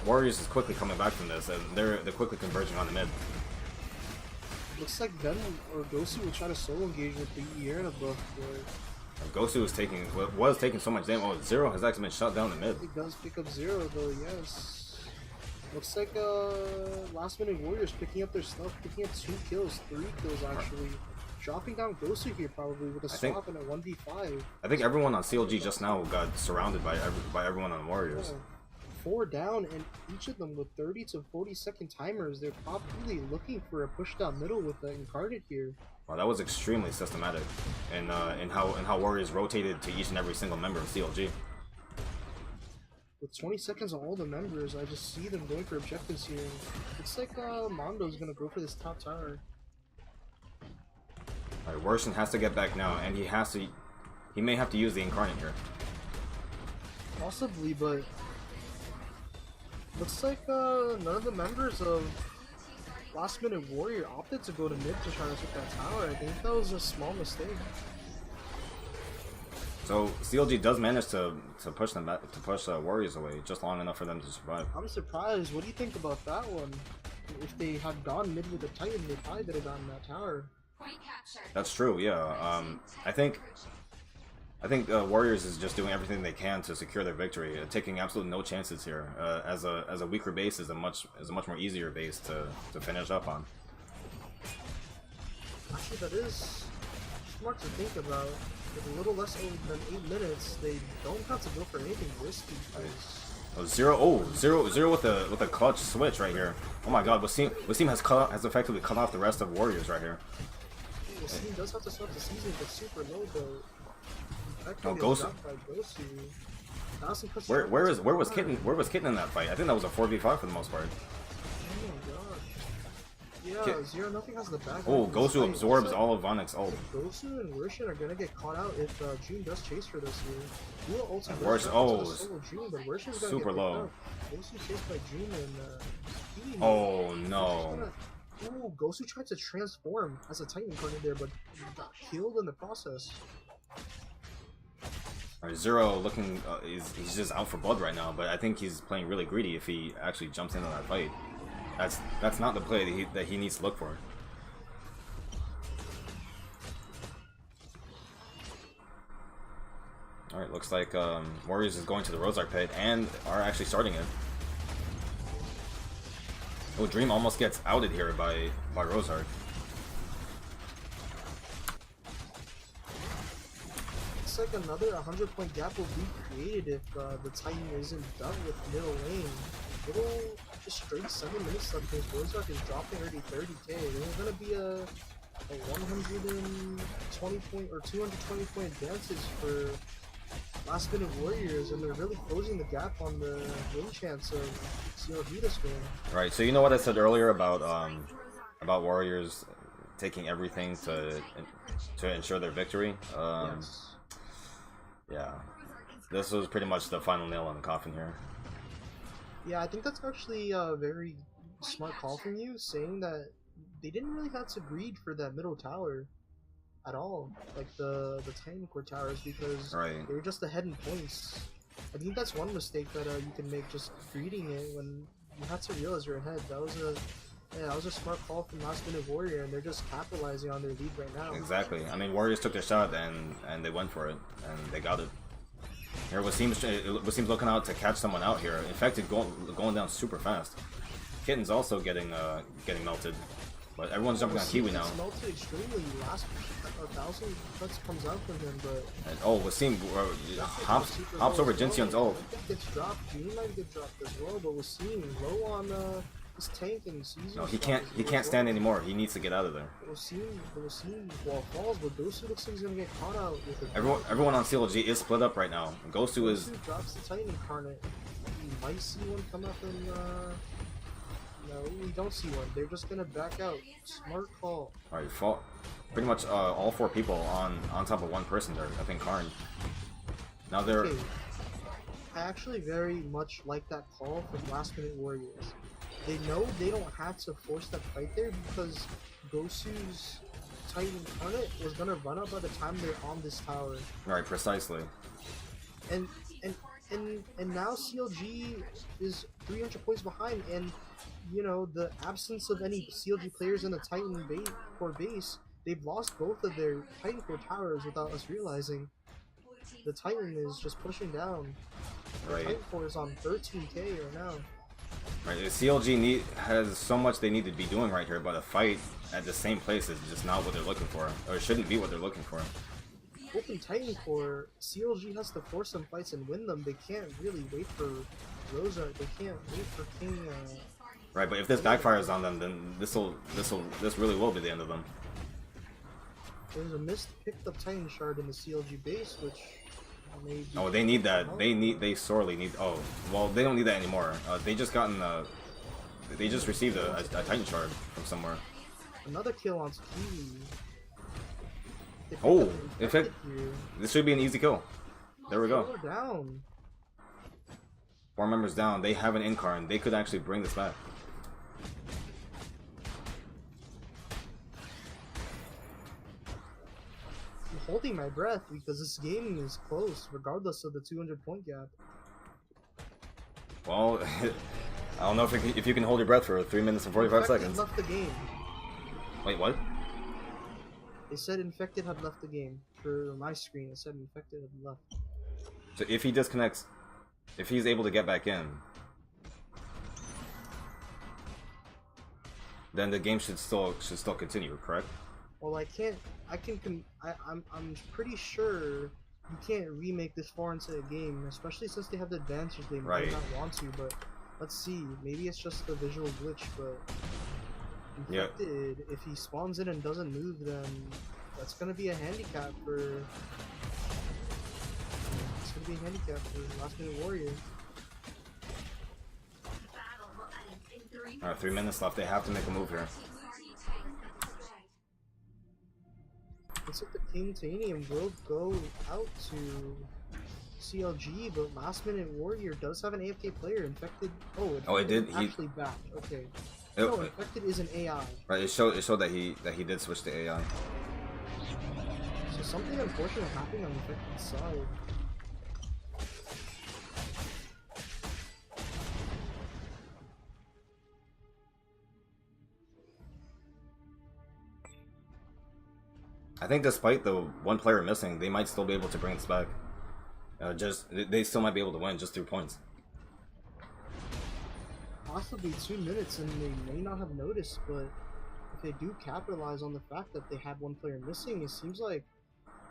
Warriors is quickly coming back from this, and they're quickly converging on the mid. Looks like Venom or Gosu will try to solo engage with the Ierna buff, but Gosu was taking so much damage. Oh, Zero has actually been shut down the mid. he does pick up Zero though, yes. Looks like last minute Warriors picking up their stuff, picking up 2 kills, 3 kills actually. Dropping down Gosu here probably with a swap and a 1v5. I think everyone on CLG just now got surrounded by everyone on Warriors. Yeah. 4 down, and each of them with 30 to 40 second timers. They're probably looking for a push down middle with the Incarnate here. Wow, that was extremely systematic, in how Warriors rotated to each and every single member of CLG. With 20 seconds on all the members, I just see them going for objectives here. Looks like Mondo's gonna go for this top tower. Alright, Worshin has to get back now, and he may have to use the Incarnate here. Possibly, but looks like none of the members of Last Minute Warrior opted to go to mid to try to take that tower. I think that was a small mistake. So CLG does manage to push them back, to push Warriors away just long enough for them to survive. I'm surprised. What do you think about that one? If they had gone mid with the Titan, they probably would have gotten that tower. That's true. Yeah. I think Warriors is just doing everything they can to secure their victory, taking absolutely no chances here. As a weaker base is a much more easier base to finish up on. Actually, that is smart to think about. With a little less than 8 minutes, they don't have to go for anything risky. Zero with a clutch switch right here. Oh my God, Wasim has effectively cut off the rest of Warriors right here. Wasim does have to start the season, but super low though. No, Gosu. Where was Kitten in that fight? I think that was a 4v5 for the most part. Oh my God. Yeah, Zero nothing has the back. Oh, Gosu absorbs all of Vonek's ult. Gosu and Worshin are gonna get caught out if June does chase for this here. Dual ults June, but Worshin's gonna super get low. Gosu chased by June and oh no. Ooh, Gosu tried to transform as a Titan Incarnate there, but got killed in the process. Alright, Zero looking, he's just out for blood right now, but I think he's playing really greedy if he actually jumps into that fight. That's not the play that he needs to look for. Alright, looks like Warriors is going to the Rosark pit and are actually starting it. Oh, Dream almost gets outed here by Rosark. Looks like another 100-point gap will be created if the Titan isn't done with middle lane. Little just straight 7 minutes left because Rosark is dropping already 30k. There's gonna be a 120 point or 220 point advantage for Last Minute Warriors, and they're really closing the gap on the win chance of CLG this game. Right. So you know what I said earlier about Warriors taking everything to ensure their victory. Yes. Yeah, this was pretty much the final nail in the coffin here. Yeah, I think that's actually a very smart call from you, saying that they didn't really have to greed for that middle tower at all, like the Titan core towers, because they were just ahead in points. I think that's one mistake that you can make, just greeding it when you have to realize you're ahead. That was a smart call from Last Minute Warrior, and they're just capitalizing on their lead right now. Exactly. I mean, Warriors took their shot and they went for it and they got it. Here, Wasim's looking out to catch someone out here. In fact, it's going down super fast. Kitten's also getting melted, but everyone's jumping on Kiwi now. Melted extremely. Last 1,000 cuts comes out from him, but and, Wasim hops over Jinseon's ult. Gets dropped. June might get dropped as well, but Wasim low on He's tanking Caesar. No, he can't stand anymore. He needs to get out of there. We'll see while falls, but Gosu looks like he's gonna get caught out with it. Everyone on CLG is split up right now. Gosu is. Drops the Titan incarnate. You might see one come up and no, we don't see one. They're just gonna back out. Smart call. Alright, fall. Pretty much all 4 people on top of one person there. I think Karn. Now they're. Okay. I actually very much like that call from Last Minute Warriors. They know they don't have to force that fight there because Gosu's Titan incarnate was gonna run up by the time they're on this tower. Right, precisely. And now CLG is 300 points behind, and you know the absence of any CLG players in the Titan core base, they've lost both of their Titan core towers without us realizing. The Titan is just pushing down. The Right. Titan core is on 13k right now. Right, the CLG has so much they need to be doing right here, but a fight at the same place is just not what they're looking for, or it shouldn't be what they're looking for. Open Titan core, CLG has to force some fights and win them. They can't really wait for Rosa. They can't wait for King. Right, but if this backfires on them, then this really will be the end of them. There's a missed picked up Titan shard in the CLG base, which. Oh, they need that. They sorely need. Oh, well, they don't need that anymore. They just they just received a Titan shard from somewhere. Another kill on Kiwi. Oh, in fact, this should be an easy kill. There we go. Down. 4 members down. They have an incarn. They could actually bring this back. I'm holding my breath because this game is close, regardless of the 200-point gap. Well, I don't know if you can hold your breath for 3 minutes and 45 seconds. Left the game. Wait, what? They said Infected had left the game. For my screen, it said Infected had left. So if he disconnects, if he's able to get back in, then the game should still continue, correct? Well, I'm pretty sure you can't remake this far into the game, especially since they have the advantage. They might not want to, but let's see. Maybe it's just a visual glitch, but Infected, if he spawns in and doesn't move, then that's gonna be a handicap for. It's gonna be a handicap for Last Minute Warrior. Alright, 3 minutes left. They have to make a move here. Looks like the Titanium will go out to CLG, but Last Minute Warrior does have an AFK player. Infected. Oh, it did. Actually backed. Okay. No, Infected is an AI. Right. It showed that he did switch to AI. So something unfortunate happening on Infected's side. I think despite the 1 player missing, they might still be able to bring this back. They still might be able to win just through points. Possibly 2 minutes, and they may not have noticed, but if they do capitalize on the fact that they had 1 player missing, it seems like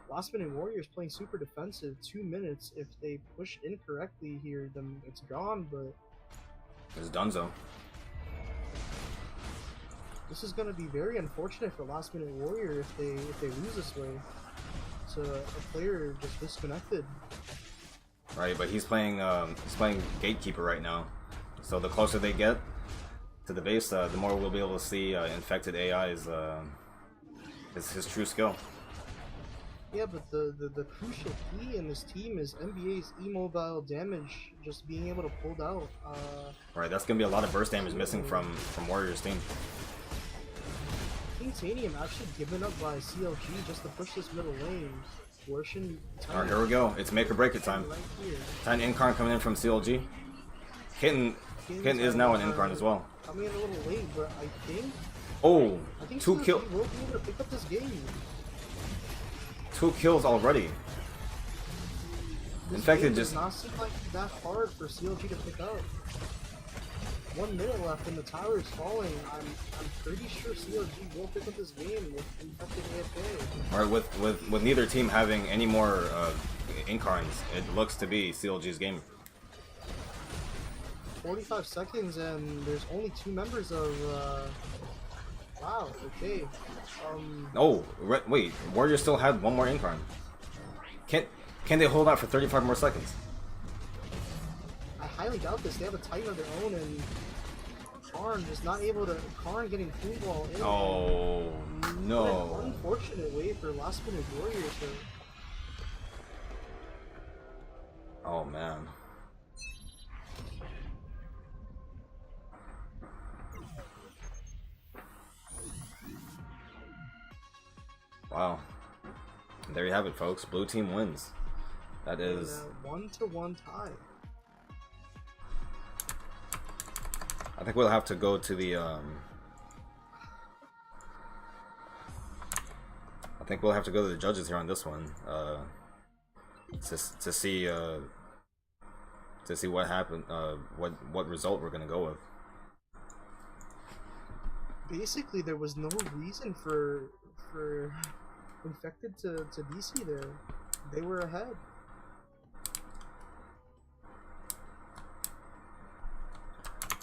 Last Minute Warrior is playing super defensive. 2 minutes, if they push incorrectly here, then it's gone, but... It's Dunzo. This is going to be very unfortunate for Last Minute Warrior if they lose this way. So a player just disconnected. Right, but he's playing Gatekeeper right now. So the closer they get to the base, the more we'll be able to see Infected AI's his true skill. Yeah, but the crucial key in this team is NBA's immobile damage, just being able to pull out. Right, that's gonna be a lot of burst damage missing from Warriors team. Titanium actually given up by CLG just to push this middle lane. Alright, here we go. It's make or break it time. Titan Incarn coming in from CLG. Kitten is now an Incarn as well. Coming in a little late, but I think. Oh, I think 2 kills. We'll be able to pick up this game. 2 kills already. Infected does just not seem like that hard for CLG to pick up. 1 minute left and the tower is falling. I'm pretty sure CLG will pick up this game with Infected AFK. Alright, with neither team having any more Incarns, it looks to be CLG's game. 45 seconds and there's only 2 members of, wow, okay. Oh, wait, Warrior still had one more incline. Can they hold out for 35 more seconds? I highly doubt this. They have a Titan of their own, and Karn is not able to. Karn getting Queen Ball in. Oh, no. What an unfortunate way for last minute Warrior to. Oh, man. Wow. There you have it, folks. Blue team wins. That is 1-1 tie. I think we'll have to go to the I think we'll have to go to the judges here on this one. To see what happened, what result we're gonna go with. Basically, there was no reason for Infected to DC there. They were ahead.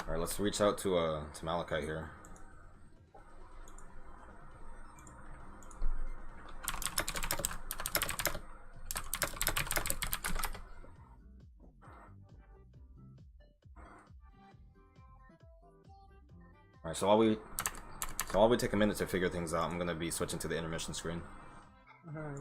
All right, let's reach out to Malachi here. All right, so while we take a minute to figure things out, I'm gonna be switching to the intermission screen. All right.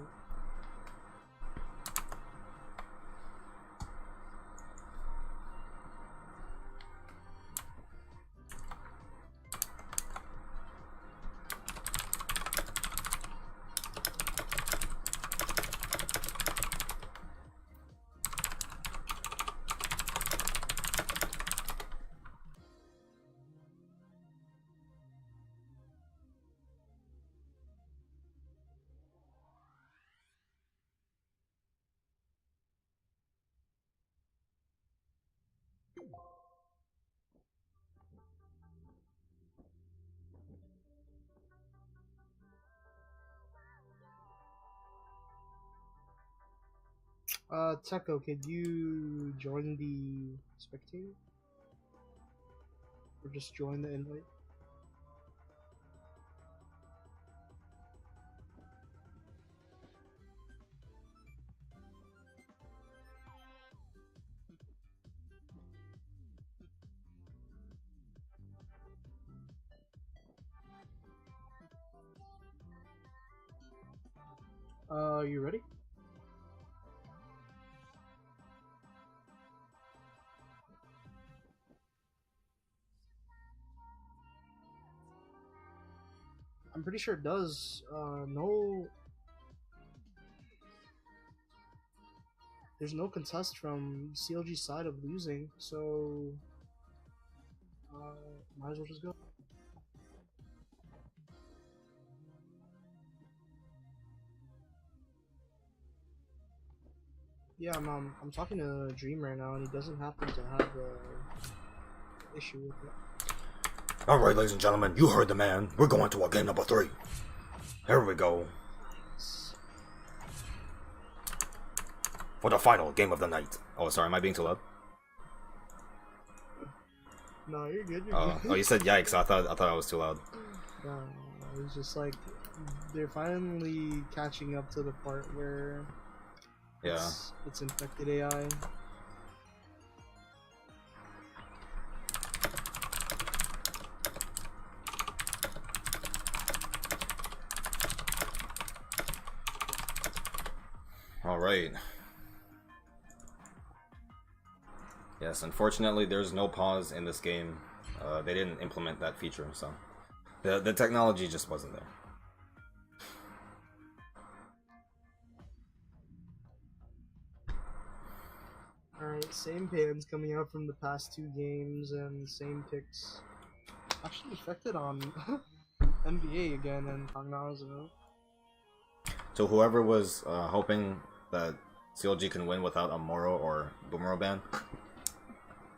Techo, could you join the spectator? Or just join the invite? You ready? I'm pretty sure it does. No. There's no contest from CLG's side of losing, so. Might as well just go. Yeah, I'm talking to Dream right now, and he doesn't happen to have a issue with it. Alright, ladies and gentlemen, you heard the man. We're going to our game number 3. Here we go. For the final game of the night. Oh, sorry, am I being too loud? No, you're good. You're good. Oh, you said yikes. I thought I was too loud. No, it was just like they're finally catching up to the part where it's infected AI. All right. Yes, unfortunately, there's no pause in this game. They didn't implement that feature, so the technology just wasn't there. Alright, same pans coming out from the past 2 games and same picks. Actually affected on NBA again and Cognizant. So whoever was hoping that CLG can win without a Moro or Boomerang ban,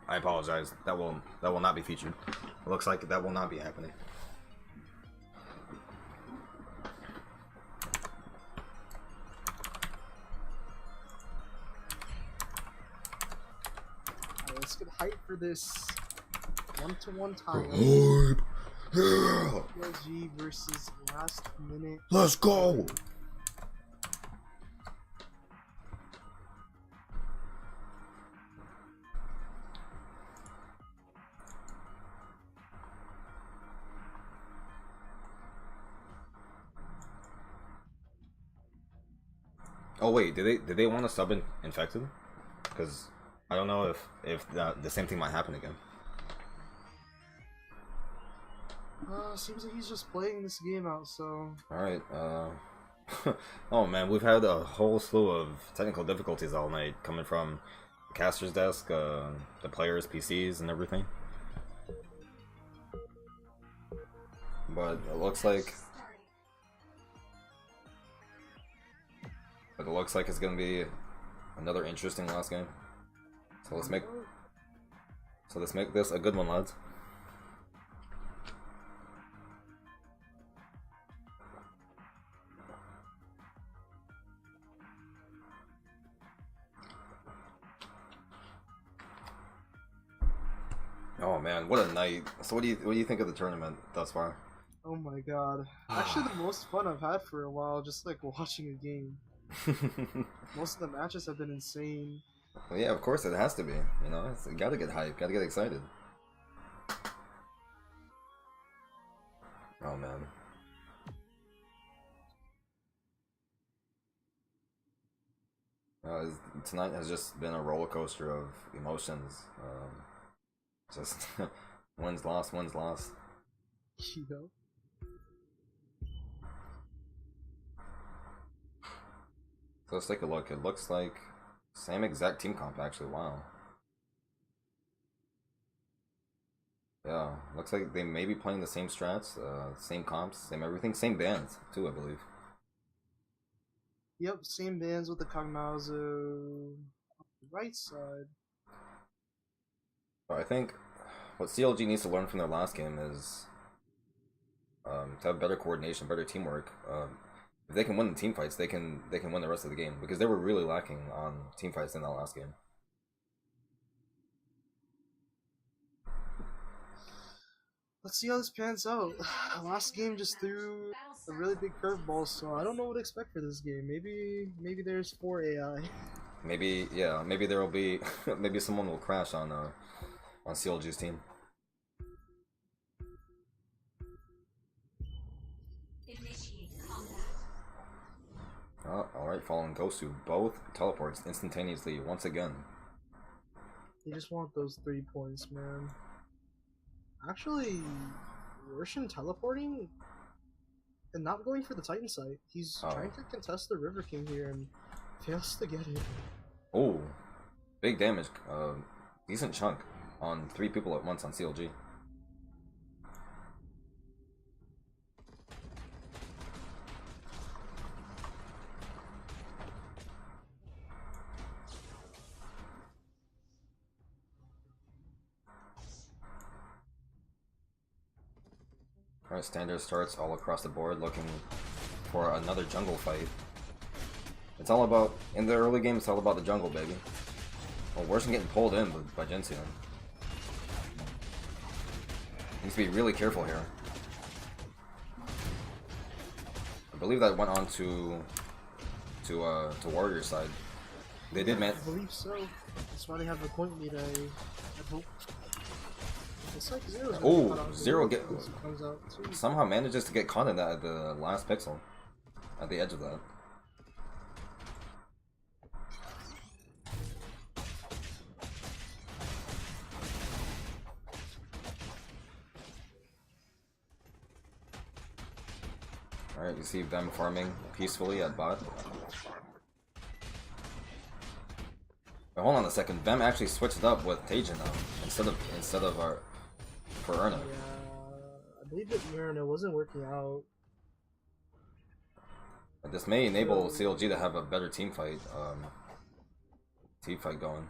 I apologize. That will not be featured. It looks like that will not be happening. let's get hype for this one-to-one tie. Hype! Yeah! LG versus last minute. Let's go! Oh wait, did they want to sub in infected? Because I don't know if the same thing might happen again. Seems like he's just playing this game out, so... Alright, oh man, we've had a whole slew of technical difficulties all night, coming from the caster's desk, the players' PCs, and everything. But it looks like... it's gonna be another interesting last game. So let's make this a good one, lads. Oh man, what a night! So what do you think of the tournament thus far? Oh my god. Actually the most fun I've had for a while, just like watching a game. Most of the matches have been insane. Well, yeah, of course it has to be. You know, you gotta get hyped, gotta get excited. Oh man. Tonight has just been a roller coaster of emotions. Just wins, loss, wins, loss. You know? So let's take a look. It looks like same exact team comp actually. Wow. Yeah, looks like they may be playing the same strats, same comps, same everything, same bands too, I believe. Yep, same bands with the Kagnazu on the right side. But I think what CLG needs to learn from their last game is to have better coordination, better teamwork. If they can win the team fights, they can win the rest of the game, because they were really lacking on team fights in that last game. Let's see how this pans out. The last game just threw a really big curveball, so I don't know what to expect for this game. Maybe there's 4 AI. Maybe, yeah, maybe there will be maybe someone will crash on CLG's team. Oh, alright, following Gosu. Both teleports instantaneously once again. You just want those 3 points, man. Actually, Roshan teleporting and not going for the Titan site. He's trying to contest the River King here and fails to get it. Oh, big damage. Decent chunk on 3 people at once on CLG. Alright, standard starts all across the board, looking for another jungle fight. It's all about, in the early game, it's all about the jungle, baby. Well, worse than getting pulled in by Jinxian. Needs to be really careful here. I believe that went on to Warrior's side. They did man. I believe so. That's why they have a point lead, I hope. It's like Zero's Zero comes out too. somehow manages to get caught in that at the last pixel. At the edge of that. Alright, you see them farming peacefully at bot. But hold on a second, Vem actually switched up with Tajin now instead of our for Erna. Yeah, I believe that Mirna wasn't working out. This may enable CLG to have a better team fight going.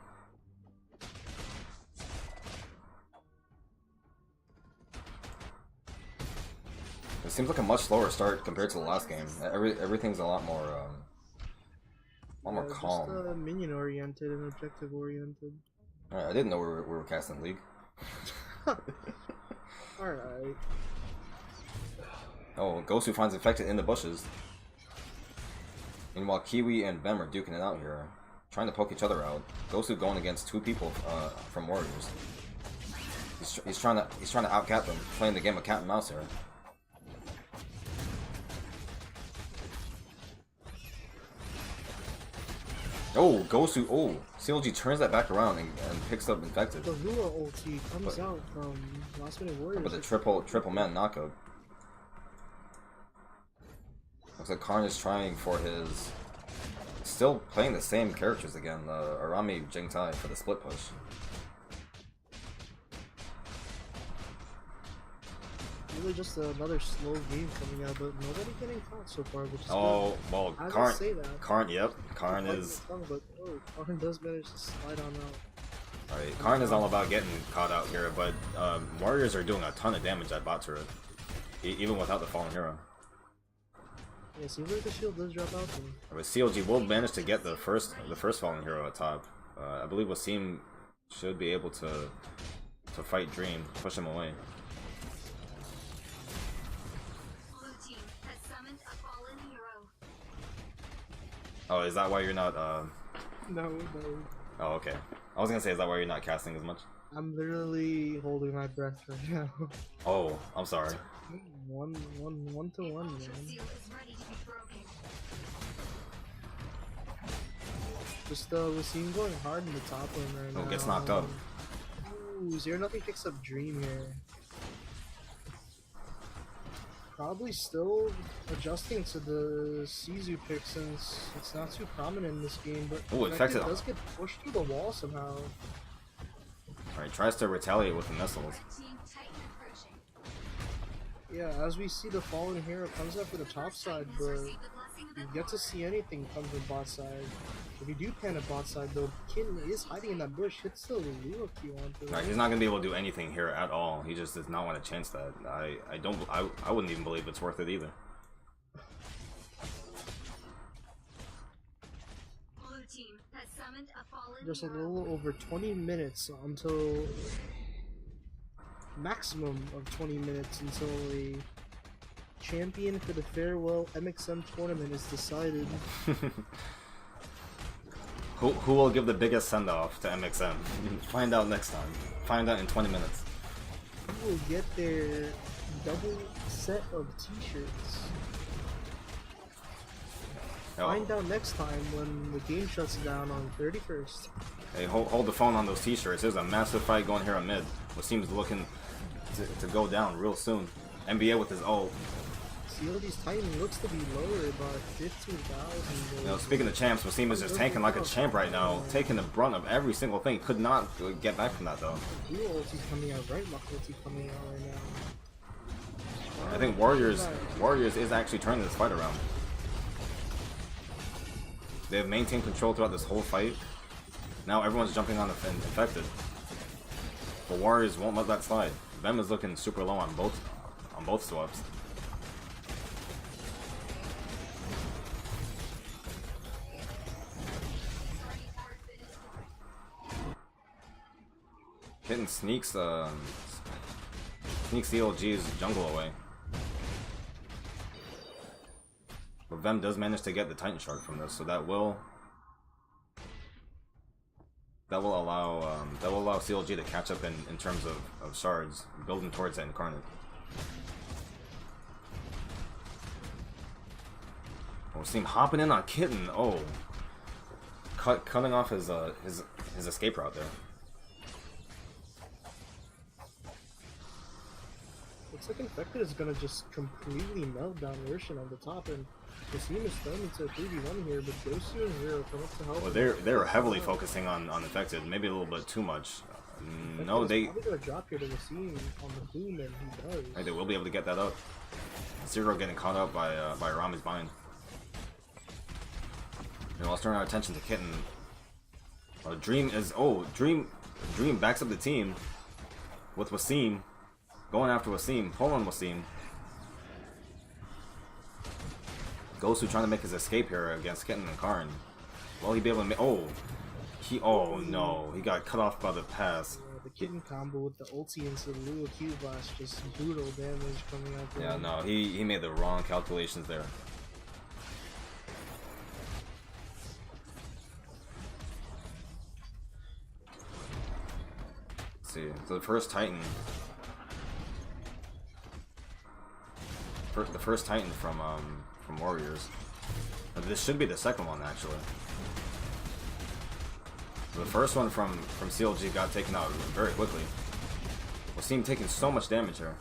It seems like a much slower start compared to the last game. Everything's a lot more calm. Just minion oriented and objective oriented. Alright, I didn't know we were casting League. Alright. Oh, Gosu finds infected in the bushes. Meanwhile, Kiwi and Vem are duking it out here, trying to poke each other out. Gosu going against two people from Warriors. He's trying to outcat them, playing the game of cat and mouse here. Oh, Gosu! Oh, CLG turns that back around and picks up infected. The Lua ulti comes out from Last Minute Warriors. But the triple man knockout. Looks like Karn is trying for his... Still playing the same characters again, Arami Jingtai for the split push. Really just another slow game coming out, but nobody getting caught so far, which is Oh, good. well, I Karn, say that. Karn is... But, Karn does manage to slide on out. Alright, Karn is all about getting caught out here, but Warriors are doing a ton of damage at bot turret, even without the fallen hero. Yeah, seems like the shield does drop out to me. But CLG will manage to get the first fallen hero at top. I believe Wasim should be able to fight Dream, push him away. Blue team has summoned a fallen hero. Oh, is that why you're not? No. Oh, okay. I was gonna say, is that why you're not casting as much? I'm literally holding my breath right now. Oh, I'm sorry. One to one, man. Seal is ready to be broken. Just Wasim going hard in the top lane right now. Oh, gets knocked up. Ooh, 0-0 picks up Dream here. Probably still adjusting to the Sizu pick since it's not too prominent in this game, but Ooh, infected. does get pushed through the wall somehow. Alright, tries to retaliate with the missiles. Red team Titan approaching. Yeah, as we see the fallen hero comes up for the top side, but Receive the blessing of you the get to see anything come from bot side. If you do pan at bot side though, Kitten is hiding in that bush, hits the Lua Q onto Alright, he's not gonna be able to do anything here at all. He just does not want to chance that. I wouldn't even believe it's worth it either. Blue team has summoned a fallen Just a hero. little over 20 minutes until maximum of 20 minutes until a champion for the farewell MXM tournament is decided. Who will give the biggest send-off to MXM? Find out next time. Find out in 20 minutes. Who will get their double set of t-shirts? Oh. Find out next time when the game shuts down on 31st. Hey, hold the phone on those t-shirts. There's a massive fight going here on mid. What seems looking to go down real soon. NBA with his ult. CLG's Titan looks to be lower by 15,000. You know, speaking of champs, Wasim is just tanking like a champ right now, taking the brunt of every single thing. Could not get back from that though. Blue ulti's coming out, right? Muck ulti's coming out right now. I think Warriors is actually turning this fight around. They have maintained control throughout this whole fight. Now everyone's jumping on the infected. But Warriors won't let that slide. Vem is looking super low on both swaps. Kitten sneaks CLG's jungle away. But Vem does manage to get the Titan Shard from this, so that will allow CLG to catch up in terms of shards, building towards that Incarnate. Oh, see him hopping in on Kitten. Oh, cutting off his escape route there. Looks like Infected is gonna just completely melt down Roshan on the top, and the team is thrown into a 3v1 here, but Gosu and Zero come up to help. Well, they're heavily focusing on Infected, maybe a little bit too much. No, Infected is probably gonna drop here to the scene on the boom, and he does. Right, they will be able to get that up. Zero getting caught up by Rami's bind. And let's turn our attention to Kitten. Dream backs up the team with Wasim. Going after Wasim, pull on Wasim. Gosu trying to make his escape here against Kitten and Karn. Will he be able to make... Oh! Oh no, he got cut off by the pass. The kitten combo with the ulti into the Lua Q blast, just brutal damage coming out there. Yeah, no, he made the wrong calculations there. Let's see, so the first Titan. The first Titan from Warriors. This should be the second one actually. The first one from CLG got taken out very quickly. We'll see him taking so much damage here.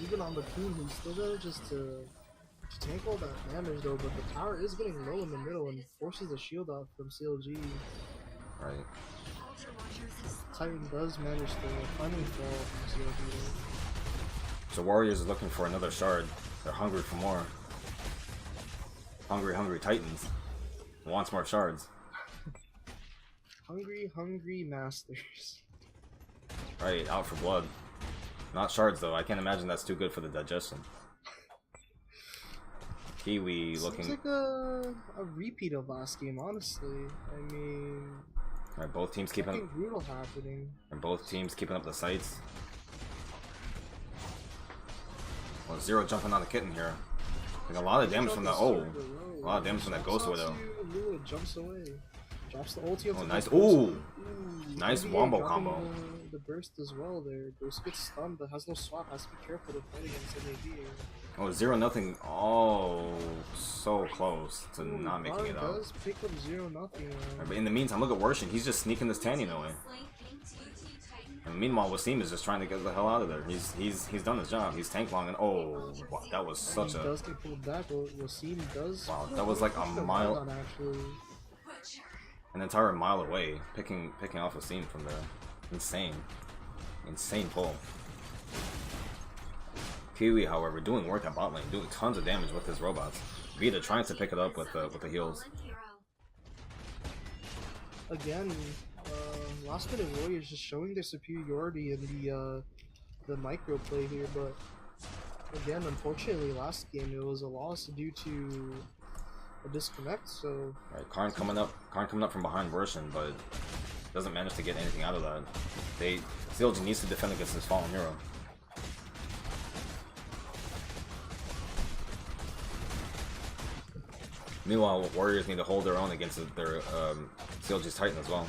Even on the team, he's still there just to tank all that damage though, but the tower is getting low in the middle and forces the shield off from CLG. Right. Titan does manage to finally fall from CLG though. So Warriors is looking for another shard. They're hungry for more. Hungry Titans. Wants more shards. Hungry masters. Right, out for blood. Not shards though, I can't imagine that's too good for the digestion. Kiwi looking... Seems like a repeat of last game, honestly. I mean... Right, both teams keeping up... brutal happening. And both teams keeping up the sights. Well, Zero jumping on the kitten here. Like a lot of damage from that... Oh! A lot of damage from that Ghost Widow. Lua jumps away. Drops the ulti. Oh, nice. Ooh! Nice wombo combo. The burst as well there. Ghost gets stunned but has no swap. Has to be careful to fight against NAD. Oh, 0-0. Oh, so close to not making it out. Does pick up 0-0. But in the meantime, look at Worshin. He's just sneaking this Tanyan away. And meanwhile, Wasim is just trying to get the hell out of there. He's done his job. He's tank long and oh, wow, that was such a... He does get pulled back. Wasim does... Wow, that was like a mile... An entire mile away, picking off Wasim from there. Insane pull. Kiwi, however, doing work at bot lane, doing tons of damage with his robots. Vita trying to pick it up with the heals. Again, last minute Warriors just showing their superiority in the micro play here, but again, unfortunately, last game it was a loss due to a disconnect. So right, Karn coming up from behind Worshin, but doesn't manage to get anything out of that. CLG needs to defend against this fallen hero. Meanwhile, Warriors need to hold their own against their CLG's Titan as well.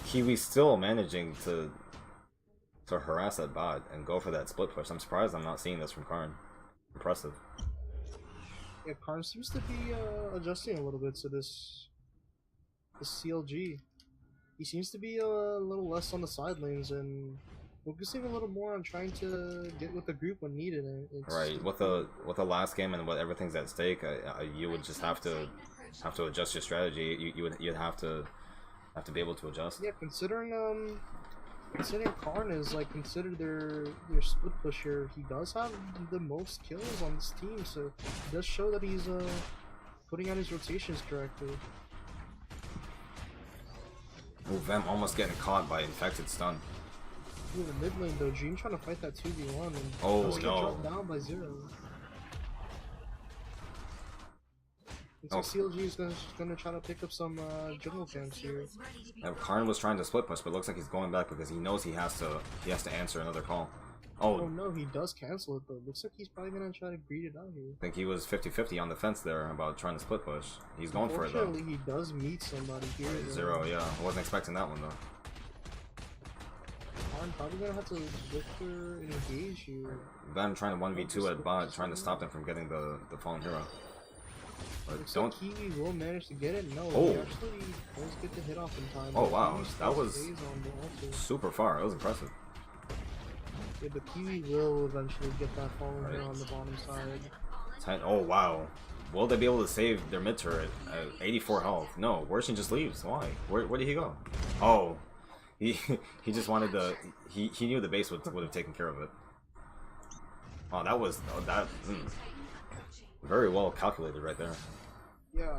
Kiwi still managing to harass that bot and go for that split push. I'm surprised I'm not seeing this from Karn. Impressive. Yeah, Karn seems to be adjusting a little bit to this CLG. He seems to be a little less on the side lanes and focusing a little more on trying to get with the group when needed. Right, with the last game and what everything's at stake, you would just have to adjust your strategy. You'd have to be able to adjust. Yeah, considering Karn is like considered their split pusher, he does have the most kills on this team, so it does show that he's putting out his rotations correctly. Oh, Vem almost getting caught by infected stun. Ooh, the mid lane though, Dream trying to fight that 2v1 and oh does get no, dropped down by 0. So CLG is gonna try to pick up some jungle camps here. Karn was trying to split push, but looks like he's going back because he knows he has to answer another call. Oh no, he does cancel it though. Looks like he's probably gonna try to greet it out here. I think he was 50-50 on the fence there about trying to split push. He's going for it though. Unfortunately, he does meet somebody here. Right, 0, yeah. I wasn't expecting that one though. Karn probably gonna have to look for an engage here. Vem trying to 1v2 at bot, trying to stop them from getting the fallen hero. But looks don't. like Kiwi will manage to get it. No, Oh. he actually does get the hit off in time. Oh but wow, Kiwi that still was stays on the altar. super far. It was impressive. Yeah, but Kiwi will eventually get that fallen Right. hero on the bottom side. Oh wow. Will they be able to save their mid turret at 84 health? No, Worshin just leaves. Why? Where did he go? Oh, he just wanted the. He knew the base would have taken care of it. Oh, that was very well calculated right there. Yeah,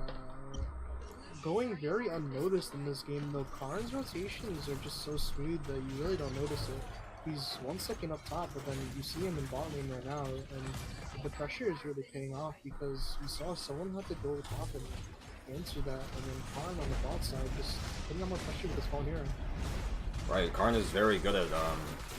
going very unnoticed in this game though. Karn's rotations are just so smooth that you really don't notice it. He's 1 second up top, but then you see him in bot lane right now, and the pressure is really paying off because we saw someone had to go top and answer that, and then Karn on the bot side just putting on more pressure with his phone hero. Right, Karn is very good at,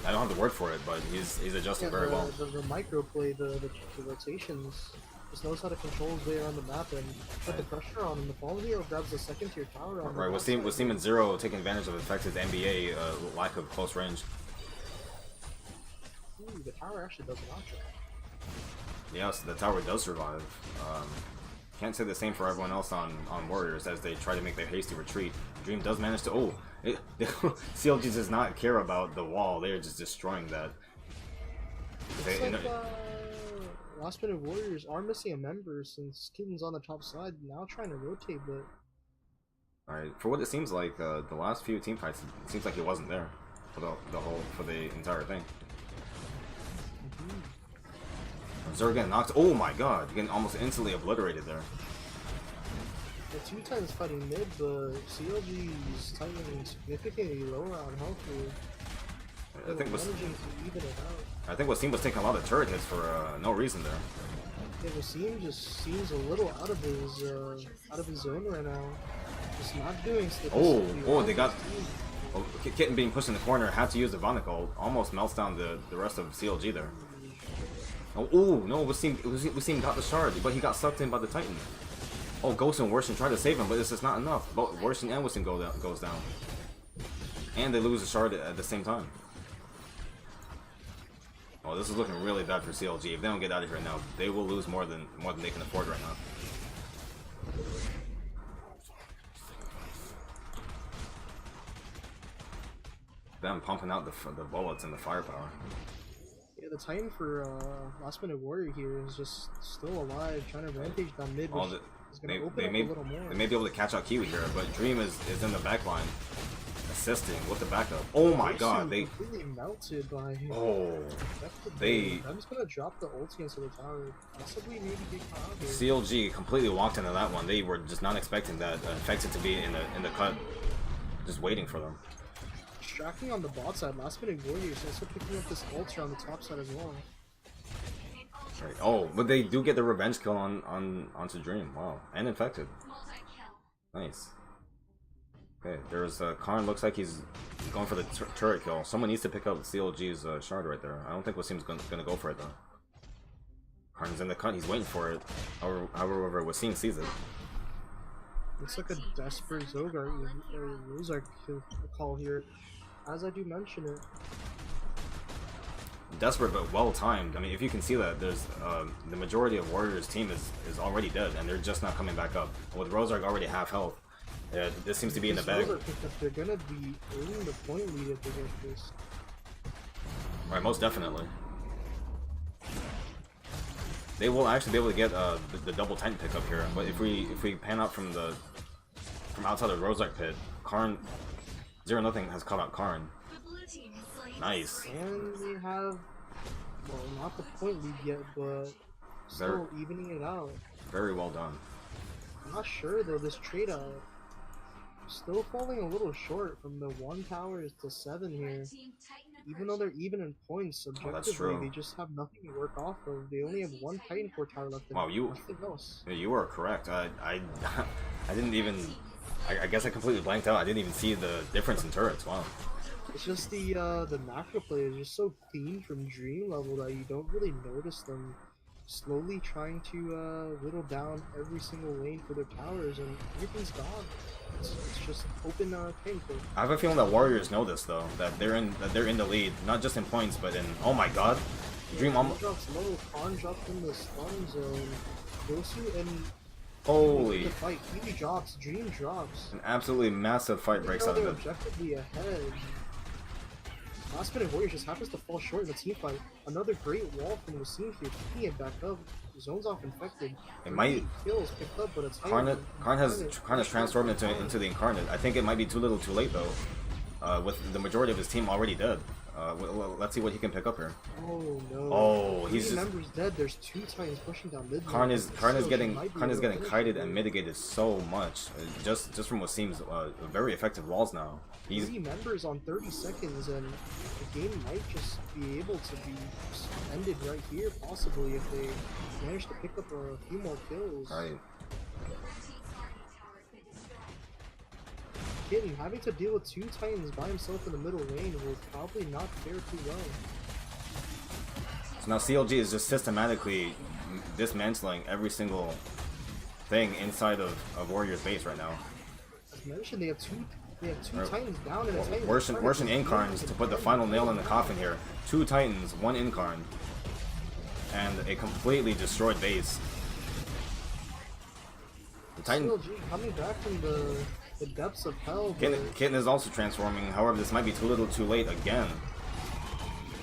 I don't have the word for it, but he's adjusting very well. The micro play, the rotations, just knows how to control his way around the map and put the pressure on, and the fall hero grabs the second tier tower on Right, Wasim and Zero taking advantage of Effect's NBA lack of close range. Ooh, the tower actually does not drop. Yes, the tower does survive. Can't say the same for everyone else on Warriors as they try to make their hasty retreat. Dream does manage to... Oh! CLG does not care about the wall, they are just destroying that. It's like, last minute Warriors are missing a member since Kitten's on the top side, now trying to rotate, but... Alright, for what it seems like, the last few team fights, it seems like he wasn't there for the entire thing. Zerg getting knocked. Oh my god, getting almost instantly obliterated there. The two Titans fighting mid, but CLG's Titan significantly lower on health here. I think managing to even it out. I think Wasim was taking a lot of turret hits for no reason there. Yeah, Wasim just seems a little out of his zone right now. Just not doing stuff. Oh, they got... Oh, Kitten being pushed in the corner, had to use the Vonical, almost melts down the rest of CLG there. Oh, no, Wasim got the shard, but he got sucked in by the Titan. Oh, Ghost and Worshin tried to save him, but it's just not enough. Both Worshin and Wasim goes down. And they lose the shard at the same time. Oh, this is looking really bad for CLG. If they don't get out of here now, they will lose more than they can afford right now. Them pumping out the bullets and the firepower. Yeah, the Titan for Last Minute Warrior here is just still alive, trying to rampage down mid, which is going to open up a little more. They may be able to catch out Kiwi here, but Dream is in the back line, assisting with the backup. Oh my god, they completely melted by him. Oh, I'm just going to drop the ulti into the tower, possibly maybe get caught out here. CLG completely walked into that one. They were just not expecting that Effected to be in the cut, just waiting for them. Distracting on the bot side, Last Minute Warriors also picking up this ultra on the top side as well. Right. Oh, but they do get the revenge kill onto Dream. Wow, and Infected. Nice. Okay, there's Karn. Looks like he's going for the turret kill. Someone needs to pick up CLG's shard right there. I don't think Wasim's gonna go for it though. Karn's in the cut. He's waiting for it. However, Wasim sees it. Looks like a desperate Rosar call here. As I do mention it. Desperate but well timed. I mean, if you can see that, there's the majority of Warriors' team is already dead, and they're just not coming back up. With Rosark already half health, this seems to be in the bag. They're gonna be earning the point lead if they get this. Right, most definitely. They will actually be able to get the double Titan pickup here, but if we pan out from outside the Rosark pit, Karn 0-0 has caught out Karn. Nice. And we have, well, not the point lead yet, but still evening it out. Very well done. I'm not sure though, this trade out still falling a little short from the 1 towers to 7 here. Even though they're even in points, objectively, they just have nothing to work off of. They only have 1 Titan Core tower left. Wow, nothing else. You are correct. I didn't even. I guess I completely blanked out. I didn't even see the difference in turrets. Wow. It's just the macro play is just so clean from Dream level that you don't really notice them slowly trying to whittle down every single lane for their towers, and everything's gone. It's just open tank. I have a feeling that Warriors know this though, that they're in the lead, not just in points, but in. Oh my god, Dream almost drops low. Karn drops in the stun zone. Gosu and holy the fight. Kiwi drops. Dream drops. An absolutely massive fight breaks out of it. it. Objectively ahead. Last Minute Warriors just happens to fall short in the team fight. Another great wall from Wasim here, keeping it back up. Zone's off infected. It might kills picked up, but it's Karn has transformed into the Incarnate. I think it might be too little, too late though. With the majority of his team already dead. Let's see what he can pick up here. Oh no. Oh, he's Three just members dead. There's 2 Titans pushing down mid. Karn is getting getting kited and mitigated so much, just from what seems very effective walls now. He's 3 members on 30 seconds, and the game might just be able to be ended right here, possibly, if they manage to pick up a few more kills. right. Kitten having to deal with 2 Titans by himself in the middle lane will probably not fare too well. So now CLG is just systematically dismantling every single thing inside of Warrior's base right now. As mentioned, they have two Right. Titans down and a Titan. Worse than Incarns to put the final nail in the coffin here. 2 Titans, 1 Incarn, and a completely destroyed base. The Titan CLG coming back from the depths of hell. Kitten is also transforming. However, this might be too little, too late again.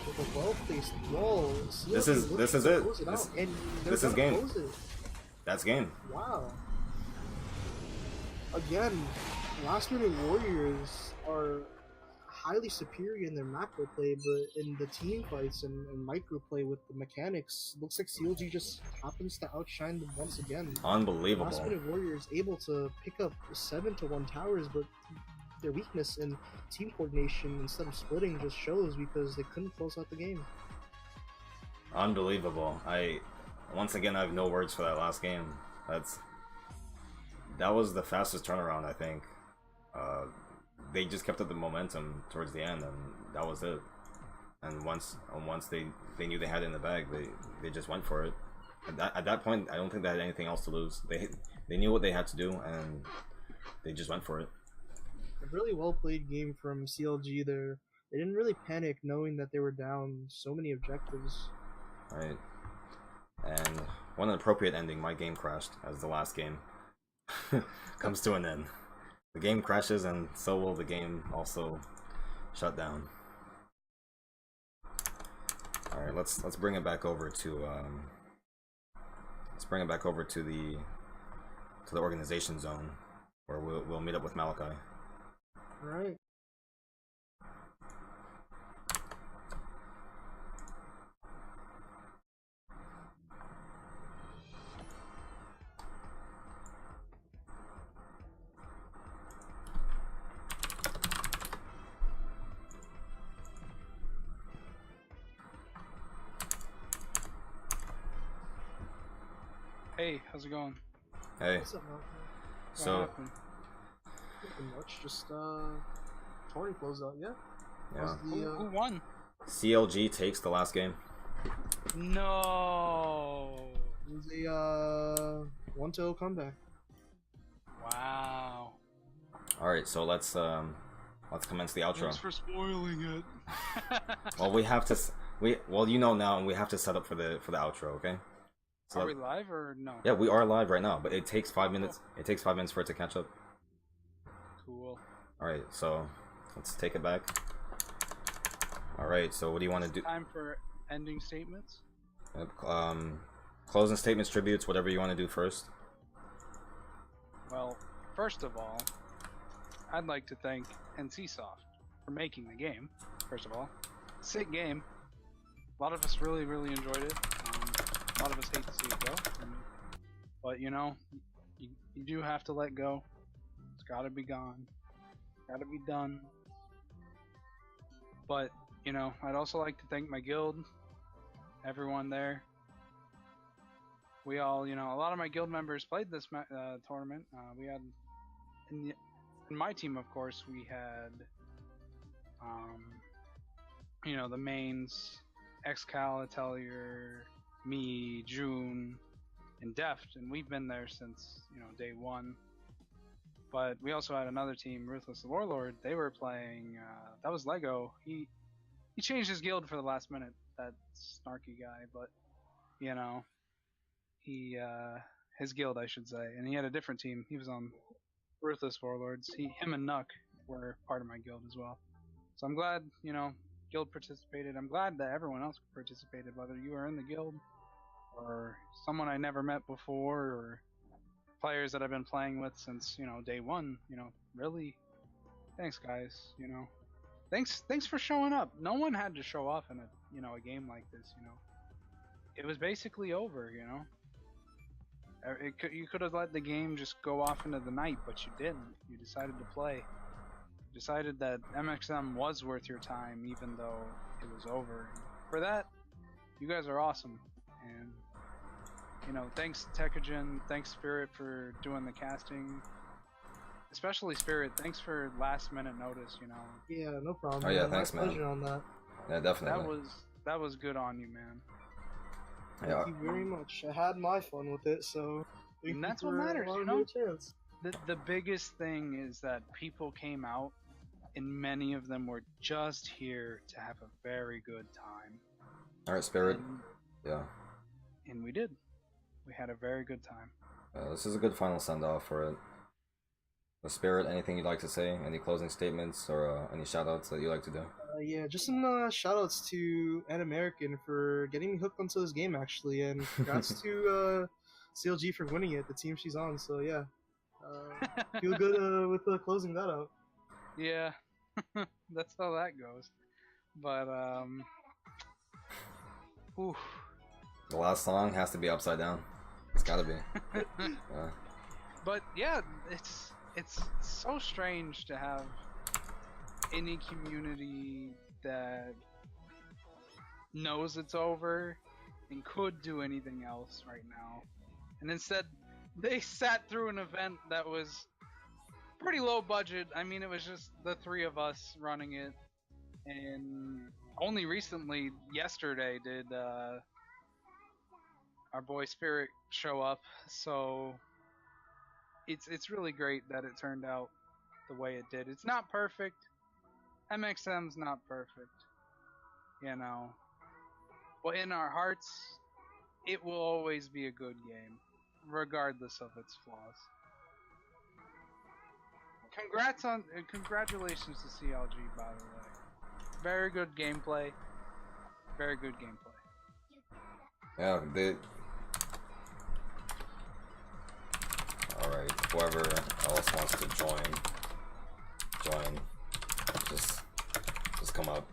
With a well-placed wall, This is it. This is game. That's game. Wow. Again, last-minute Warriors are highly superior in their macro play, but in the team fights and micro play with the mechanics, looks like CLG just happens to outshine them once again. Unbelievable. Last-minute Warriors able to pick up 7-1 towers, but their weakness in team coordination instead of splitting just shows because they couldn't close out the game. Unbelievable. Once again, I have no words for that last game. That was the fastest turnaround, I think. They just kept up the momentum towards the end, and that was it. And once they knew they had it in the bag, they just went for it. At that point, I don't think they had anything else to lose. They knew what they had to do, and they just went for it. A really well played game from CLG there. They didn't really panic knowing that they were down so many objectives. Right. And what an appropriate ending. My game crashed as the last game comes to an end. The game crashes, and so will the game also shut down. All right, let's bring it back over to the organization zone, where we'll meet up with Malachi. All right. Hey, how's it going? Hey, What's up, Malcolm? What so happened? Nothing much. Just Tory closed out. Yeah. yeah, Who won? CLG takes the last game. No. It was a 1-0 comeback. Wow. All right, so let's commence the outro. Thanks for spoiling it. Well, we have to you know now, and we have to set up for the outro, okay? So Are we live or no? yeah, we are live right now, but it takes 5 minutes. It takes 5 minutes for it to catch up. Cool. All right, so let's take it back. All right, so what do you want to do? Time for ending statements. Closing statements, tributes, whatever you want to do first. Well, first of all, I'd like to thank NCSoft for making the game. First of all, sick game. A lot of us really enjoyed it. A lot of us hate to see it go, but you know, you do have to let go. It's got to be gone. Got to be done. But you know, I'd also like to thank my guild, everyone there. We all, you know, a lot of my guild members played this tournament. We had in my team, of course, we had, you know, the mains, Xcal, Atelier, me, June, and Deft, and we've been there since, you know, day one. But we also had another team, Ruthless the Warlord. They were playing. That was Lego. He changed his guild for the last minute. That snarky guy, but you know, his guild, I should say, and he had a different team. He was on Ruthless Warlords. Him and Nuck were part of my guild as well. So I'm glad, you know, guild participated. I'm glad that everyone else participated, whether you were in the guild or someone I never met before or players that I've been playing with since, you know, day one. You know, really, thanks guys. You know, thanks for showing up. No one had to show up in a game like this. It was basically over. You could have let the game just go off into the night, but you didn't. You decided to play. You decided that MXM was worth your time, even though it was over. For that, you guys are awesome. And thanks Tekogen, thanks Spirit for doing the casting. Especially Spirit, thanks for last minute notice. Yeah, no problem. Oh yeah, man. thanks, My man. pleasure on that. Yeah, definitely. That was good on you, man. Yeah. Thank you very much. I had my fun with it, so. thank And you that's what for matters, allowing me a chance. The biggest thing is that people came out, and many of them were just here to have a very good time. All right, Spirit. Yeah. And we did. We had a very good time. This is a good final send off for it. The Spirit, anything you'd like to say? Any closing statements or any shoutouts that you'd like to do? Yeah, just some shoutouts to An American for getting me hooked onto this game, actually, and congrats to CLG for winning it, the team she's on. So yeah, feel good with closing that out. Yeah, that's how that goes. But oof. The last song has to be Upside Down. It's gotta be. But yeah, it's so strange to have any community that knows it's over and could do anything else right now, and instead they sat through an event that was pretty low budget. I mean, it was just the three of us running it, and only recently, yesterday, did our boy Spirit show up. So it's really great that it turned out the way it did. It's not perfect. MXM's not perfect, but in our hearts, it will always be a good game, regardless of its flaws. Congratulations to CLG, by the way. Very good gameplay. Very good gameplay. Yeah, they. Alright, whoever else wants to join. Just come up.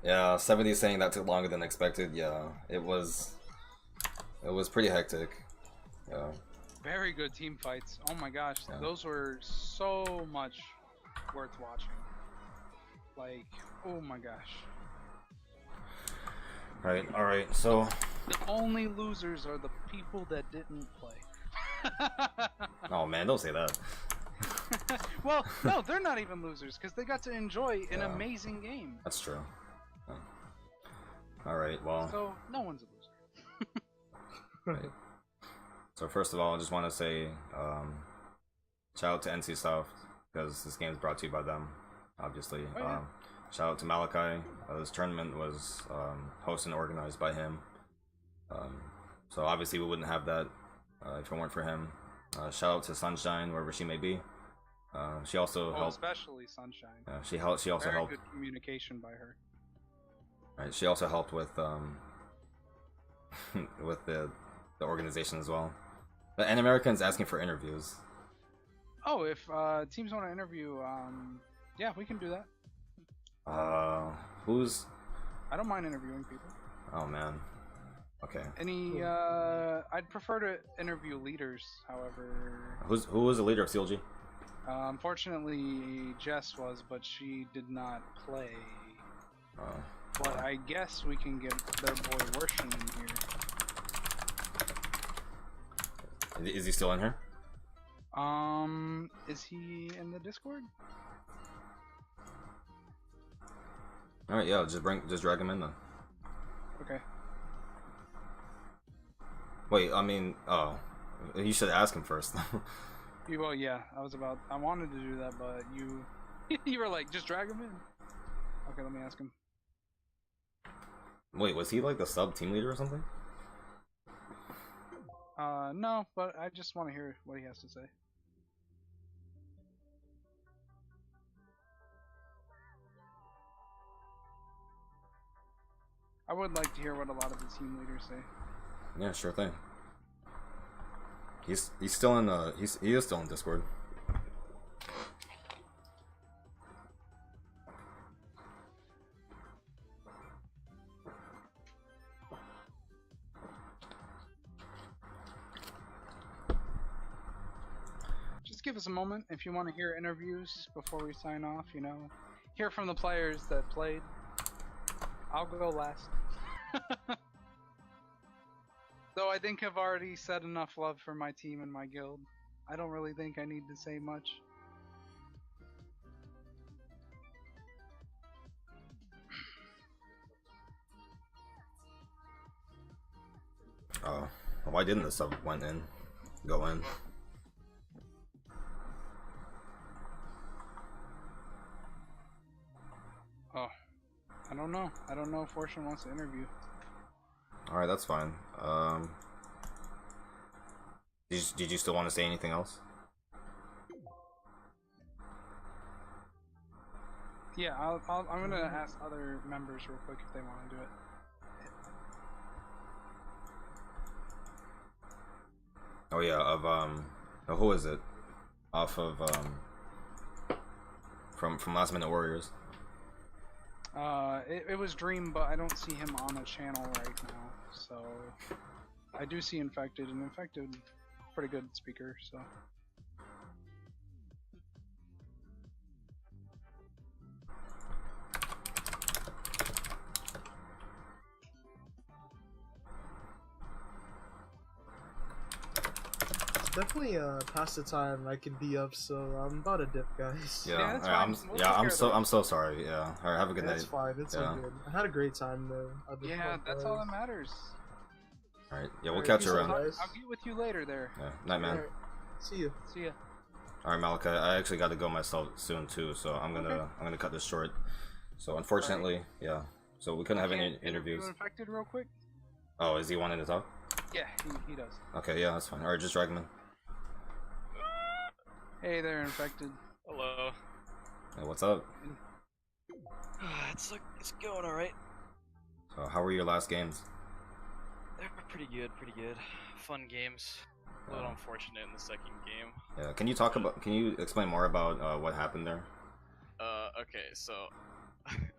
Yeah, 70 saying that took longer than expected. Yeah, it was pretty hectic. Yeah. Very good team fights. Oh my gosh, Yeah. those were so much worth watching. Like, oh my gosh. Right, alright, so The only losers are the people that didn't play. oh man, don't say that. Well, no, they're not even losers because they got to enjoy an Yeah. amazing game. That's true. Yeah. Alright, well. So no one's a loser. Right. So first of all, I just want to say shout out to NCSoft because this game is brought to you by them, obviously. Oh, yeah. Shout out to Malachi. This tournament was hosted and organized by him. So obviously we wouldn't have that if it weren't for him. Shout out to Sunshine, wherever she may be. She also helped. Especially Sunshine. She also Very helped. good communication by her. Right. She also helped with with the organization as well. But An American's asking for interviews. Oh, if teams want to interview, yeah, we can do that. Who's? I don't mind interviewing people. Oh man. Okay. Any, I'd prefer to interview leaders, however. Who was the leader of CLG? Unfortunately, Jess was, but she did not play. Oh. But I guess we can get their boy Worshin in here. Is he still in here? Is he in the Discord? All right, yeah. Just drag him in then. Okay. Wait, I mean, oh, you should ask him first. Well, yeah, I wanted to do that, but you were like, just drag him in. Okay, let me ask him. Wait, was he like the sub team leader or something? No, but I just want to hear what he has to say. I would like to hear what a lot of the team leaders say. Yeah, sure thing. He's still in he is still in Discord. give us a moment if you want to hear interviews before we sign off. You know, hear from the players that played. I'll go last. Though I think I've already said enough love for my team and my guild. I don't really think I need to say much. Oh, why didn't the sub go in? Oh, I don't know. I don't know if Fortune wants to interview. All right, that's fine. Did you still want to say anything else? Yeah, I'm gonna ask other members real quick if they want to do it. Oh yeah, of who is it? Off of from Last Minute Warriors. It was Dream, but I don't see him on a channel right now. So I do see Infected, and Infected, pretty good speaker. So. Definitely past the time I could be up, so I'm about to dip, guys. Yeah, that's alright, fine. We'll take I'm so sorry. Yeah, all right, have a good That's night. fine. It's all good. I had a great time though. Yeah, that's all that matters. All right, yeah, we'll Alright, catch peace you out, around. guys. I'll get with you later there. Yeah, night, man. Alright, see you. See ya. All right, Malika, I actually got to go myself soon too, so I'm gonna cut this short. So unfortunately, yeah. So we couldn't have any interviews. You Infected real quick? Oh, is he wanting to talk? Yeah, he does. Okay, yeah, that's fine. All right, just drag him in. Hey there, Infected. Hello. Hey, what's up? It's going alright. So how were your last games? They're pretty good, pretty good. Fun games. A little unfortunate in the second game. Yeah, can you explain more about what happened there? Okay, so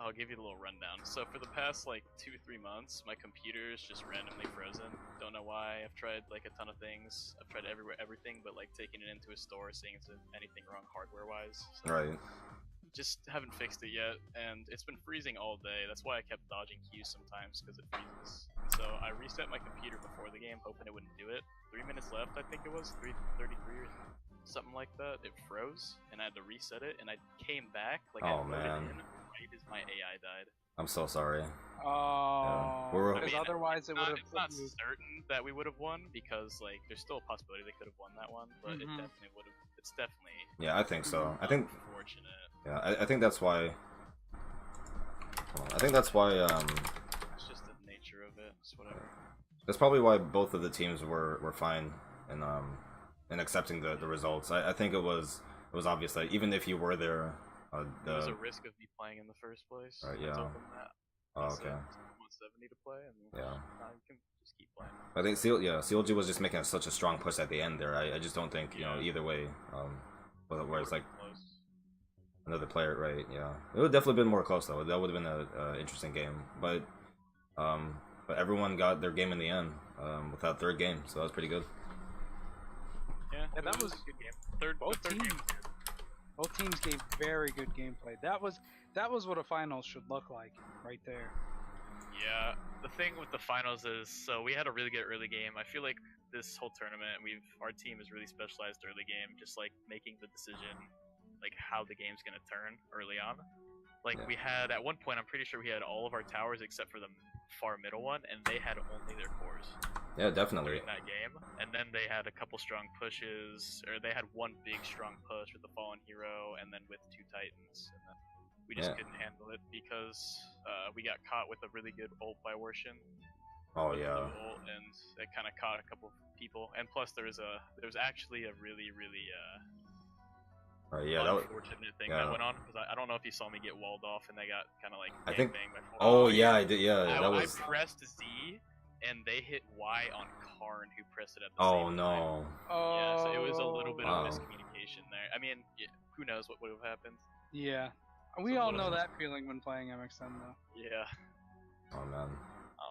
I'll give you a little rundown. So for the past like 2-3 months, my computer is just randomly frozen. Don't know why. I've tried like a ton of things. I've tried everything, but like taking it into a store, seeing if there's anything wrong hardware-wise. So Right. just haven't fixed it yet, and it's been freezing all day. That's why I kept dodging queues sometimes, because it freezes. So I reset my computer before the game, hoping it wouldn't do it. 3 minutes left, I think it was, 3:33 or something like that. It froze, and I had to reset it, and I came back, like I Oh, loaded man. in right as my AI died. I'm so sorry. Oh, We're- because I mean, otherwise it would have. It's not certain that we would have won, because like there's still a possibility they could have won that one, but it definitely would have. It's definitely Yeah, I think so. I think unfortunate. yeah, I think that's why. I think that's why. It's just the nature of it. It's whatever. That's probably why both of the teams were fine in accepting the results. I think it was obvious that even if you were there, There was a risk of me playing in the first place. Right, I yeah. told them that. Oh, I okay. said, 170 to play, and Yeah. now you can just keep playing. I think CLG was just making such a strong push at the end there. I just don't think either way. Where it's like Close. another player, right? Yeah, it would definitely been more close though. That would have been a interesting game, but everyone got their game in the end with that third game, so that was pretty good. Yeah, Yeah, that it was a good game. Third both game. teams. Both teams gave very good gameplay. That was what a finals should look like, right there. Yeah, the thing with the finals is, so we had a really good early game. I feel like this whole tournament, our team is really specialized early game, just like making the decision, like how the game's gonna turn early on. Like Yeah. we had at one point, I'm pretty sure we had all of our towers except for the far middle one, and they had only their cores Yeah, definitely. during that game. And then they had a couple strong pushes, or they had one big strong push with the Fallen Hero, and then with 2 Titans. And then we just Yeah. couldn't handle it because we got caught with a really good ult by Worshin. Oh with yeah. blue ult, and it kind of caught a couple people. And plus, there was actually a really Yeah, that was. unfortunate thing yeah. that went on, because I don't know if you saw me get walled off, and they got kind of like I think- gangbanged by 4. Oh yeah, I did. Yeah, I, that was. I pressed Z, and they hit Y on Karn, who pressed it at the Oh same time. no. Yeah, so it was a little bit Wow. of miscommunication there. I mean, who knows what would have happened? Yeah, we So all what know else? that feeling when playing MXM though. Yeah. Oh man.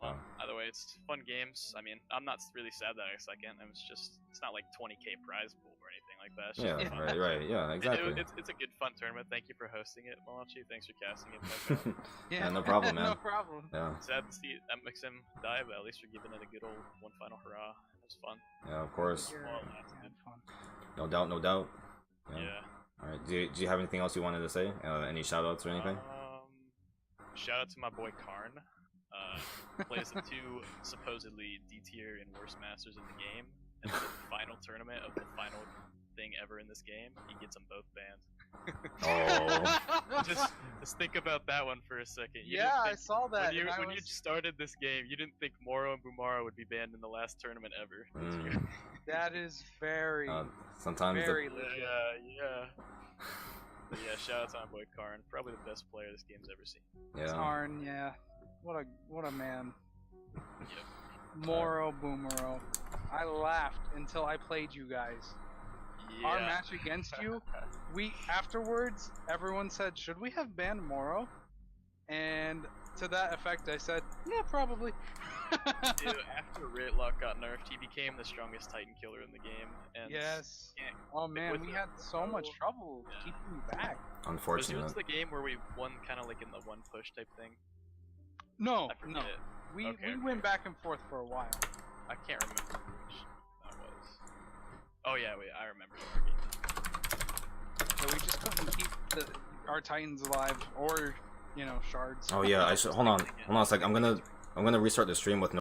don't know. Either way, it's fun games. I mean, I'm not really sad that I second. It's not like 20K prize pool or anything like that. It's just Yeah, fun. right, yeah, exactly. It's a good fun tournament. Thank you for hosting it, Malachi. Thanks for casting it. Yeah, no problem, man. No problem. Yeah, Sad to see MXM die, but at least we're giving it a good old one final hurrah. It was fun. yeah, of course. Well, Had fun. No doubt, no doubt. Yeah. All right. Do you have anything else you wanted to say? Any shout outs or anything? Shout out to my boy Karn. Plays the two supposedly D tier and worst masters in the game, and the final tournament of the final thing ever in this game, he gets them both banned. Oh. just think about that one for a second. I saw that. When you started this game, you didn't think Moro and Bumara would be banned in the last tournament ever. That is very, Sometimes very the, legit. Yeah. But yeah, shout out to my boy Karn. Probably the best player this game's ever seen. yeah. Tarn, yeah. What a man. Yep. Moro Boomero. I laughed until I played you guys. Yeah. Our match against you, afterwards, everyone said, should we have banned Moro? And to that effect, I said, yeah, probably. Dude, after Ritlock got nerfed, he became the strongest Titan killer in the game. And Yes. can't Oh man, with we it. had so much trouble Yeah. keeping you back. Unfortunate. Was the game where we won kind of like in the one push type thing? No, I forget. no. We Okay. went back and forth for a while. I can't remember which that was. Oh yeah, wait, I remember our game. So we just couldn't keep our Titans alive or, shards. Oh yeah, I should hold on a sec. I'm gonna restart the stream with no